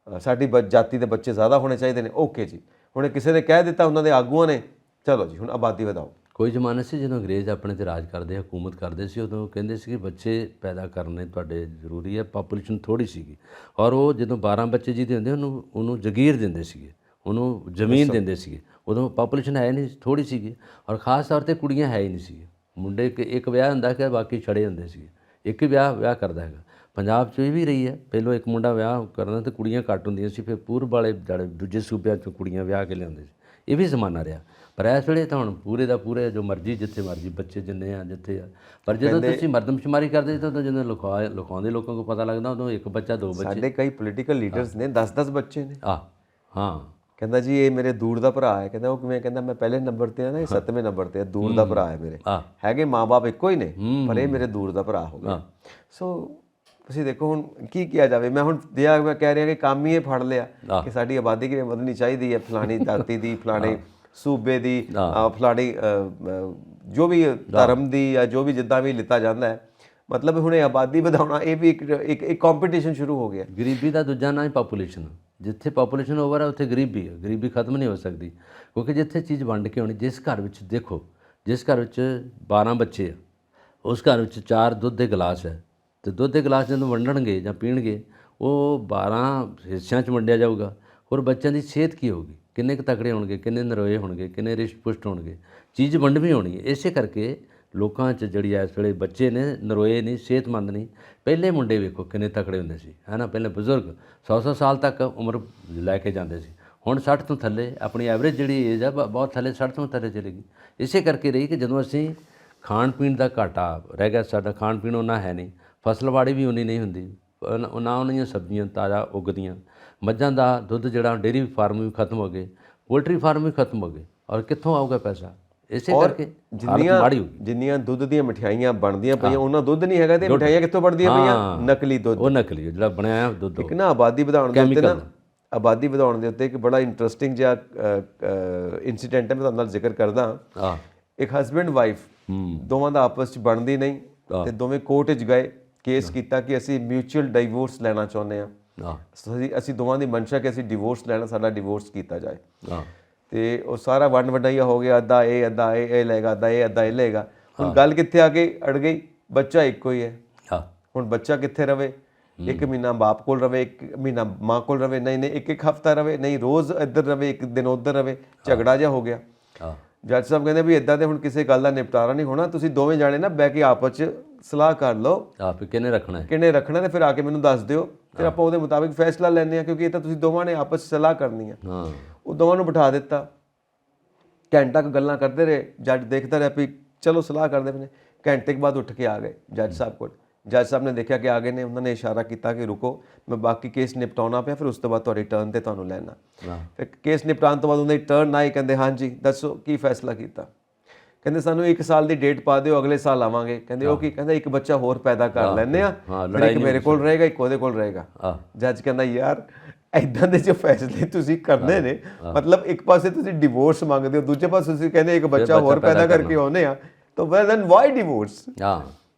ਸਾਡੀ ਜਾਤੀ ਦੇ ਬੱਚੇ ਜ਼ਿਆਦਾ ਹੋਣੇ ਚਾਹੀਦੇ ਨੇ। ਓਕੇ ਜੀ, ਹੁਣ ਕਿਸੇ ਨੇ ਕਹਿ ਦਿੱਤਾ, ਉਹਨਾਂ ਦੇ ਆਗੂਆਂ ਨੇ, ਚਲੋ ਜੀ ਹੁਣ ਆਬਾਦੀ ਵਧਾਓ। ਕੋਈ ਜ਼ਮਾਨਾ ਸੀ ਜਦੋਂ ਅੰਗਰੇਜ਼ ਆਪਣੇ 'ਤੇ ਰਾਜ ਕਰਦੇ, ਹਕੂਮਤ ਕਰਦੇ ਸੀ, ਉਦੋਂ ਕਹਿੰਦੇ ਸੀ ਕਿ ਬੱਚੇ ਪੈਦਾ ਕਰਨੇ ਤੁਹਾਡੇ ਜ਼ਰੂਰੀ ਹੈ। ਪਾਪੂਲੇਸ਼ਨ ਥੋੜ੍ਹੀ ਸੀਗੀ, ਔਰ ਉਹ ਜਦੋਂ 12 ਬੱਚੇ ਜਿਹਦੇ ਹੁੰਦੇ ਉਹਨੂੰ ਜਗੀਰ ਦਿੰਦੇ ਸੀਗੇ, ਉਹਨੂੰ ਜ਼ਮੀਨ ਦਿੰਦੇ ਸੀਗੇ। ਉਦੋਂ ਪਾਪੂਲੇਸ਼ਨ ਹੈ ਨਹੀਂ, ਥੋੜ੍ਹੀ ਸੀਗੀ, ਔਰ ਖ਼ਾਸ ਤੌਰ 'ਤੇ ਕੁੜੀਆਂ ਹੈ ਹੀ ਨਹੀਂ ਸੀਗੀਆਂ। ਮੁੰਡੇ ਇੱਕ ਵਿਆਹ ਹੁੰਦਾ ਕਿ ਬਾਕੀ ਛੜੇ ਹੁੰਦੇ ਸੀਗੇ, ਇੱਕ ਹੀ ਵਿਆਹ ਕਰਦਾ ਹੈਗਾ। ਪੰਜਾਬ 'ਚ ਇਹ ਵੀ ਰਹੀ ਹੈ, ਪਹਿਲੋਂ ਇੱਕ ਮੁੰਡਾ ਵਿਆਹ ਕਰਨਾ ਤੇ ਕੁੜੀਆਂ ਘੱਟ ਹੁੰਦੀਆਂ ਸੀ, ਫਿਰ ਪੂਰਬ ਵਾਲੇ ਜਿਹੜੇ ਦੂਜੇ ਸੂਬਿਆਂ 'ਚੋਂ ਕੁੜੀਆਂ ਵਿਆਹ ਕੇ ਲਿਆਉਂਦੇ ਸੀ। ਇਹ ਵੀ ਜ਼ਮਾਨਾ ਰਿਹਾ। ਪਰ ਇਸ ਵੇਲੇ ਤਾਂ ਹੁਣ ਪੂਰੇ ਦਾ ਪੂਰੇ ਜੋ ਮਰਜ਼ੀ, ਜਿੱਥੇ ਮਰਜ਼ੀ ਬੱਚੇ ਜਿੰਨੇ ਆ ਜਿੱਥੇ ਆ। ਪਰ ਜਦੋਂ ਤੁਸੀਂ ਮਰਦਮਸ਼ੁਮਾਰੀ ਕਰਦੇ ਤਾਂ ਉਦੋਂ ਜਦੋਂ ਲਿਖਾਉਂਦੇ ਲੋਕਾਂ ਨੂੰ ਪਤਾ ਲੱਗਦਾ, ਉਦੋਂ ਇੱਕ ਬੱਚਾ, ਦੋ ਬੱਚੇ। ਸਾਡੇ ਕਈ ਪੋਲੀਟੀਕਲ ਲੀਡਰਸ ਨੇ 10-10 ਬੱਚੇ ਨੇ। ਹਾਂ ਕਹਿੰਦਾ ਜੀ ਇਹ ਮੇਰੇ ਦੂਰ ਦਾ ਭਰਾ ਹੈ। ਕਹਿੰਦਾ ਉਹ ਕਿਵੇਂ? ਕਹਿੰਦਾ ਮੈਂ ਪਹਿਲੇ ਨੰਬਰ ਤੇ ਆ ਨਾ, ਇਹ 7ਵੇਂ ਨੰਬਰ ਤੇ ਆ, ਦੂਰ ਦਾ ਭਰਾ ਹੈ ਮੇਰੇ। ਹੈਗੇ ਮਾਂ-ਬਾਪ ਇੱਕੋ ਹੀ ਨੇ, ਪਰ ਇਹ ਮੇਰੇ ਦੂਰ ਦਾ ਭਰਾ ਹੋ ਗਿਆ। ਸੋ ਤੁਸੀਂ ਦੇਖੋ ਹੁਣ ਕੀ ਕਿਹਾ ਜਾਵੇ। ਮੈਂ ਹੁਣ ਮੈਂ ਕਹਿ ਰਿਹਾ ਕਿ ਕੰਮ ਹੀ ਇਹ ਫੜ ਲਿਆ ਕਿ ਸਾਡੀ ਆਬਾਦੀ ਕਿਵੇਂ ਵਧਣੀ ਚਾਹੀਦੀ ਹੈ, ਫਲਾਣੀ ਜਾਤੀ ਦੀ, ਫਲਾਣੇ ਸੂਬੇ ਦੀ, ਫਲਾਣੀ ਜੋ ਵੀ ਧਰਮ ਦੀ, ਜਾਂ ਜੋ ਵੀ ਜਿੱਦਾਂ ਵੀ ਲਿੱਤਾ ਜਾਂਦਾ ਹੈ। ਮਤਲਬ ਹੁਣ ਇਹ ਆਬਾਦੀ ਵਧਾਉਣਾ, ਇਹ ਵੀ ਇੱਕ ਕੰਪੀਟੀਸ਼ਨ ਸ਼ੁਰੂ ਹੋ ਗਿਆ। ਗਰੀਬੀ ਦਾ ਦੂਜਾ ਨਾਂ ਹੀ ਪਾਪੂਲੇਸ਼ਨ। ਜਿੱਥੇ ਪਾਪੂਲੇਸ਼ਨ ਓਵਰ ਹੈ ਉੱਥੇ ਗਰੀਬੀ ਹੈ। ਗਰੀਬੀ ਖਤਮ ਨਹੀਂ ਹੋ ਸਕਦੀ, ਕਿਉਂਕਿ ਜਿੱਥੇ ਚੀਜ਼ ਵੰਡ ਕੇ ਹੋਣੀ। ਜਿਸ ਘਰ ਵਿੱਚ ਦੇਖੋ, ਜਿਸ ਘਰ ਵਿੱਚ 12 ਬੱਚੇ ਆ, ਉਸ ਘਰ ਵਿੱਚ 4 ਦੁੱਧ ਦੇ ਗਲਾਸ ਹੈ, ਅਤੇ ਦੁੱਧ ਦੇ ਗਲਾਸ ਜਦੋਂ ਵੰਡਣਗੇ ਜਾਂ ਪੀਣਗੇ, ਉਹ 12 ਹਿੱਸਿਆਂ 'ਚ ਵੰਡਿਆ ਜਾਊਗਾ। ਹੋਰ ਬੱਚਿਆਂ ਦੀ ਸਿਹਤ ਕੀ ਹੋਊਗੀ? ਕਿੰਨੇ ਕੁ ਤਕੜੇ ਹੋਣਗੇ, ਕਿੰਨੇ ਨਰੋਏ ਹੋਣਗੇ, ਕਿੰਨੇ ਰਿਸ਼ਟ ਪੁਸ਼ਟ ਹੋਣਗੇ? ਚੀਜ਼ ਵੰਡਵੀਂ ਹੋਣੀ ਹੈ। ਇਸੇ ਕਰਕੇ ਲੋਕਾਂ 'ਚ ਜਿਹੜੀ ਇਸ ਵੇਲੇ ਬੱਚੇ ਨੇ, ਨਰੋਏ ਨਹੀਂ, ਸਿਹਤਮੰਦ ਨਹੀਂ। ਪਹਿਲੇ ਮੁੰਡੇ ਵੇਖੋ ਕਿੰਨੇ ਤਕੜੇ ਹੁੰਦੇ ਸੀ, ਹੈ ਨਾ। ਪਹਿਲੇ ਬਜ਼ੁਰਗ 100-100 ਸਾਲ ਤੱਕ ਉਮਰ ਲੈ ਕੇ ਜਾਂਦੇ ਸੀ। ਹੁਣ 60 ਤੋਂ ਥੱਲੇ ਆਪਣੀ ਐਵਰੇਜ ਜਿਹੜੀ ਏਜ ਆ ਬਹੁਤ ਥੱਲੇ, 60 ਤੋਂ ਥੱਲੇ ਚਲੀ ਗਈ। ਇਸੇ ਕਰਕੇ ਰਹੀ ਕਿ ਜਦੋਂ ਅਸੀਂ ਖਾਣ ਪੀਣ ਦਾ ਘਾਟਾ ਰਹਿ ਗਿਆ, ਸਾਡਾ ਖਾਣ ਪੀਣ ਉਹਨਾਂ ਹੈ ਨਹੀਂ, ਫਸਲਵਾੜੀ ਵੀ ਉਨੀ ਨਹੀਂ ਹੁੰਦੀ, ਨਾ ਉਹਨਾਂ ਸਬਜ਼ੀਆਂ ਤਾਜ਼ਾ ਉੱਗਦੀਆਂ, ਮੱਝਾਂ ਦਾ ਦੁੱਧ ਜਿਹੜਾ ਡੇਅਰੀ ਫਾਰਮ ਵੀ ਖਤਮ ਹੋ ਗਏ, ਪੋਲਟਰੀ ਫਾਰਮ ਵੀ ਖਤਮ ਹੋ ਗਏ, ਔਰ ਕਿੱਥੋਂ ਆਊਗਾ ਪੈਸਾ? ਇਸੇ ਕਰਕੇ ਜਿੰਨੀਆਂ ਦੁੱਧ ਦੀਆਂ ਮਠਿਆਈਆਂ ਬਣਦੀਆਂ ਪਈਆਂ, ਉਹਨਾਂ ਦੁੱਧ ਨਹੀਂ ਹੈਗਾ, ਤੇ ਮਠਿਆਈਆਂ ਕਿੱਥੋਂ ਬਣਦੀਆਂ ਪਈਆਂ? ਨਕਲੀ ਦੁੱਧ। ਉਹ ਨਕਲੀ ਜਿਹੜਾ ਬਣਾਇਆ ਦੁੱਧ। ਇੱਕ ਨਾ ਆਬਾਦੀ ਵਧਾਉਣ ਦੇ ਉੱਤੇ, ਆਬਾਦੀ ਵਧਾਉਣ ਦੇ ਉੱਤੇ ਇੱਕ ਬੜਾ ਇੰਟਰਸਟਿੰਗ ਜਿਹਾ ਇਨਸੀਡੈਂਟ ਹੈ, ਮੈਂ ਤੁਹਾਡੇ ਨਾਲ ਜ਼ਿਕਰ ਕਰਦਾ। ਇੱਕ ਹਸਬੈਂਡ ਵਾਈਫ, ਦੋਵਾਂ ਦਾ ਆਪਸ 'ਚ ਬਣਦੀ ਨਹੀਂ, ਤੇ ਦੋਵੇਂ ਕੋਰਟ 'ਚ ਗਏ, ਕੇਸ ਕੀਤਾ ਕਿ ਅਸੀਂ ਮਿਊਚੁਅਲ ਡਿਵੋਰਸ ਲੈਣਾ ਚਾਹੁੰਦੇ ਹਾਂ। ਅਸੀਂ ਦੋਵਾਂ ਦੀ ਮਨਸ਼ਾ ਕਿ ਅਸੀਂ ਡਿਵੋਰਸ ਲੈਣਾ, ਸਾਡਾ ਡਿਵੋਰਸ ਕੀਤਾ ਜਾਏ। ਤੇ ਉਹ ਸਾਰਾ ਵੰਡ ਵੰਡਾਈਆ ਹੋ ਗਿਆ, ਅੱਧਾ ਇਹ ਲਏਗਾ, ਅੱਧਾ ਇਹ ਲਏਗਾ। ਹੁਣ ਗੱਲ ਕਿੱਥੇ ਆ ਕੇ ਅੜ ਗਈ? ਬੱਚਾ ਇੱਕੋ ਹੀ ਹੈ। ਹੁਣ ਬੱਚਾ ਕਿੱਥੇ ਰਵੇ? ਇੱਕ ਮਹੀਨਾ ਬਾਪ ਕੋਲ ਰਵੇ, ਇੱਕ ਮਹੀਨਾ ਮਾਂ ਕੋਲ ਰਵੇ, ਨਹੀਂ ਇੱਕ ਹਫਤਾ ਰਵੇ, ਨਹੀਂ ਰੋਜ਼ ਇੱਧਰ ਰਵੇ, ਇੱਕ ਦਿਨ ਉੱਧਰ ਰਵੇ। ਝਗੜਾ ਜਿਹਾ ਹੋ ਗਿਆ। ਜੱਜ ਸਾਹਿਬ ਕਹਿੰਦੇ ਵੀ ਇੱਦਾਂ ਦੇ ਹੁਣ ਕਿਸੇ ਗੱਲ ਦਾ ਨਿਪਟਾਰਾ ਨਹੀਂ ਹੋਣਾ, ਤੁਸੀਂ ਦੋਵੇਂ ਜਾਣੇ ਨਾ ਬਹਿ ਕੇ ਆਪਸ 'ਚ ਸਲਾਹ ਕਰ ਲਓ, ਕਿਹਨੇ ਰੱਖਣਾ, ਤੇ ਫਿਰ ਆ ਕੇ ਮੈਨੂੰ ਦੱਸ ਦਿਓ, ਫਿਰ ਆਪਾਂ ਉਹਦੇ ਮੁਤਾਬਿਕ ਫੈਸਲਾ ਲੈਂਦੇ ਹਾਂ, ਕਿਉਂਕਿ ਇਹ ਤਾਂ ਤੁਸੀਂ ਦੋਵਾਂ ਨੇ ਆਪਸ 'ਚ ਸਲਾਹ ਕਰਨੀ ਆ। ਉਹ ਦੋਵਾਂ ਨੂੰ ਬਿਠਾ ਦਿੱਤਾ, ਘੰਟਾ ਕੁ ਗੱਲਾਂ ਕਰਦੇ ਰਹੇ। ਜੱਜ ਦੇਖਦਾ ਰਿਹਾ ਵੀ ਚਲੋ ਸਲਾਹ ਕਰਦੇ ਪਏ ਨੇ। ਘੰਟੇ ਕੁ ਬਾਅਦ ਉੱਠ ਕੇ ਆ ਗਏ ਜੱਜ ਸਾਹਿਬ ਕੋਲ। ਜੱਜ ਸਾਹਿਬ ਨੇ ਦੇਖਿਆ ਕਿ ਆ ਗਏ ਨੇ, ਉਹਨਾਂ ਨੇ ਇਸ਼ਾਰਾ ਕੀਤਾ ਕਿ ਰੁਕੋ, ਮੈਂ ਬਾਕੀ ਕੇਸ ਨਿਪਟਾਉਣਾ ਪਿਆ, ਫਿਰ ਉਸ ਤੋਂ ਬਾਅਦ ਤੁਹਾਡੀ ਟਰਨ ਤੇ ਤੁਹਾਨੂੰ ਲੈਣਾ। ਫਿਰ ਕੇਸ ਨਿਪਟਾਉਣ ਤੋਂ ਬਾਅਦ ਉਹਨਾਂ ਦੀ ਟਰਨ ਆਈ, ਕਹਿੰਦੇ ਹਾਂਜੀ ਦੱਸੋ ਕੀ ਫੈਸਲਾ ਕੀਤਾ। ਕਹਿੰਦੇ ਸਾਨੂੰ 1 ਸਾਲ ਦੀ ਡੇਟ ਪਾ ਦਿਓ, ਅਗਲੇ ਸਾਲ ਆਵਾਂਗੇ। ਕਹਿੰਦੇ ਉਹ ਕੀ? ਕਹਿੰਦਾ ਇੱਕ ਬੱਚਾ ਹੋਰ ਪੈਦਾ ਕਰ ਲੈਂਦੇ ਆ, ਫਿਰ ਇੱਕ ਮੇਰੇ ਕੋਲ ਰਹੇਗਾ, ਇੱਕ ਉਹਦੇ ਕੋਲ ਰਹੇਗਾ। ਜੱਜ ਕਹਿੰਦਾ ਯਾਰ ਇਦਾਂ ਦੇ ਜੋ ਫੈਸਲੇ ਤੁਸੀਂ ਕਰਨੇ ਨੇ, ਮਤਲਬ ਇੱਕ ਪਾਸੇ ਤੁਸੀਂ ਡਿਵੋਰਸ ਮੰਗਦੇ ਹੋ, ਦੂਜੇ ਪਾਸੇ ਤੁਸੀਂ ਕਹਿੰਦੇ ਇੱਕ ਬੱਚਾ ਹੋਰ ਪੈਦਾ ਕਰਕੇ ਆਉਨੇ ਆ, ਤਾਂ ਵੈਲ ਦੈਨ ਵਾਈ ਡਿਵੋਰਸ?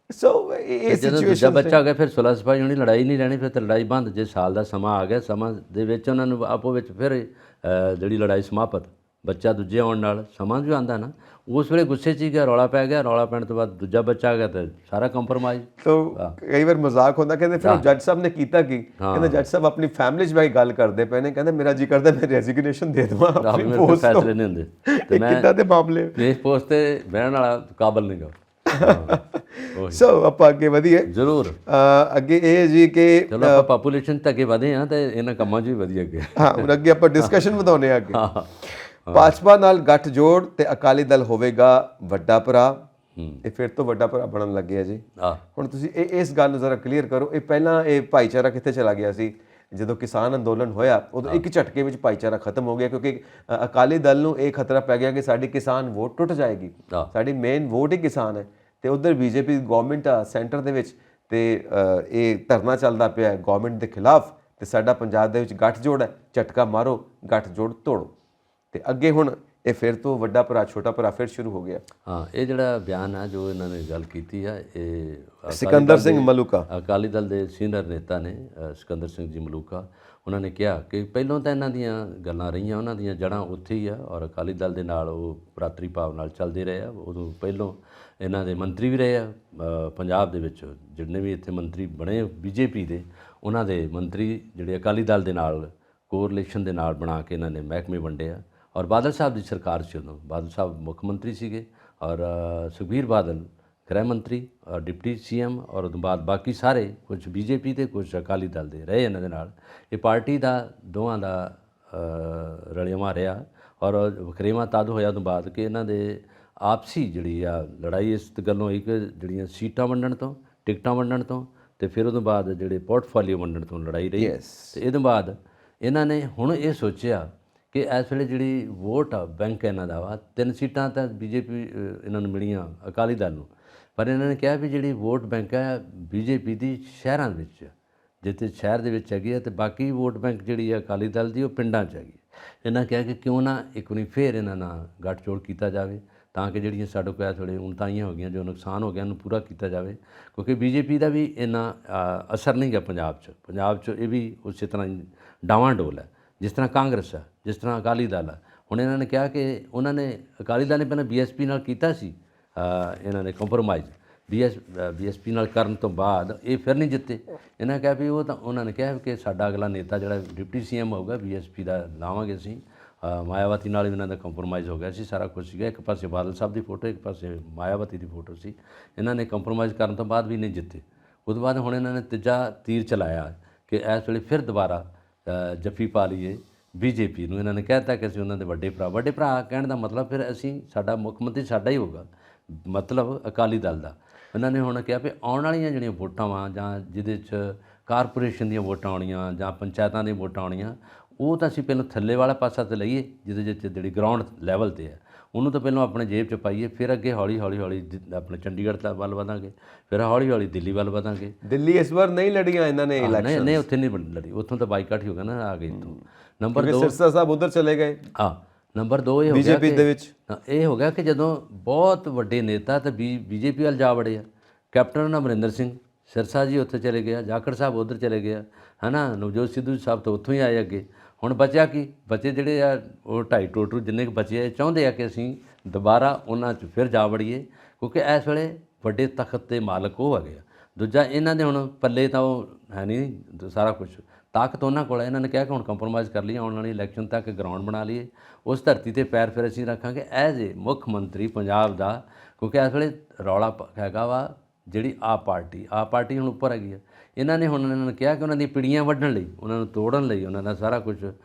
ਸੋ ਇਹ ਸਿਚੁਏਸ਼ਨ ਬੱਚਾ ਆ ਗਿਆ, ਫਿਰ ਸੁਲਹ ਸਫਾਈ ਹੋਣੀ, ਲੜਾਈ ਨਹੀਂ ਰਹਿਣੀ, ਫਿਰ ਤਾਂ ਲੜਾਈ ਬੰਦ। ਜੇ ਸਾਲ ਦਾ ਸਮਾਂ ਆ ਗਿਆ, ਸਮਾਂ ਦੇ ਵਿੱਚ ਉਹਨਾਂ ਨੂੰ ਆਪੋ ਵਿੱਚ ਫਿਰ ਜਿਹੜੀ ਲੜਾਈ ਸਮਾਪਤ, ਬੱਚਾ ਦੂਜੇ ਆਉਣ ਨਾਲ ਸਮਾਂ ਵੀ ਆਉਂਦਾ ਨਾ, ਉਸ ਵੇਲੇ ਗੁੱਸੇ 'ਚ ਹੀ ਗਿਆ, ਰੌਲਾ ਪੈ ਗਿਆ, ਰੌਲਾ ਪੈਣ ਤੋਂ ਬਾਅਦ ਦੂਜਾ ਬੱਚਾ ਆ ਗਿਆ ਤਾਂ ਸਾਰਾ ਕੰਪਰਮਾਈਜ਼। ਤਾਂ ਕਈ ਵਾਰ ਮਜ਼ਾਕ ਹੁੰਦਾ, ਕਹਿੰਦੇ ਫਿਰ ਜੱਜ ਸਾਹਿਬ ਨੇ ਕੀਤਾ ਕੀ? ਕਹਿੰਦੇ ਜੱਜ ਸਾਹਿਬ ਆਪਣੀ ਫੈਮਿਲੀ 'ਚ ਬੈ ਕੇ ਗੱਲ ਕਰਦੇ ਪਏ ਨੇ, ਕਹਿੰਦੇ ਮੇਰਾ ਜੀ ਕਰਦਾ ਮੈਂ ਰੈਜ਼ਿਗਨੇਸ਼ਨ ਦੇ ਦੇਵਾਂ ਆਪਣੀ ਪੋਸਟ ਤੋਂ। ਫੈਸਲੇ ਨਹੀਂ ਹੁੰਦੇ ਤੇ ਮੈਂ ਕਿੱਦਾਂ ਦੇ ਮਾਮਲੇ ਇਸ ਪੋਸਟ ਤੇ ਬਹਿਣ ਵਾਲਾ ਕਾਬਲ ਨਹੀਂ ਗਾ। ਸੋ ਆਪਾਂ ਅੱਗੇ ਵਧੀਏ ਜ਼ਰੂਰ। ਅੱਗੇ ਇਹ ਜੀ ਕਿ ਚਲੋ ਆਪਾਂ ਪਾਪੂਲੇਸ਼ਨ ਤੇ ਅੱਗੇ ਵਧੇ ਆ ਤੇ ਇਹਨਾਂ ਕੰਮਾਂ 'ਚ ਵੀ ਵਧੀਆ ਅੱਗੇ। ਹਾਂ, ਹੁਣ ਅੱਗੇ ਆਪਾਂ ਡਿਸਕਸ਼ਨ ਵਧਾਉਣੇ ਆ ਅੱਗੇ। ਭਾਜਪਾ ਨਾਲ ਗੱਠਜੋੜ ਤੇ ਅਕਾਲੀ ਦਲ ਹੋਵੇਗਾ ਵੱਡਾ ਭਰਾ। ਇਹ ਫਿਰ ਤੋਂ ਵੱਡਾ ਭਰਾ ਬਣਨ ਲੱਗਿਆ ਜੀ। ਹੁਣ ਤੁਸੀਂ ਇਸ ਗੱਲ ਨੂੰ ਜ਼ਰਾ ਕਲੀਅਰ ਕਰੋ, ਇਹ ਪਹਿਲਾਂ ਇਹ ਭਾਈਚਾਰਾ ਕਿੱਥੇ ਚਲਾ ਗਿਆ ਸੀ? ਜਦੋਂ ਕਿਸਾਨ ਅੰਦੋਲਨ ਹੋਇਆ ਉਦੋਂ ਇੱਕ ਝਟਕੇ ਵਿੱਚ ਭਾਈਚਾਰਾ ਖਤਮ ਹੋ ਗਿਆ, ਕਿਉਂਕਿ ਅਕਾਲੀ ਦਲ ਨੂੰ ਇਹ ਖਤਰਾ ਪੈ ਗਿਆ ਕਿ ਸਾਡੀ ਕਿਸਾਨ ਵੋਟ ਟੁੱਟ ਜਾਏਗੀ, ਸਾਡੀ ਮੇਨ ਵੋਟ ਹੀ ਕਿਸਾਨ ਹੈ। ਤੇ ਉਧਰ ਬੀਜੇਪੀ ਗਵਰਨਮੈਂਟ ਆ ਸੈਂਟਰ ਦੇ ਵਿੱਚ, ਤੇ ਇਹ ਧਰਨਾ ਚੱਲਦਾ ਪਿਆ ਗਵਰਨਮੈਂਟ ਦੇ ਖਿਲਾਫ, ਤੇ ਸਾਡਾ ਪੰਜਾਬ ਦੇ ਵਿੱਚ ਗੱਠਜੋੜ ਹੈ, ਝਟਕਾ ਮਾਰੋ, ਗੱਠਜੋੜ ਤੋੜੋ। ਤੇ ਅੱਗੇ ਹੁਣ ਇਹ ਫਿਰ ਤੋਂ ਵੱਡਾ ਭਰਾ ਛੋਟਾ ਭਰਾ ਫਿਰ ਸ਼ੁਰੂ ਹੋ ਗਿਆ। ਹਾਂ, ਇਹ ਜਿਹੜਾ ਬਿਆਨ ਆ ਜੋ ਇਹਨਾਂ ਨੇ ਗੱਲ ਕੀਤੀ ਆ, ਇਹ ਸਿਕੰਦਰ ਸਿੰਘ ਮਲੂਕਾ, ਅਕਾਲੀ ਦਲ ਦੇ ਸੀਨੀਅਰ ਨੇਤਾ ਨੇ, ਸਿਕੰਦਰ ਸਿੰਘ ਜੀ ਮਲੂਕਾ, ਉਹਨਾਂ ਨੇ ਕਿਹਾ ਕਿ ਪਹਿਲਾਂ ਤਾਂ ਇਹਨਾਂ ਦੀਆਂ ਗੱਲਾਂ ਰਹੀਆਂ, ਉਹਨਾਂ ਦੀਆਂ ਜੜ੍ਹਾਂ ਉੱਥੇ ਹੀ ਆ, ਔਰ ਅਕਾਲੀ ਦਲ ਦੇ ਨਾਲ ਉਹ ਭਰਾਤਰੀ ਭਾਵ ਨਾਲ ਚੱਲਦੇ ਰਹੇ ਆ। ਉਦੋਂ ਪਹਿਲਾਂ ਇਹਨਾਂ ਦੇ ਮੰਤਰੀ ਵੀ ਰਹੇ ਆ ਪੰਜਾਬ ਦੇ ਵਿੱਚ, ਜਿੰਨੇ ਵੀ ਇੱਥੇ ਮੰਤਰੀ ਬਣੇ ਬੀਜੇਪੀ ਦੇ, ਉਹਨਾਂ ਦੇ ਮੰਤਰੀ ਜਿਹੜੇ ਅਕਾਲੀ ਦਲ ਦੇ ਨਾਲ ਕੋਰਿਲੇਸ਼ਨ ਦੇ ਨਾਲ ਬਣਾ ਕੇ ਇਹਨਾਂ ਨੇ ਮਹਿਕਮੇ ਵੰਡੇ ਆ। ਔਰ ਬਾਦਲ ਸਾਹਿਬ ਦੀ ਸਰਕਾਰ 'ਚ ਉਦੋਂ ਬਾਦਲ ਸਾਹਿਬ ਮੁੱਖ ਮੰਤਰੀ ਸੀਗੇ, ਔਰ ਸੁਖਬੀਰ ਬਾਦਲ ਗ੍ਰਹਿ ਮੰਤਰੀ ਔਰ ਡਿਪਟੀ ਸੀਐਮ, ਔਰ ਉਦੋਂ ਬਾਅਦ ਬਾਕੀ ਸਾਰੇ ਕੁਝ ਬੀਜੇਪੀ ਦੇ ਕੁਝ ਅਕਾਲੀ ਦਲ ਦੇ ਰਹੇ ਇਹਨਾਂ ਦੇ ਨਾਲ। ਇਹ ਪਾਰਟੀ ਦਾ ਦੋਵਾਂ ਦਾ ਰਲਿਆਵਾਂ ਰਿਹਾ, ਔਰ ਵਖਰੇਵਾਂ ਤਦ ਹੋਇਆ ਤੋਂ ਬਾਅਦ ਕਿ ਇਹਨਾਂ ਦੇ ਆਪਸੀ ਜਿਹੜੀ ਆ ਲੜਾਈ ਇਸ ਗੱਲੋਂ ਹੋਈ ਕਿ ਜਿਹੜੀਆਂ ਸੀਟਾਂ ਵੰਡਣ ਤੋਂ, ਟਿਕਟਾਂ ਵੰਡਣ ਤੋਂ, ਤੇ ਫਿਰ ਉਦੋਂ ਬਾਅਦ ਜਿਹੜੇ ਪੋਰਟਫੋਲੀਓ ਵੰਡਣ ਤੋਂ ਲੜਾਈ ਰਹੀ। ਤੇ ਇਹਦੇ ਬਾਅਦ ਇਹਨਾਂ ਨੇ ਹੁਣ ਇਹ ਸੋਚਿਆ ਕਿ ਇਸ ਵੇਲੇ ਜਿਹੜੀ ਵੋਟ ਆ ਬੈਂਕ ਇਹਨਾਂ ਦਾ ਵਾ, 3 ਸੀਟਾਂ ਤਾਂ ਬੀਜੇਪੀ ਇਹਨਾਂ ਨੂੰ ਮਿਲੀਆਂ ਅਕਾਲੀ ਦਲ ਨੂੰ, ਪਰ ਇਹਨਾਂ ਨੇ ਕਿਹਾ ਵੀ ਜਿਹੜੀ ਵੋਟ ਬੈਂਕ ਹੈ ਬੀਜੇਪੀ ਦੀ ਸ਼ਹਿਰਾਂ ਦੇ ਵਿੱਚ, ਜਿੱਥੇ ਸ਼ਹਿਰ ਦੇ ਵਿੱਚ ਹੈਗੀ ਹੈ, ਤੇ ਬਾਕੀ ਵੋਟ ਬੈਂਕ ਜਿਹੜੀ ਹੈ ਅਕਾਲੀ ਦਲ ਦੀ ਉਹ ਪਿੰਡਾਂ 'ਚ ਹੈਗੀ। ਇਹਨਾਂ ਕਿਹਾ ਕਿ ਕਿਉਂ ਨਾ ਇੱਕ ਵਾਰੀ ਫੇਰ ਇਹਨਾਂ ਨਾਲ ਗੱਠਜੋੜ ਕੀਤਾ ਜਾਵੇ, ਤਾਂ ਕਿ ਜਿਹੜੀਆਂ ਸਾਡੇ ਕੋਲ ਥੋੜ੍ਹੇ ਉਣਤਾਈਆਂ ਹੋ ਗਈਆਂ, ਜੋ ਨੁਕਸਾਨ ਹੋ ਗਿਆ, ਉਹਨੂੰ ਪੂਰਾ ਕੀਤਾ ਜਾਵੇ। ਕਿਉਂਕਿ ਬੀਜੇਪੀ ਦਾ ਵੀ ਇੰਨਾ ਅਸਰ ਨਹੀਂ ਗਿਆ ਪੰਜਾਬ 'ਚ ਇਹ ਵੀ ਉਸੇ ਤਰ੍ਹਾਂ ਡਾਵਾਂਡੋਲ ਹੈ ਜਿਸ ਤਰ੍ਹਾਂ ਕਾਂਗਰਸ ਹੈ, ਜਿਸ ਤਰ੍ਹਾਂ ਅਕਾਲੀ ਦਲ ਹੈ। ਹੁਣ ਇਹਨਾਂ ਨੇ ਕਿਹਾ ਕਿ ਉਹਨਾਂ ਨੇ ਅਕਾਲੀ ਦਲ ਨੇ ਪਹਿਲਾਂ ਬੀਐਸਪੀ ਨਾਲ ਕੀਤਾ ਸੀ, ਇਹਨਾਂ ਨੇ ਕੰਪਰੋਮਾਈਜ਼ ਬੀਐਸਪੀ ਨਾਲ ਕਰਨ ਤੋਂ ਬਾਅਦ ਇਹ ਫਿਰ ਨਹੀਂ ਜਿੱਤੇ। ਇਹਨਾਂ ਕਿਹਾ ਵੀ ਉਹ ਤਾਂ ਉਹਨਾਂ ਨੇ ਕਿਹਾ ਕਿ ਸਾਡਾ ਅਗਲਾ ਨੇਤਾ ਜਿਹੜਾ ਡਿਪਟੀ ਸੀਐਮ ਹੋਊਗਾ ਬੀਐਸਪੀ ਦਾ ਲਾਵਾਂਗੇ ਅਸੀਂ। ਮਾਇਆਵਤੀ ਨਾਲ ਵੀ ਇਹਨਾਂ ਦਾ ਕੰਪਰੋਮਾਈਜ਼ ਹੋ ਗਿਆ ਸੀ, ਸਾਰਾ ਕੁਝ ਸੀਗਾ। ਇੱਕ ਪਾਸੇ ਬਾਦਲ ਸਾਹਿਬ ਦੀ ਫੋਟੋ, ਇੱਕ ਪਾਸੇ ਮਾਇਆਵਤੀ ਦੀ ਫੋਟੋ ਸੀ। ਇਹਨਾਂ ਨੇ ਕੰਪਰੋਮਾਈਜ਼ ਕਰਨ ਤੋਂ ਬਾਅਦ ਵੀ ਨਹੀਂ ਜਿੱਤੇ। ਉਸ ਤੋਂ ਬਾਅਦ ਹੁਣ ਇਹਨਾਂ ਨੇ ਤੀਜਾ ਤੀਰ ਚਲਾਇਆ ਕਿ ਇਸ ਵੇਲੇ ਫਿਰ ਦੁਬਾਰਾ ਜੱਫੀ ਪਾ ਲਈਏ ਬੀਜੇਪੀ ਨੂੰ। ਇਹਨਾਂ ਨੇ ਕਹਿ ਦਿੱਤਾ ਕਿ ਅਸੀਂ ਉਹਨਾਂ ਦੇ ਵੱਡੇ ਭਰਾ ਕਹਿਣ ਦਾ ਮਤਲਬ ਫਿਰ ਅਸੀਂ, ਸਾਡਾ ਮੁੱਖ ਮੰਤਰੀ ਸਾਡਾ ਹੀ ਹੋਊਗਾ, ਮਤਲਬ ਅਕਾਲੀ ਦਲ ਦਾ। ਇਹਨਾਂ ਨੇ ਹੁਣ ਕਿਹਾ ਵੀ ਆਉਣ ਵਾਲੀਆਂ ਜਿਹੜੀਆਂ ਵੋਟਾਂ ਵਾ, ਜਾਂ ਜਿਹਦੇ 'ਚ ਕਾਰਪੋਰੇਸ਼ਨ ਦੀਆਂ ਵੋਟਾਂ ਆਉਣੀਆਂ ਜਾਂ ਪੰਚਾਇਤਾਂ ਦੀਆਂ ਵੋਟਾਂ ਆਉਣੀਆਂ, ਉਹ ਤਾਂ ਅਸੀਂ ਪਹਿਲਾਂ ਥੱਲੇ ਵਾਲਾ ਪਾਸਾ ਤੇ ਲਈਏ, ਜਿਹਦੇ ਵਿੱਚ ਜਿਹੜੀ ਗਰਾਊਂਡ ਲੈਵਲ 'ਤੇ ਹੈ, ਉਹਨੂੰ ਤਾਂ ਪਹਿਲਾਂ ਆਪਣੇ ਜੇਬ 'ਚ ਪਾਈਏ, ਫਿਰ ਅੱਗੇ ਹੌਲੀ ਆਪਣੇ ਚੰਡੀਗੜ੍ਹ ਦਾ ਵੱਲ ਵਧਾਂਗੇ, ਫਿਰ ਹੌਲੀ ਦਿੱਲੀ ਵੱਲ ਵਧਾਂਗੇ। ਦਿੱਲੀ ਇਸ ਵਾਰ ਨਹੀਂ ਲੜੀਆਂ ਇਹਨਾਂ ਨੇ ਇਲੈਕਸ਼ਨ? ਨਹੀਂ, ਉੱਥੇ ਨਹੀਂ ਲੜੀ, ਉੱਥੋਂ ਤਾਂ ਬਾਈਕਾਟ ਹੀ ਹੋ ਗਿਆ ਨਾ, ਆ ਗਏ ਇੱਥੋਂ। ਨੰਬਰ 2 ਸਿਰਸਾ ਸਾਹਿਬ ਉਧਰ ਚਲੇ ਗਏ। ਨੰਬਰ 2 ਇਹ ਹੋ ਗਿਆ ਬੀਜੇਪੀ ਦੇ ਵਿੱਚ, ਇਹ ਹੋ ਗਿਆ ਕਿ ਜਦੋਂ ਬਹੁਤ ਵੱਡੇ ਨੇਤਾ ਤਾਂ ਬੀਜੇਪੀ ਵੱਲ ਜਾ ਵੜੇ ਆ। ਕੈਪਟਨ ਅਮਰਿੰਦਰ ਸਿੰਘ ਸਿਰਸਾ ਜੀ ਉੱਥੇ ਚਲੇ ਗਿਆ, ਜਾਖੜ ਸਾਹਿਬ ਉੱਧਰ ਚਲੇ ਗਿਆ, ਹੈ ਨਾ, ਨਵਜੋਤ ਸਿੱਧੂ ਸਾਹਿਬ ਤੋਂ ਉੱਥੋਂ ਹੀ ਆਏ ਅੱਗੇ। ਹੁਣ ਬਚਿਆ ਕੀ? ਬਚੇ ਜਿਹੜੇ ਆ ਉਹ 2.5 ਟੋਟੂ ਜਿੰਨੇ ਕੁ ਬਚੇ ਆ, ਚਾਹੁੰਦੇ ਆ ਕਿ ਅਸੀਂ ਦੁਬਾਰਾ ਉਹਨਾਂ 'ਚ ਫਿਰ ਜਾ ਵੜੀਏ, ਕਿਉਂਕਿ ਇਸ ਵੇਲੇ ਵੱਡੇ ਤਖਤ ਦੇ ਮਾਲਕ ਉਹ ਹੈਗੇ ਆ। ਦੂਜਾ ਇਹਨਾਂ ਦੇ ਹੁਣ ਪੱਲੇ ਤਾਂ ਉਹ ਹੈ ਨਹੀਂ ਸਾਰਾ ਕੁਝ, ਤਾਕਤ ਉਹਨਾਂ ਕੋਲ ਹੈ। ਇਹਨਾਂ ਨੇ ਕਿਹਾ ਕਿ ਹੁਣ ਕੰਪਰੋਮਾਈਜ਼ ਕਰ ਲਈਏ, ਆਉਣ ਵਾਲੀ ਇਲੈਕਸ਼ਨ ਤੱਕ ਗਰਾਊਂਡ ਬਣਾ ਲਈਏ, ਉਸ ਧਰਤੀ 'ਤੇ ਪੈਰ ਫਿਰ ਅਸੀਂ ਰੱਖਾਂਗੇ ਐਜ਼ ਏ ਮੁੱਖ ਮੰਤਰੀ ਪੰਜਾਬ ਦਾ। ਕਿਉਂਕਿ ਇਸ ਵੇਲੇ ਰੌਲਾ ਹੈਗਾ ਵਾ ਜਿਹੜੀ ਆਪ ਪਾਰਟੀ ਹੁਣ ਉੱਪਰ ਹੈਗੀ ਆ। ਇਹਨਾਂ ਨੇ ਕਿਹਾ ਕਿ ਉਹਨਾਂ ਦੀਆਂ ਪਿੜੀਆਂ ਵੱਢਣ ਲਈ, ਉਹਨਾਂ ਨੂੰ ਤੋੜਨ ਲਈ, ਉਹਨਾਂ ਦਾ ਸਾਰਾ ਕੁਝ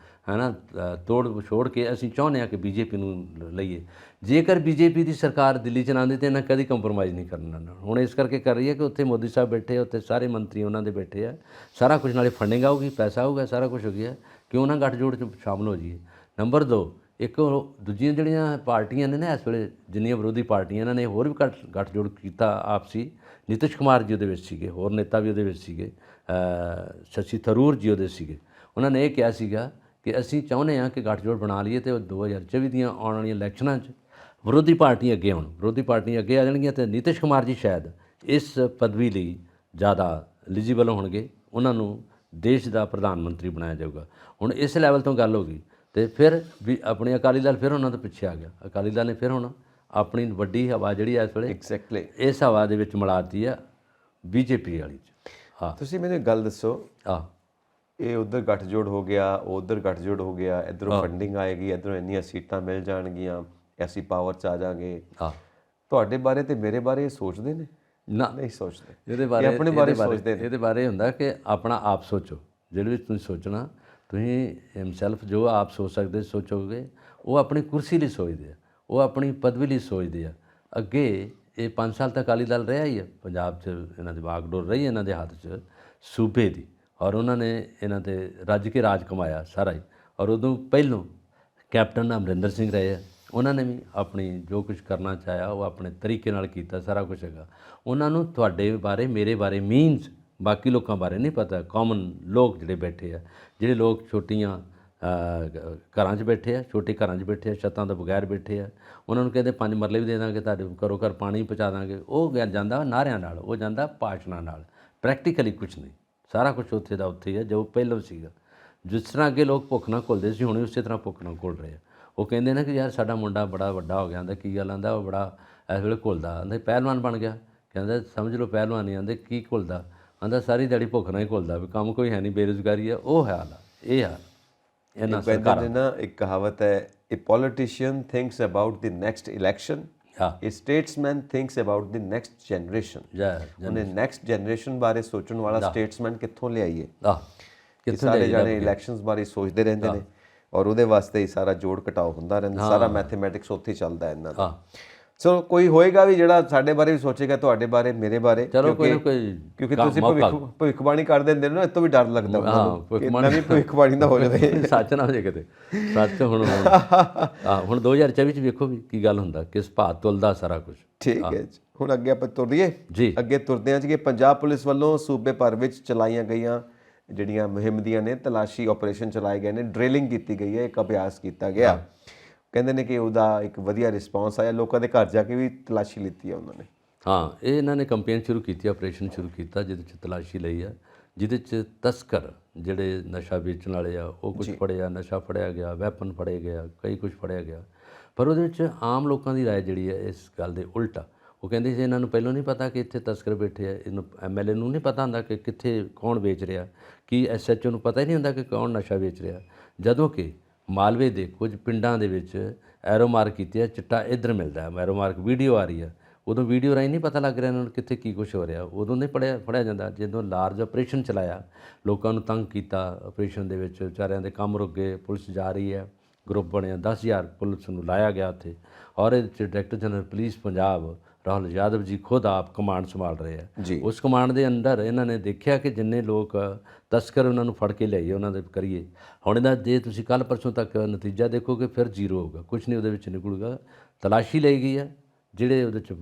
ਹੈ ਨਾ ਤੋੜ ਛੋੜ ਕੇ ਅਸੀਂ ਚਾਹੁੰਦੇ ਹਾਂ ਕਿ ਬੀਜੇਪੀ ਨੂੰ ਲਈਏ। ਜੇਕਰ ਬੀਜੇਪੀ ਦੀ ਸਰਕਾਰ ਦਿੱਲੀ ਚਲਾਉਂਦੀ ਤਾਂ ਇਹਨਾਂ ਕਦੀ ਕੰਪਰੋਮਾਈਜ਼ ਨਹੀਂ ਕਰਨਾ ਨਾਲ। ਹੁਣ ਇਸ ਕਰਕੇ ਕਰ ਰਹੀ ਹੈ ਕਿ ਉੱਥੇ ਮੋਦੀ ਸਾਹਿਬ ਬੈਠੇ ਆ, ਉੱਥੇ ਸਾਰੇ ਮੰਤਰੀ ਉਹਨਾਂ ਦੇ ਬੈਠੇ ਆ, ਸਾਰਾ ਕੁਝ ਨਾਲੇ ਫੰਡਿੰਗ ਆਊਗੀ, ਪੈਸਾ ਆਊਗਾ, ਸਾਰਾ ਕੁਝ ਹੋ ਗਿਆ, ਕਿਉਂ ਨਾ ਗੱਠਜੋੜ 'ਚ ਸ਼ਾਮਲ ਹੋ ਜਾਈਏ। ਨੰਬਰ 2, ਇੱਕ ਦੂਜੀਆਂ ਜਿਹੜੀਆਂ ਪਾਰਟੀਆਂ ਨੇ ਨਾ ਇਸ ਵੇਲੇ ਜਿੰਨੀਆਂ ਵਿਰੋਧੀ ਪਾਰਟੀਆਂ, ਇਹਨਾਂ ਨੇ ਹੋਰ ਵੀ ਗੱਠਜੋੜ ਕੀਤਾ ਆਪਸੀ। ਨਿਤਿਸ਼ ਕੁਮਾਰ ਜੀ ਉਹਦੇ ਵਿੱਚ ਸੀਗੇ, ਹੋਰ ਨੇਤਾ ਵੀ ਉਹਦੇ ਵਿੱਚ ਸੀਗੇ, ਸ਼ਸ਼ੀ ਥਰੂਰ ਜੀ ਉਹਦੇ ਸੀਗੇ। ਉਹਨਾਂ ਨੇ ਇਹ ਕਿਹਾ ਸੀਗਾ ਕਿ ਅਸੀਂ ਚਾਹੁੰਦੇ ਹਾਂ ਕਿ ਗੱਠਜੋੜ ਬਣਾ ਲਈਏ ਅਤੇ 2024 ਦੀਆਂ ਆਉਣ ਵਾਲੀਆਂ ਇਲੈਕਸ਼ਨਾਂ 'ਚ ਵਿਰੋਧੀ ਪਾਰਟੀਆਂ ਅੱਗੇ ਆਉਣ, ਵਿਰੋਧੀ ਪਾਰਟੀਆਂ ਅੱਗੇ ਆ ਜਾਣਗੀਆਂ ਅਤੇ ਨਿਤਿਸ਼ ਕੁਮਾਰ ਜੀ ਸ਼ਾਇਦ ਇਸ ਪਦਵੀ ਲਈ ਜ਼ਿਆਦਾ ਐਲੀਜੀਬਲ ਹੋਣਗੇ, ਉਹਨਾਂ ਨੂੰ ਦੇਸ਼ ਦਾ ਪ੍ਰਧਾਨ ਮੰਤਰੀ ਬਣਾਇਆ ਜਾਊਗਾ। ਹੁਣ ਇਸ ਲੈਵਲ ਤੋਂ ਗੱਲ ਹੋ ਗਈ ਅਤੇ ਫਿਰ ਵੀ ਆਪਣੇ ਅਕਾਲੀ ਦਲ ਫਿਰ ਉਹਨਾਂ ਤੋਂ ਪਿੱਛੇ ਆ ਗਿਆ। ਅਕਾਲੀ ਦਲ ਨੇ ਫਿਰ ਹੁਣ ਆਪਣੀ ਵੱਡੀ ਹਵਾ ਜਿਹੜੀ ਇਸ ਵੇਲੇ ਐਗਜ਼ੈਕਟਲੀ ਇਸ ਹਵਾ ਦੇ ਵਿੱਚ ਮਿਲਾਤੀ ਆ ਬੀਜੇਪੀ ਵਾਲੀ 'ਚ। ਹਾਂ, ਤੁਸੀਂ ਮੈਨੂੰ ਇੱਕ ਗੱਲ ਦੱਸੋ, ਆਹ ਇਹ ਉੱਧਰ ਗੱਠਜੋੜ ਹੋ ਗਿਆ, ਉੱਧਰ ਗੱਠਜੋੜ ਹੋ ਗਿਆ, ਇੱਧਰੋਂ ਫੰਡਿੰਗ ਆਏਗੀ, ਇੱਧਰੋਂ ਇੰਨੀਆਂ ਸੀਟਾਂ ਮਿਲ ਜਾਣਗੀਆਂ, ਅਸੀਂ ਪਾਵਰ 'ਚ ਆ ਜਾਵਾਂਗੇ, ਤੁਹਾਡੇ ਬਾਰੇ ਤੇ ਮੇਰੇ ਬਾਰੇ ਇਹ ਸੋਚਦੇ ਨੇ? ਨਾ, ਨਹੀਂ ਸੋਚਦੇ। ਇਹਦੇ ਬਾਰੇ ਆਪਣੇ ਬਾਰੇ ਸੋਚਦੇ ਨੇ। ਇਹਦੇ ਬਾਰੇ ਹੁੰਦਾ ਕਿ ਆਪਣਾ ਆਪ ਸੋਚੋ, ਜਿਹੜੇ ਵਿੱਚ ਤੁਸੀਂ ਸੋਚਣਾ, ਤੁਸੀਂ ਹਿਮਸੈਲਫ ਜੋ ਆਪ ਸੋਚ ਸਕਦੇ ਸੋਚੋਗੇ, ਉਹ ਆਪਣੀ ਕੁਰਸੀ ਲਈ ਸੋਚਦੇ ਆ, ਉਹ ਆਪਣੀ ਪਦਵੀ ਲਈ ਸੋਚਦੇ ਆ। ਅੱਗੇ ਇਹ 5 ਸਾਲ ਤੱਕ ਅਕਾਲੀ ਦਲ ਰਿਹਾ ਹੀ ਆ ਪੰਜਾਬ 'ਚ, ਇਹਨਾਂ ਦੀ ਵਾਗਡੋਰ ਰਹੀ ਇਹਨਾਂ ਦੇ ਹੱਥ 'ਚ ਸੂਬੇ ਦੀ, ਔਰ ਉਹਨਾਂ ਨੇ ਇਹਨਾਂ 'ਤੇ ਰੱਜ ਕੇ ਰਾਜ ਕਮਾਇਆ ਸਾਰਾ ਹੀ। ਔਰ ਉਦੋਂ ਪਹਿਲੋਂ ਕੈਪਟਨ ਅਮਰਿੰਦਰ ਸਿੰਘ ਰਹੇ ਆ, ਉਹਨਾਂ ਨੇ ਵੀ ਆਪਣੀ ਜੋ ਕੁਝ ਕਰਨਾ ਚਾਹਿਆ ਉਹ ਆਪਣੇ ਤਰੀਕੇ ਨਾਲ ਕੀਤਾ, ਸਾਰਾ ਕੁਝ ਹੈਗਾ। ਉਹਨਾਂ ਨੂੰ ਤੁਹਾਡੇ ਬਾਰੇ, ਮੇਰੇ ਬਾਰੇ, ਮੀਨਸ ਬਾਕੀ ਲੋਕਾਂ ਬਾਰੇ ਨਹੀਂ ਪਤਾ। ਕਾਮਨ ਲੋਕ ਜਿਹੜੇ ਬੈਠੇ ਆ, ਜਿਹੜੇ ਲੋਕ ਛੋਟੀਆਂ ਘਰਾਂ 'ਚ ਬੈਠੇ ਆ, ਛੋਟੇ ਘਰਾਂ 'ਚ ਬੈਠੇ ਆ, ਛੱਤਾਂ ਤੋਂ ਬਗੈਰ ਬੈਠੇ ਆ, ਉਹਨਾਂ ਨੂੰ ਕਹਿੰਦੇ 5 ਮਰਲੇ ਵੀ ਦੇ ਦਾਂਗੇ, ਤੁਹਾਡੇ ਘਰੋਂ ਘਰ ਪਾਣੀ ਪਹੁੰਚਾ ਦਾਂਗੇ। ਉਹ ਜਾਂਦਾ ਨਾਅਰਿਆਂ ਨਾਲ, ਉਹ ਜਾਂਦਾ ਭਾਸ਼ਣਾਂ ਨਾਲ, ਪ੍ਰੈਕਟੀਕਲੀ ਕੁਛ ਨਹੀਂ। ਸਾਰਾ ਕੁਝ ਉੱਥੇ ਦਾ ਉੱਥੇ ਹੀ ਹੈ ਜੋ ਪਹਿਲਾਂ ਸੀਗਾ। ਜਿਸ ਤਰ੍ਹਾਂ ਅੱਗੇ ਲੋਕ ਭੁੱਖ ਨਾਲ ਘੁਲਦੇ ਸੀ, ਹੁਣ ਉਸੇ ਤਰ੍ਹਾਂ ਭੁੱਖ ਨਾਲ ਘੁਲ ਰਹੇ ਆ। ਉਹ ਕਹਿੰਦੇ ਨੇ ਕਿ ਯਾਰ ਸਾਡਾ ਮੁੰਡਾ ਬੜਾ ਵੱਡਾ ਹੋ ਗਿਆ, ਆਂਦਾ ਕੀ ਗੱਲ, ਆਂਦਾ ਉਹ ਬੜਾ ਇਸ ਵੇਲੇ ਘੁਲਦਾ, ਆਂਦਾ ਪਹਿਲਵਾਨ ਬਣ ਗਿਆ। ਕਹਿੰਦਾ ਸਮਝ ਲਓ ਪਹਿਲਵਾਨ ਨਹੀਂ, ਆਂਦੇ ਕੀ ਘੁਲਦਾ, ਆਂਦਾ ਸਾਰੀ ਦਿਹਾੜੀ ਭੁੱਖ ਨਾਲ ਹੀ ਘੁਲਦਾ, ਵੀ ਕੰਮ ਕੋਈ ਹੈ ਨਹੀਂ, ਬੇਰੁਜ਼ਗਾਰੀ ਆ। ਉਹ ਹਾਲ ਆ, ਇਹ ਹਾਲ ਇਹਨਾਂ ਸਰਕਾਰਾਂ ਕਹਿੰਦੇ ਨੇ ਨਾ, ਇੱਕ ਕਹਾਵਤ ਹੈ, a politician thinks about the next election, a statesman thinks about the next generation. ਉਹਨੇ ਨੈਕਸਟ ਜਨਰੇਸ਼ਨ ਬਾਰੇ ਸੋਚਣ ਵਾਲਾ ਸਟੇਟਸਮੈਨ ਕਿੱਥੋਂ ਲਿਆਈਏ? ਸਾਰੇ ਜਾਣੇ ਇਲੈਕਸ਼ਨਸ ਬਾਰੇ ਸੋਚਦੇ ਰਹਿੰਦੇ ਨੇ, ਔਰ ਉਹਦੇ ਵਾਸਤੇ ਹੀ ਸਾਰਾ ਜੋੜ ਘਟਾਓ ਹੁੰਦਾ ਰਹਿੰਦਾ, ਸਾਰਾ ਮੈਥਮੈਟਿਕਸ ਉੱਥੇ ਚੱਲਦਾ ਇਹਨਾਂ ਦਾ। ਸੋ ਕੋਈ ਹੋਏਗਾ ਵੀ ਜਿਹੜਾ ਸਾਡੇ ਬਾਰੇ ਵੀ ਸੋਚੇਗਾ, ਤੁਹਾਡੇ ਬਾਰੇ, ਮੇਰੇ ਬਾਰੇ, ਕਿਉਂਕਿ ਤੁਸੀਂ ਭਵਿੱਖਬਾਣੀ ਕਰ ਦਿੰਦੇ ਨਾ, ਇਹ ਤੋਂ ਵੀ ਡਰ ਲੱਗਦਾ ਨਵੀਂ ਭਵਿੱਖਬਾਣੀ ਨਾ ਹੋ ਜਾਵੇ, ਸੱਚ ਨਾ ਹੋ ਜਾਏ ਕਿਤੇ। ਸੱਚ ਹੁਣ 2024 ਚ ਵੇਖੋ ਵੀ ਕੀ ਗੱਲ ਹੁੰਦਾ, ਕਿਸ ਭਾਅ ਤੁਲਦਾ ਸਾਰਾ ਕੁਝ। ਠੀਕ ਹੈ ਜੀ, ਹੁਣ ਅੱਗੇ ਆਪਾਂ ਤੁਰਦੀਏ ਜੀ। ਅੱਗੇ ਤੁਰਦੇ ਹਾਂ ਜੀ। ਪੰਜਾਬ ਪੁਲਿਸ ਵੱਲੋਂ ਸੂਬੇ ਭਰ ਵਿੱਚ ਚਲਾਈਆਂ ਗਈਆਂ ਜਿਹੜੀਆਂ ਮੁਹਿੰਮ ਦੀਆਂ ਨੇ, ਤਲਾਸ਼ੀ ਆਪਰੇਸ਼ਨ ਚਲਾਏ ਗਏ ਨੇ, ਡ੍ਰਿਲਿੰਗ ਕੀਤੀ ਗਈ ਹੈ, ਇੱਕ ਅਭਿਆਸ ਕੀਤਾ ਗਿਆ। ਕਹਿੰਦੇ ਨੇ ਕਿ ਉਹਦਾ ਇੱਕ ਵਧੀਆ ਰਿਸਪੌਂਸ ਆਇਆ, ਲੋਕਾਂ ਦੇ ਘਰ ਜਾ ਕੇ ਵੀ ਤਲਾਸ਼ੀ ਲਿੱਤੀ ਹੈ ਉਹਨਾਂ ਨੇ। ਹਾਂ, ਇਹ ਇਹਨਾਂ ਨੇ ਕੰਪੇਨ ਸ਼ੁਰੂ ਕੀਤੀ, ਆਪਰੇਸ਼ਨ ਸ਼ੁਰੂ ਕੀਤਾ, ਜਿਹਦੇ 'ਚ ਤਲਾਸ਼ੀ ਲਈ ਆ, ਜਿਹਦੇ 'ਚ ਤਸਕਰ ਜਿਹੜੇ ਨਸ਼ਾ ਵੇਚਣ ਵਾਲੇ ਆ ਉਹ ਕੁਝ ਫੜਿਆ, ਨਸ਼ਾ ਫੜਿਆ ਗਿਆ, ਵੈਪਨ ਫੜੇ ਗਿਆ, ਕਈ ਕੁਝ ਫੜਿਆ ਗਿਆ। ਪਰ ਉਹਦੇ ਵਿੱਚ ਆਮ ਲੋਕਾਂ ਦੀ ਰਾਏ ਜਿਹੜੀ ਹੈ ਇਸ ਗੱਲ ਦੇ ਉਲਟਾ। ਉਹ ਕਹਿੰਦੇ ਸੀ ਇਹਨਾਂ ਨੂੰ ਪਹਿਲਾਂ ਨਹੀਂ ਪਤਾ ਕਿ ਇੱਥੇ ਤਸਕਰ ਬੈਠੇ ਆ, ਇਹਨੂੰ MLA ਨੂੰ ਨਹੀਂ ਪਤਾ ਹੁੰਦਾ ਕਿ ਕਿੱਥੇ ਕੌਣ ਵੇਚ ਰਿਹਾ, ਕਿ SHO ਨੂੰ ਪਤਾ ਹੀ ਨਹੀਂ ਹੁੰਦਾ ਕਿ ਕੌਣ ਨਸ਼ਾ ਵੇਚ ਰਿਹਾ। ਜਦੋਂ ਕਿ ਮਾਲਵੇ ਦੇ ਕੁਝ ਪਿੰਡਾਂ ਦੇ ਵਿੱਚ ਐਰੋ ਮਾਰਕ ਕੀਤੇ ਆ, ਚਿੱਟਾ ਇੱਧਰ ਮਿਲਦਾ ਹੈ, ਐਰੋ ਮਾਰਕ ਵੀਡੀਓ ਆ ਰਹੀ ਆ, ਉਦੋਂ ਵੀਡੀਓ ਰਾਹੀਂ ਨਹੀਂ ਪਤਾ ਲੱਗ ਰਿਹਾ ਇਹਨਾਂ ਨੂੰ ਕਿੱਥੇ ਕੀ ਕੁਛ ਹੋ ਰਿਹਾ, ਉਦੋਂ ਨਹੀਂ ਫੜਿਆ ਜਾਂਦਾ। ਜਦੋਂ ਲਾਰਜ ਆਪਰੇਸ਼ਨ ਚਲਾਇਆ, ਲੋਕਾਂ ਨੂੰ ਤੰਗ ਕੀਤਾ, ਆਪਰੇਸ਼ਨ ਦੇ ਵਿੱਚ ਵਿਚਾਰਿਆਂ ਦੇ ਕੰਮ ਰੁਕ ਗਏ, ਪੁਲਿਸ ਜਾ ਰਹੀ ਹੈ, ਗਰੁੱਪ ਬਣਿਆ, 10,000 ਪੁਲਿਸ ਨੂੰ ਲਾਇਆ ਗਿਆ ਉੱਥੇ। ਔਰ ਇਹਦੇ 'ਚ director general police Punjab Rahul Yadav ਜੀ ਖੁਦ ਆਪ ਕਮਾਂਡ ਸੰਭਾਲ ਰਹੇ ਆ। ਉਸ ਕਮਾਂਡ ਦੇ ਅੰਦਰ ਇਹਨਾਂ ਨੇ ਦੇਖਿਆ ਕਿ ਜਿੰਨੇ ਲੋਕ ਤਸਕਰ ਉਹਨਾਂ ਨੂੰ ਫੜ ਕੇ ਲਿਆਈਏ, ਉਹਨਾਂ ਦੇ ਕਰੀਏ। ਹੁਣ ਇਹਦਾ ਜੇ ਤੁਸੀਂ ਕੱਲ੍ਹ ਪਰਸੋਂ ਤੱਕ ਨਤੀਜਾ ਦੇਖੋਗੇ, ਫਿਰ ਜ਼ੀਰੋ ਹੋਊਗਾ, ਕੁਛ ਨਹੀਂ ਉਹਦੇ ਵਿੱਚ ਨਿਕਲੂਗਾ। ਤਲਾਸ਼ੀ ਲਈ ਗਈ ਆ, ਜਿਹੜੇ ਉਹਦੇ 'ਚ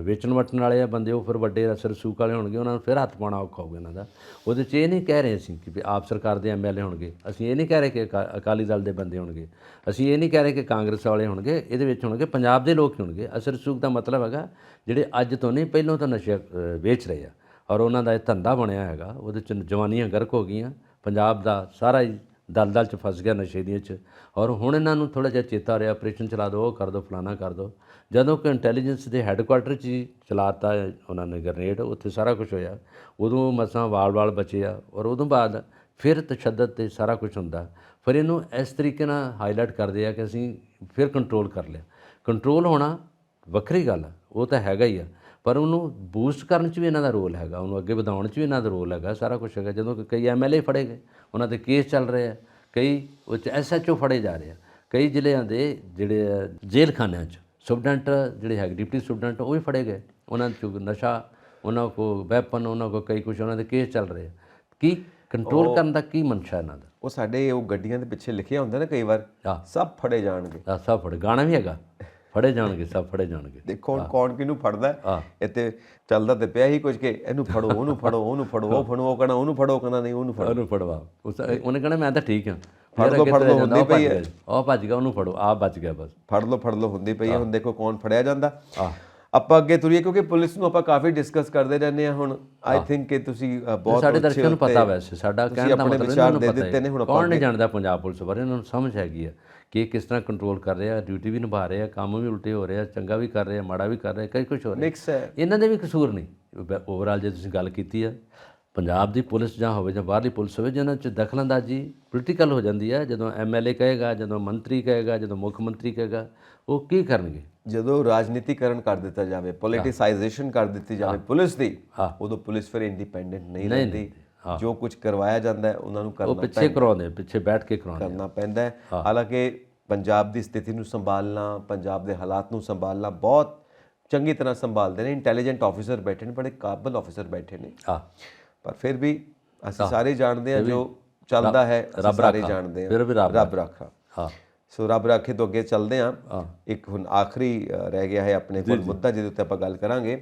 ਵੇਚਣ ਵਟਣ ਵਾਲੇ ਆ ਬੰਦੇ, ਉਹ ਫਿਰ ਵੱਡੇ ਰਸੂਖ ਵਾਲੇ ਹੋਣਗੇ, ਉਹਨਾਂ ਨੂੰ ਫਿਰ ਹੱਥ ਪਾਉਣਾ ਔਖਾ ਹੋਊਗਾ ਇਹਨਾਂ ਦਾ। ਉਹਦੇ 'ਚ ਇਹ ਨਹੀਂ ਕਹਿ ਰਹੇ ਅਸੀਂ ਕਿ ਆਪ ਸਰਕਾਰ ਦੇ MLA ਹੋਣਗੇ, ਅਸੀਂ ਇਹ ਨਹੀਂ ਕਹਿ ਰਹੇ ਕਿ ਅਕਾਲੀ ਦਲ ਦੇ ਬੰਦੇ ਹੋਣਗੇ, ਅਸੀਂ ਇਹ ਨਹੀਂ ਕਹਿ ਰਹੇ ਕਿ ਕਾਂਗਰਸ ਵਾਲੇ ਹੋਣਗੇ, ਇਹਦੇ ਵਿੱਚ ਹੋਣਗੇ ਪੰਜਾਬ ਦੇ ਲੋਕ ਹੋਣਗੇ। ਅਸਰ ਰਸੂਖ ਦਾ ਮਤਲਬ ਹੈਗਾ ਜਿਹੜੇ ਅੱਜ ਤੋਂ ਨਹੀਂ ਪਹਿਲਾਂ ਤੋਂ ਨਸ਼ਾ ਵੇਚ ਰਹੇ ਆ, ਔਰ ਉਹਨਾਂ ਦਾ ਇਹ ਧੰਦਾ ਬਣਿਆ ਹੈਗਾ। ਉਹਦੇ 'ਚ ਜਵਾਨੀਆਂ ਗਰਕ ਹੋ ਗਈਆਂ, ਪੰਜਾਬ ਦਾ ਸਾਰਾ ਹੀ ਦਲਦਲ 'ਚ ਫਸ ਗਿਆ ਨਸ਼ੇ ਦੀਆਂ 'ਚ। ਔਰ ਹੁਣ ਇਹਨਾਂ ਨੂੰ ਥੋੜ੍ਹਾ ਜਿਹਾ ਚੇਤਾ ਰਿਹਾ, ਆਪਰੇਸ਼ਨ ਚਲਾ ਦਿਓ, ਉਹ ਕਰ ਦਿਓ, ਫਲਾਣਾ ਕਰ ਦਿਓ। ਜਦੋਂ ਕਿ ਇੰਟੈਲੀਜੈਂਸ ਦੇ ਹੈੱਡਕੁਆਟਰ 'ਚ ਹੀ ਚਲਾਤਾ ਉਹਨਾਂ ਨੇ ਗਰਨੇਡ, ਉੱਥੇ ਸਾਰਾ ਕੁਝ ਹੋਇਆ। ਉਦੋਂ ਮਸਾਂ ਵਾਲ ਬਚੇ ਆ, ਔਰ ਉਦੋਂ ਬਾਅਦ ਫਿਰ ਤਸ਼ੱਦਦ 'ਤੇ ਸਾਰਾ ਕੁਝ ਹੁੰਦਾ। ਫਿਰ ਇਹਨੂੰ ਇਸ ਤਰੀਕੇ ਨਾਲ ਹਾਈਲਾਈਟ ਕਰਦੇ ਆ ਕਿ ਅਸੀਂ ਫਿਰ ਕੰਟਰੋਲ ਕਰ ਲਿਆ। ਕੰਟਰੋਲ ਹੋਣਾ ਵੱਖਰੀ ਗੱਲ ਆ, ਉਹ ਤਾਂ ਹੈਗਾ ਹੀ ਆ, ਪਰ ਉਹਨੂੰ ਬੂਸਟ ਕਰਨ 'ਚ ਵੀ ਇਹਨਾਂ ਦਾ ਰੋਲ ਹੈਗਾ, ਉਹਨੂੰ ਅੱਗੇ ਵਧਾਉਣ 'ਚ ਵੀ ਇਹਨਾਂ ਦਾ ਰੋਲ ਹੈਗਾ, ਸਾਰਾ ਕੁਝ ਹੈਗਾ। ਜਦੋਂ ਕਿ ਕਈ MLA ਫੜੇ ਗਏ, ਉਹਨਾਂ 'ਤੇ ਕੇਸ ਚੱਲ ਰਹੇ ਆ, ਕਈ ਉਹ 'ਚ SHO ਫੜੇ ਜਾ ਰਹੇ ਆ, ਕਈ ਜ਼ਿਲ੍ਹਿਆਂ ਦੇ ਜਿਹੜੇ ਜੇਲ੍ਹ ਖਾਨਿਆਂ 'ਚ ਸੁਪਰਡੈਂਟ ਜਿਹੜੇ ਹੈਗੇ ਡਿਪਟੀ ਸੁਪਰਡੈਂਟ ਉਹ ਵੀ ਫੜੇ ਗਏ, ਉਹਨਾਂ 'ਚ ਨਸ਼ਾ, ਉਹਨਾਂ ਕੋਲ ਵੈਪਨ, ਉਹਨਾਂ ਕੋਲ ਕਈ ਕੁਛ ਉਹਨਾਂ ਦੇ ਕੇਸ ਚੱਲ ਰਹੇ ਆ। ਕੀ ਕੰਟਰੋਲ ਕਰਨ ਦਾ ਕੀ ਮਨਸ਼ਾ ਇਹਨਾਂ ਦਾ? ਉਹ ਸਾਡੇ ਉਹ ਗੱਡੀਆਂ ਦੇ ਪਿੱਛੇ ਲਿਖਿਆ ਹੁੰਦਾ ਨਾ ਕਈ ਵਾਰ, ਸਭ ਫੜੇ ਜਾਣਗੇ। ਸਭ ਫੜੇ, ਗਾਣਾ ਵੀ ਹੈਗਾ, ਫੜੇ ਜਾਣਗੇ, ਸਭ ਫੜੇ ਜਾਣਗੇ। ਦੇਖੋ ਹੁਣ ਕੌਣ ਕਿਹਨੂੰ ਫੜਦਾ। ਇੱਥੇ ਚੱਲਦਾ ਤੇ ਪਿਆ ਹੀ ਕੁਝ ਕਿ ਇਹਨੂੰ ਫੜੋ, ਉਹਨੂੰ ਫੜੋ, ਉਹਨੂੰ ਫੜੋ, ਉਹ ਫੜੋ, ਉਹ ਕਹਿਣਾ ਉਹਨੂੰ ਫੜੋ, ਕਹਿੰਦਾ ਨਹੀਂ ਉਹਨੂੰ ਫੜੋ, ਉਹਨੂੰ ਫੜਵਾ। ਉਹਨੇ ਕਹਿਣਾ ਮੈਂ ਤਾਂ ਠੀਕ ਹਾਂ, ਫੜ ਲਓ ਹੁੰਦੀ ਪਈ ਹੈ, ਉਹ ਭੱਜ ਗਿਆ, ਉਹਨੂੰ ਫੜੋ, ਆਪ ਬਚ ਗਿਆ, ਬਸ ਫੜ ਲਓ ਹੁੰਦੀ ਪਈ ਹੈ। ਹੁਣ ਦੇਖੋ ਕੌਣ ਫੜਿਆ ਜਾਂਦਾ। ਆਪਾਂ ਅੱਗੇ ਤੁਰੀਏ ਕਿਉਂਕਿ ਪੁਲਿਸ ਨੂੰ ਆਪਾਂ ਕਾਫੀ ਡਿਸਕਸ ਕਰਦੇ ਰਹਿੰਦੇ ਹਾਂ। ਹੁਣ ਆਈ ਥਿੰਕ ਕਿ ਤੁਸੀਂ ਬਹੁਤ ਸਾਡੇ ਦਰਸ਼ਕਾਂ ਨੂੰ ਪਤਾ, ਵੈਸੇ ਸਾਡਾ ਕਹਿਣ ਦਾ ਮਤਲਬ ਵਿਚਾਰ ਦੇ ਦਿੱਤੇ ਨੇ। ਹੁਣ ਕੌਣ ਨਹੀਂ ਜਾਣਦਾ ਪੰਜਾਬ ਪੁਲਿਸ ਬਾਰੇ, ਇਹਨਾਂ ਨੂੰ ਸਮਝ ਹੈਗੀ ਆ ਕਿ ਕਿਸ ਤਰ੍ਹਾਂ ਕੰਟਰੋਲ ਕਰ ਰਿਹਾ, ਡਿਊਟੀ ਵੀ ਨਿਭਾ ਰਿਹਾ, ਕੰਮ ਵੀ ਉਲਟੇ ਹੋ ਰਿਹਾ, ਚੰਗਾ ਵੀ ਕਰ ਰਿਹਾ, ਮਾੜਾ ਵੀ ਕਰ ਰਿਹਾ, ਕਈ ਕੁਝ ਹੋ ਰਿਹਾ, ਮਿਕਸ ਹੈ। ਇਹਨਾਂ ਦੇ ਵੀ ਕਸੂਰ ਨਹੀਂ। ਓਵਰਆਲ ਜੇ ਤੁਸੀਂ ਗੱਲ ਕੀਤੀ ਆ, ਪੰਜਾਬ ਦੀ ਪੁਲਿਸ ਜਾਂ ਹੋਵੇ ਜਾਂ ਬਾਹਰਲੀ ਪੁਲਿਸ ਹੋਵੇ, ਜਿਹਨਾਂ 'ਚ ਦਖਲਅੰਦਾਜ਼ੀ ਪੋਲੀਟੀਕਲ ਹੋ ਜਾਂਦੀ ਹੈ। ਜਦੋਂ MLA ਕਹੇਗਾ, ਜਦੋਂ ਮੰਤਰੀ ਕਹੇਗਾ, ਜਦੋਂ ਮੁੱਖ ਮੰਤਰੀ ਕਹੇਗਾ, ਉਹ ਕੀ ਕਰਨਗੇ? ਜਦੋਂ ਰਾਜਨੀਤੀਕਰਨ ਕਰ ਦਿੱਤਾ ਜਾਵੇ, ਪੋਲੀਟੀਸਾਈਜੇਸ਼ਨ ਕਰ ਦਿੱਤੀ ਜਾਵੇ ਪੁਲਿਸ ਦੀ, ਉਦੋਂ ਪੁਲਿਸ ਫਿਰ ਇੰਡੀਪੈਂਡੈਂਟ ਨਹੀਂ ਰਹਿੰਦੀ। ਜੋ ਕੁਝ ਕਰਵਾਇਆ ਜਾਂਦਾ ਹੈ ਉਹਨਾਂ ਨੂੰ ਉਹ ਪਿੱਛੇ ਕਰਾਉਂਦੇ, ਪਿੱਛੇ ਬੈਠ ਕੇ ਕਰਨਾ ਪੈਂਦਾ ਹੈ। ਹਾਲਾਂਕਿ ਪੰਜਾਬ ਦੀ ਸਥਿਤੀ ਨੂੰ ਸੰਭਾਲਣਾ, ਪੰਜਾਬ ਦੇ ਹਾਲਾਤ ਨੂੰ ਸੰਭਾਲਣਾ ਬਹੁਤ ਚੰਗੀ ਤਰ੍ਹਾਂ ਸੰਭਾਲਦੇ ਨੇ। ਇੰਟੈਲੀਜੈਂਟ ਆਫੀਸਰ ਬੈਠੇ ਨੇ, ਬੜੇ ਕਾਬਲ ਆਫੀਸਰ ਬੈਠੇ ਨੇ, ਪਰ ਫਿਰ ਵੀ ਅਸੀਂ ਸਾਰੇ ਜਾਣਦੇ ਹਾਂ ਜੋ ਚੱਲਦਾ ਹੈ, ਸਾਰੇ ਜਾਣਦੇ ਹਾਂ, ਰੱਬ ਰਾਖਾ। ਸੋ ਰੱਬ ਰਾਖੇ ਤੋਂ ਅੱਗੇ ਚੱਲਦੇ ਹਾਂ। ਇੱਕ ਹੁਣ ਆਖਰੀ ਰਹਿ ਗਿਆ ਹੈ ਆਪਣੇ ਕੋਲ ਮੁੱਦਾ ਜਿਹਦੇ ਉੱਤੇ ਆਪਾਂ ਗੱਲ ਕਰਾਂਗੇ।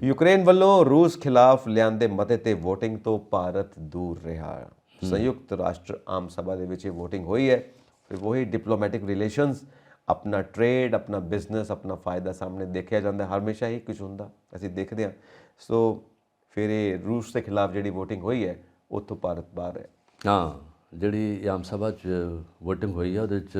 ਯੂਕਰੇਨ ਵੱਲੋਂ ਰੂਸ ਖਿਲਾਫ ਲਿਆਂਦੇ ਮਤੇ ਤੇ VOTING ਤੋਂ ਭਾਰਤ ਦੂਰ ਰਿਹਾ। ਸੰਯੁਕਤ ਰਾਸ਼ਟਰ ਆਮ ਸਭਾ ਦੇ ਵਿੱਚ ਇਹ VOTING ਹੋਈ ਹੈ। ਫਿਰ ਵਹੀ ਡਿਪਲੋਮੈਟਿਕ ਰਿਲੇਸ਼ਨਸ, ਆਪਣਾ ਟ੍ਰੇਡ, ਆਪਣਾ ਬਿਜ਼ਨਸ, ਆਪਣਾ ਫਾਇਦਾ ਸਾਹਮਣੇ ਦੇਖਿਆ ਜਾਂਦਾ, ਹਮੇਸ਼ਾ ਹੀ ਕੁਝ ਹੁੰਦਾ, ਅਸੀਂ ਦੇਖਦੇ ਹਾਂ। ਸੋ ਫਿਰ ਇਹ ਰੂਸ ਦੇ ਖਿਲਾਫ ਜਿਹੜੀ VOTING ਹੋਈ ਹੈ, ਉੱਥੋਂ ਭਾਰਤ ਬਾਹਰ ਹੈ। ਜਿਹੜੀ ਆਮ ਸਭਾ 'ਚ VOTING ਹੋਈ ਹੈ, ਉਹਦੇ 'ਚ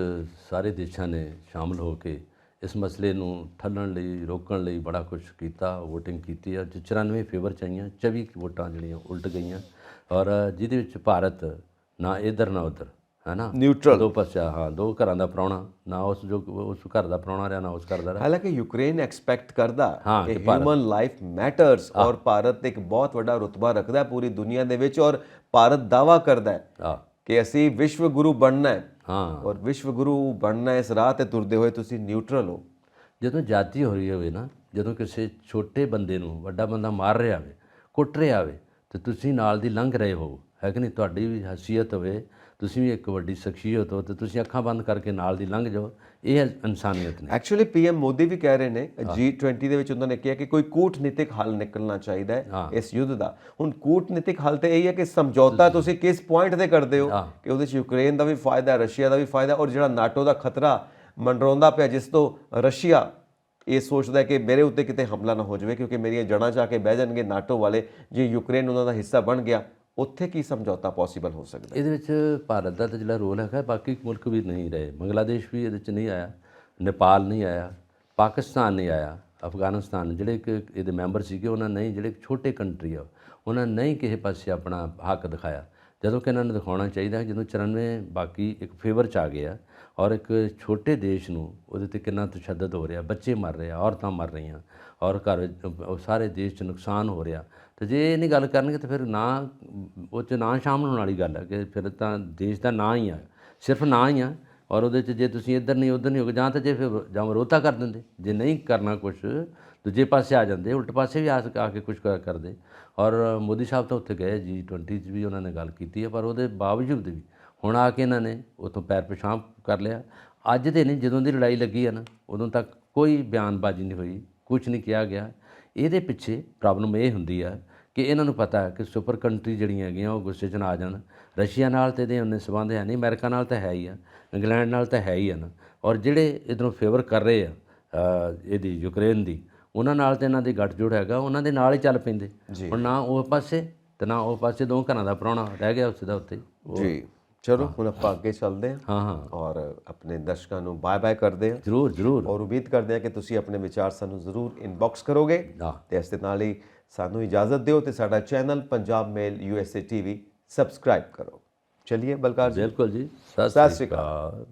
ਸਾਰੇ ਦੇਸ਼ਾਂ ਨੇ ਸ਼ਾਮਲ ਹੋ ਕੇ ਇਸ ਮਸਲੇ ਨੂੰ ਠੱਲਣ ਲਈ, ਰੋਕਣ ਲਈ ਬੜਾ ਕੁਝ ਕੀਤਾ, VOTING ਕੀਤੀ ਹੈ। 94 ਫੇਵਰ 'ਚ ਆਈਆਂ, 24 ਵੋਟਾਂ ਜਿਹੜੀਆਂ ਉਲਟ ਗਈਆਂ, ਔਰ ਜਿਹਦੇ ਵਿੱਚ ਭਾਰਤ ਨਾ ਇੱਧਰ ਨਾ ਉੱਧਰ, ਹੈ ਨਾ, ਨਿਊਟਰਲ, ਦੋ ਪਾਸੇ, ਦੋ ਘਰਾਂ ਦਾ ਪ੍ਰਾਹੁਣਾ, ਨਾ ਉਸ ਘਰ ਦਾ ਪ੍ਰਾਹੁਣਾ ਰਿਹਾ, ਨਾ ਉਸ ਘਰ ਦਾ ਰਿਹਾ। ਹਾਲਾਂਕਿ ਯੂਕਰੇਨ ਐਕਸਪੈਕਟ ਕਰਦਾ ਕਿ ਹਿਊਮਨ ਲਾਈਫ ਮੈਟਰਸ, ਔਰ ਭਾਰਤ ਇੱਕ ਬਹੁਤ ਵੱਡਾ ਰੁਤਬਾ ਰੱਖਦਾ ਪੂਰੀ ਦੁਨੀਆ ਦੇ ਵਿੱਚ, ਔਰ ਭਾਰਤ ਦਾਅਵਾ ਕਰਦਾ ਹੈ ਕਿ ਅਸੀਂ ਵਿਸ਼ਵ ਗੁਰੂ ਬਣਨਾ ਹੈ, ਔਰ ਵਿਸ਼ਵ ਗੁਰੂ ਬਣਨਾ ਇਸ ਰਾਹ ਤੇ ਤੁਰਦੇ ਹੋਏ ਤੁਸੀਂ ਨਿਊਟਰਲ ਹੋ। ਜਦੋਂ ਜਾਤੀ ਹੋ ਰਹੀ ਹੋਵੇ ਨਾ, ਜਦੋਂ ਕਿਸੇ ਛੋਟੇ ਬੰਦੇ ਨੂੰ ਵੱਡਾ ਬੰਦਾ ਮਾਰ ਰਿਹਾ ਹੋਵੇ, ਕੁੱਟ ਰਿਹਾ ਹੋਵੇ, ਤੇ ਤੁਸੀਂ ਨਾਲ ਦੀ ਲੰਘ ਰਹੇ ਹੋ, ਹੈ ਕਿ ਨਹੀਂ? ਤੁਹਾਡੀ ਵੀ ਹਸੀਅਤ ਹੋਵੇ, ਤੁਸੀਂ ਵੀ ਇੱਕ ਵੱਡੀ ਸ਼ਖਸੀਅਤ ਹੋ, ਤੇ ਤੁਸੀਂ ਅੱਖਾਂ ਬੰਦ ਕਰਕੇ ਨਾਲ ਦੀ ਲੰਘ ਜਾਓ, ਇਹ ਇਨਸਾਨੀਅਤ ਨੇ। ਐਕਚੁਅਲੀ PM ਮੋਦੀ ਵੀ ਕਹਿ ਰਹੇ ਨੇ G20 ਦੇ ਵਿੱਚ, ਉਹਨਾਂ ਨੇ ਕਿਹਾ ਕਿ ਕੋਈ ਕੂਟਨੀਤਿਕ ਹੱਲ ਨਿਕਲਣਾ ਚਾਹੀਦਾ ਹੈ ਇਸ ਯੁੱਧ ਦਾ। ਹੁਣ ਕੂਟਨੀਤਿਕ ਹੱਲ ਤੇ ਇਹ ਹੈ ਕਿ ਸਮਝੌਤਾ ਤੁਸੀਂ ਕਿਸ ਪੁਆਇੰਟ ਤੇ ਕਰਦੇ ਹੋ, ਕਿ ਉਹਦੇ 'ਚ ਯੂਕਰੇਨ ਦਾ ਵੀ ਫਾਇਦਾ, ਰਸ਼ੀਆ ਦਾ ਵੀ ਫਾਇਦਾ, ਔਰ ਜਿਹੜਾ ਨਾਟੋ ਦਾ ਖਤਰਾ ਮੰਡਰਾਉਂਦਾ ਪਿਆ, ਜਿਸ ਤੋਂ ਰਸ਼ੀਆ ਇਹ ਸੋਚਦਾ ਹੈ ਕਿ ਮੇਰੇ ਉੱਤੇ ਕਿਤੇ ਹਮਲਾ ਨਾ ਹੋ ਜਾਵੇ, ਕਿਉਂਕਿ ਮੇਰੀਆਂ ਜੜ੍ਹਾਂ 'ਚ ਆ ਕੇ ਬਹਿ ਜਾਣਗੇ ਨਾਟੋ ਵਾਲੇ, ਜੇ ਯੂਕਰੇਨ ਉਹਨਾਂ ਦਾ ਹਿੱਸਾ ਬਣ ਗਿਆ, ਉੱਥੇ ਕੀ ਸਮਝੌਤਾ ਪੋਸੀਬਲ ਹੋ ਸਕਦਾ? ਇਹਦੇ ਵਿੱਚ ਭਾਰਤ ਦਾ ਤਾਂ ਜਿਹੜਾ ਰੋਲ ਹੈਗਾ, ਬਾਕੀ ਮੁਲਕ ਵੀ ਨਹੀਂ ਰਹੇ, ਬੰਗਲਾਦੇਸ਼ ਵੀ ਇਹਦੇ 'ਚ ਨਹੀਂ ਆਇਆ, ਨੇਪਾਲ ਨਹੀਂ ਆਇਆ, ਪਾਕਿਸਤਾਨ ਨਹੀਂ ਆਇਆ, ਅਫਗਾਨਿਸਤਾਨ ਜਿਹੜੇ ਕਿ ਇਹਦੇ ਮੈਂਬਰ ਸੀਗੇ, ਉਹਨਾਂ ਨਹੀਂ, ਜਿਹੜੇ ਛੋਟੇ ਕੰਟਰੀ ਆ, ਉਹਨਾਂ ਨਹੀਂ ਕਿਸੇ ਪਾਸੇ ਆਪਣਾ ਹੱਕ ਦਿਖਾਇਆ, ਜਦੋਂ ਕਿ ਇਹਨਾਂ ਨੂੰ ਦਿਖਾਉਣਾ ਚਾਹੀਦਾ। ਜਦੋਂ 94 ਬਾਕੀ ਇੱਕ ਫੇਵਰ 'ਚ ਆ ਗਏ ਆ, ਔਰ ਇੱਕ ਛੋਟੇ ਦੇਸ਼ ਨੂੰ ਉਹਦੇ 'ਤੇ ਕਿੰਨਾ ਤਸ਼ੱਦਦ ਹੋ ਰਿਹਾ, ਬੱਚੇ ਮਰ ਰਹੇ ਆ, ਔਰਤਾਂ ਮਰ ਰਹੀਆਂ, ਔਰ ਘਰ ਵਿੱਚ ਸਾਰੇ ਦੇਸ਼ 'ਚ ਨੁਕਸਾਨ ਹੋ ਰਿਹਾ। ਤੇ ਜੇ ਇਹ ਨਹੀਂ ਗੱਲ ਕਰਨਗੇ ਤਾਂ ਫਿਰ ਨਾ ਉਹ 'ਚ ਨਾ ਸ਼ਾਮਲ ਹੋਣ ਵਾਲੀ ਗੱਲ ਹੈ, ਕਿ ਫਿਰ ਤਾਂ ਦੇਸ਼ ਦਾ ਨਾਂ ਹੀ ਆ, ਸਿਰਫ ਨਾਂ ਹੀ ਆ, ਔਰ ਉਹਦੇ 'ਚ ਜੇ ਤੁਸੀਂ ਇੱਧਰ ਨਹੀਂ ਉੱਧਰ ਨਹੀਂ ਹੋਗੇ, ਜਾਂ ਤਾਂ ਜੇ ਫਿਰ ਜਾਂ ਵਿਰੋਧਤਾ ਕਰ ਦਿੰਦੇ, ਜੇ ਨਹੀਂ ਕਰਨਾ ਕੁਛ ਦੂਜੇ ਪਾਸੇ ਆ ਜਾਂਦੇ, ਉਲਟ ਪਾਸੇ ਵੀ ਆ ਕੇ ਕੁਛ ਕਰਦੇ। ਔਰ ਮੋਦੀ ਸਾਹਿਬ ਤਾਂ ਉੱਥੇ ਗਏ, G20 'ਚ ਵੀ ਉਹਨਾਂ ਨੇ ਗੱਲ ਕੀਤੀ ਹੈ, ਪਰ ਉਹਦੇ ਬਾਵਜੂਦ ਵੀ ਹੁਣ ਆ ਕੇ ਇਹਨਾਂ ਨੇ ਉੱਥੋਂ ਪੈਰ ਪਿਛਾਂਹ ਕਰ ਲਿਆ। ਅੱਜ ਦੇ ਨਹੀਂ, ਜਦੋਂ ਦੀ ਲੜਾਈ ਲੱਗੀ ਆ ਨਾ, ਉਦੋਂ ਤੱਕ ਕੋਈ ਬਿਆਨਬਾਜ਼ੀ ਨਹੀਂ ਹੋਈ, ਕੁਛ ਨਹੀਂ ਕਿਹਾ ਗਿਆ। ਇਹਦੇ ਪਿੱਛੇ ਪ੍ਰੋਬਲਮ ਇਹ ਹੁੰਦੀ ਆ ਕਿ ਇਹਨਾਂ ਨੂੰ ਪਤਾ ਹੈ ਕਿ ਸੁਪਰ ਕੰਟਰੀ ਜਿਹੜੀਆਂ ਹੈਗੀਆਂ ਉਹ ਗੁੱਸੇ 'ਚ ਨਾ ਆ ਜਾਣ। ਰਸ਼ੀਆ ਨਾਲ ਤਾਂ ਇਹਦੇ ਉਹਨੇ ਸੰਬੰਧ ਹੈ ਨਹੀਂ, ਅਮਰੀਕਾ ਨਾਲ ਤਾਂ ਹੈ ਹੀ ਆ, ਇੰਗਲੈਂਡ ਨਾਲ ਤਾਂ ਹੈ ਹੀ ਆ ਨਾ, ਔਰ ਜਿਹੜੇ ਇੱਧਰੋਂ ਫੇਵਰ ਕਰ ਰਹੇ ਆ ਇਹਦੀ ਯੂਕਰੇਨ ਦੀ, ਉਹਨਾਂ ਨਾਲ ਤਾਂ ਇਹਨਾਂ ਦੀ ਗੱਠਜੋੜ ਹੈਗਾ, ਉਹਨਾਂ ਦੇ ਨਾਲ ਹੀ ਚੱਲ ਪੈਂਦੇ। ਹੁਣ ਨਾ ਉਹ ਪਾਸੇ ਤੇ ਨਾ ਉਹ ਪਾਸੇ, ਦੋ ਘਰਾਂ ਦਾ ਪ੍ਰਾਹੁਣਾ ਰਹਿ ਗਿਆ ਉਸ ਦਾ ਉੱਤੇ ਜੀ। ਚਲੋ ਹੁਣ ਆਪਾਂ ਅੱਗੇ ਚੱਲਦੇ ਹਾਂ, ਔਰ ਆਪਣੇ ਦਰਸ਼ਕਾਂ ਨੂੰ ਬਾਏ ਬਾਏ ਕਰਦੇ ਹਾਂ। ਜ਼ਰੂਰ ਔਰ ਉਮੀਦ ਕਰਦੇ ਹਾਂ ਕਿ ਤੁਸੀਂ ਆਪਣੇ ਵਿਚਾਰ ਸਾਨੂੰ ਜ਼ਰੂਰ ਇਨਬਾਕਸ ਕਰੋਗੇ, ਤੇ ਇਸ ਦੇ ਨਾਲ ਹੀ ਸਾਨੂੰ ਇਜਾਜ਼ਤ ਦਿਓ ਤੇ ਸਾਡਾ ਚੈਨਲ ਪੰਜਾਬ ਮੇਲ USA TV ਸਬਸਕ੍ਰਾਈਬ ਕਰੋ। ਚਲਿਏ ਬਲਕਾਰ ਜੀ। ਬਿਲਕੁਲ ਜੀ, ਸਤਿ ਸ਼੍ਰੀ ਅਕਾਲ।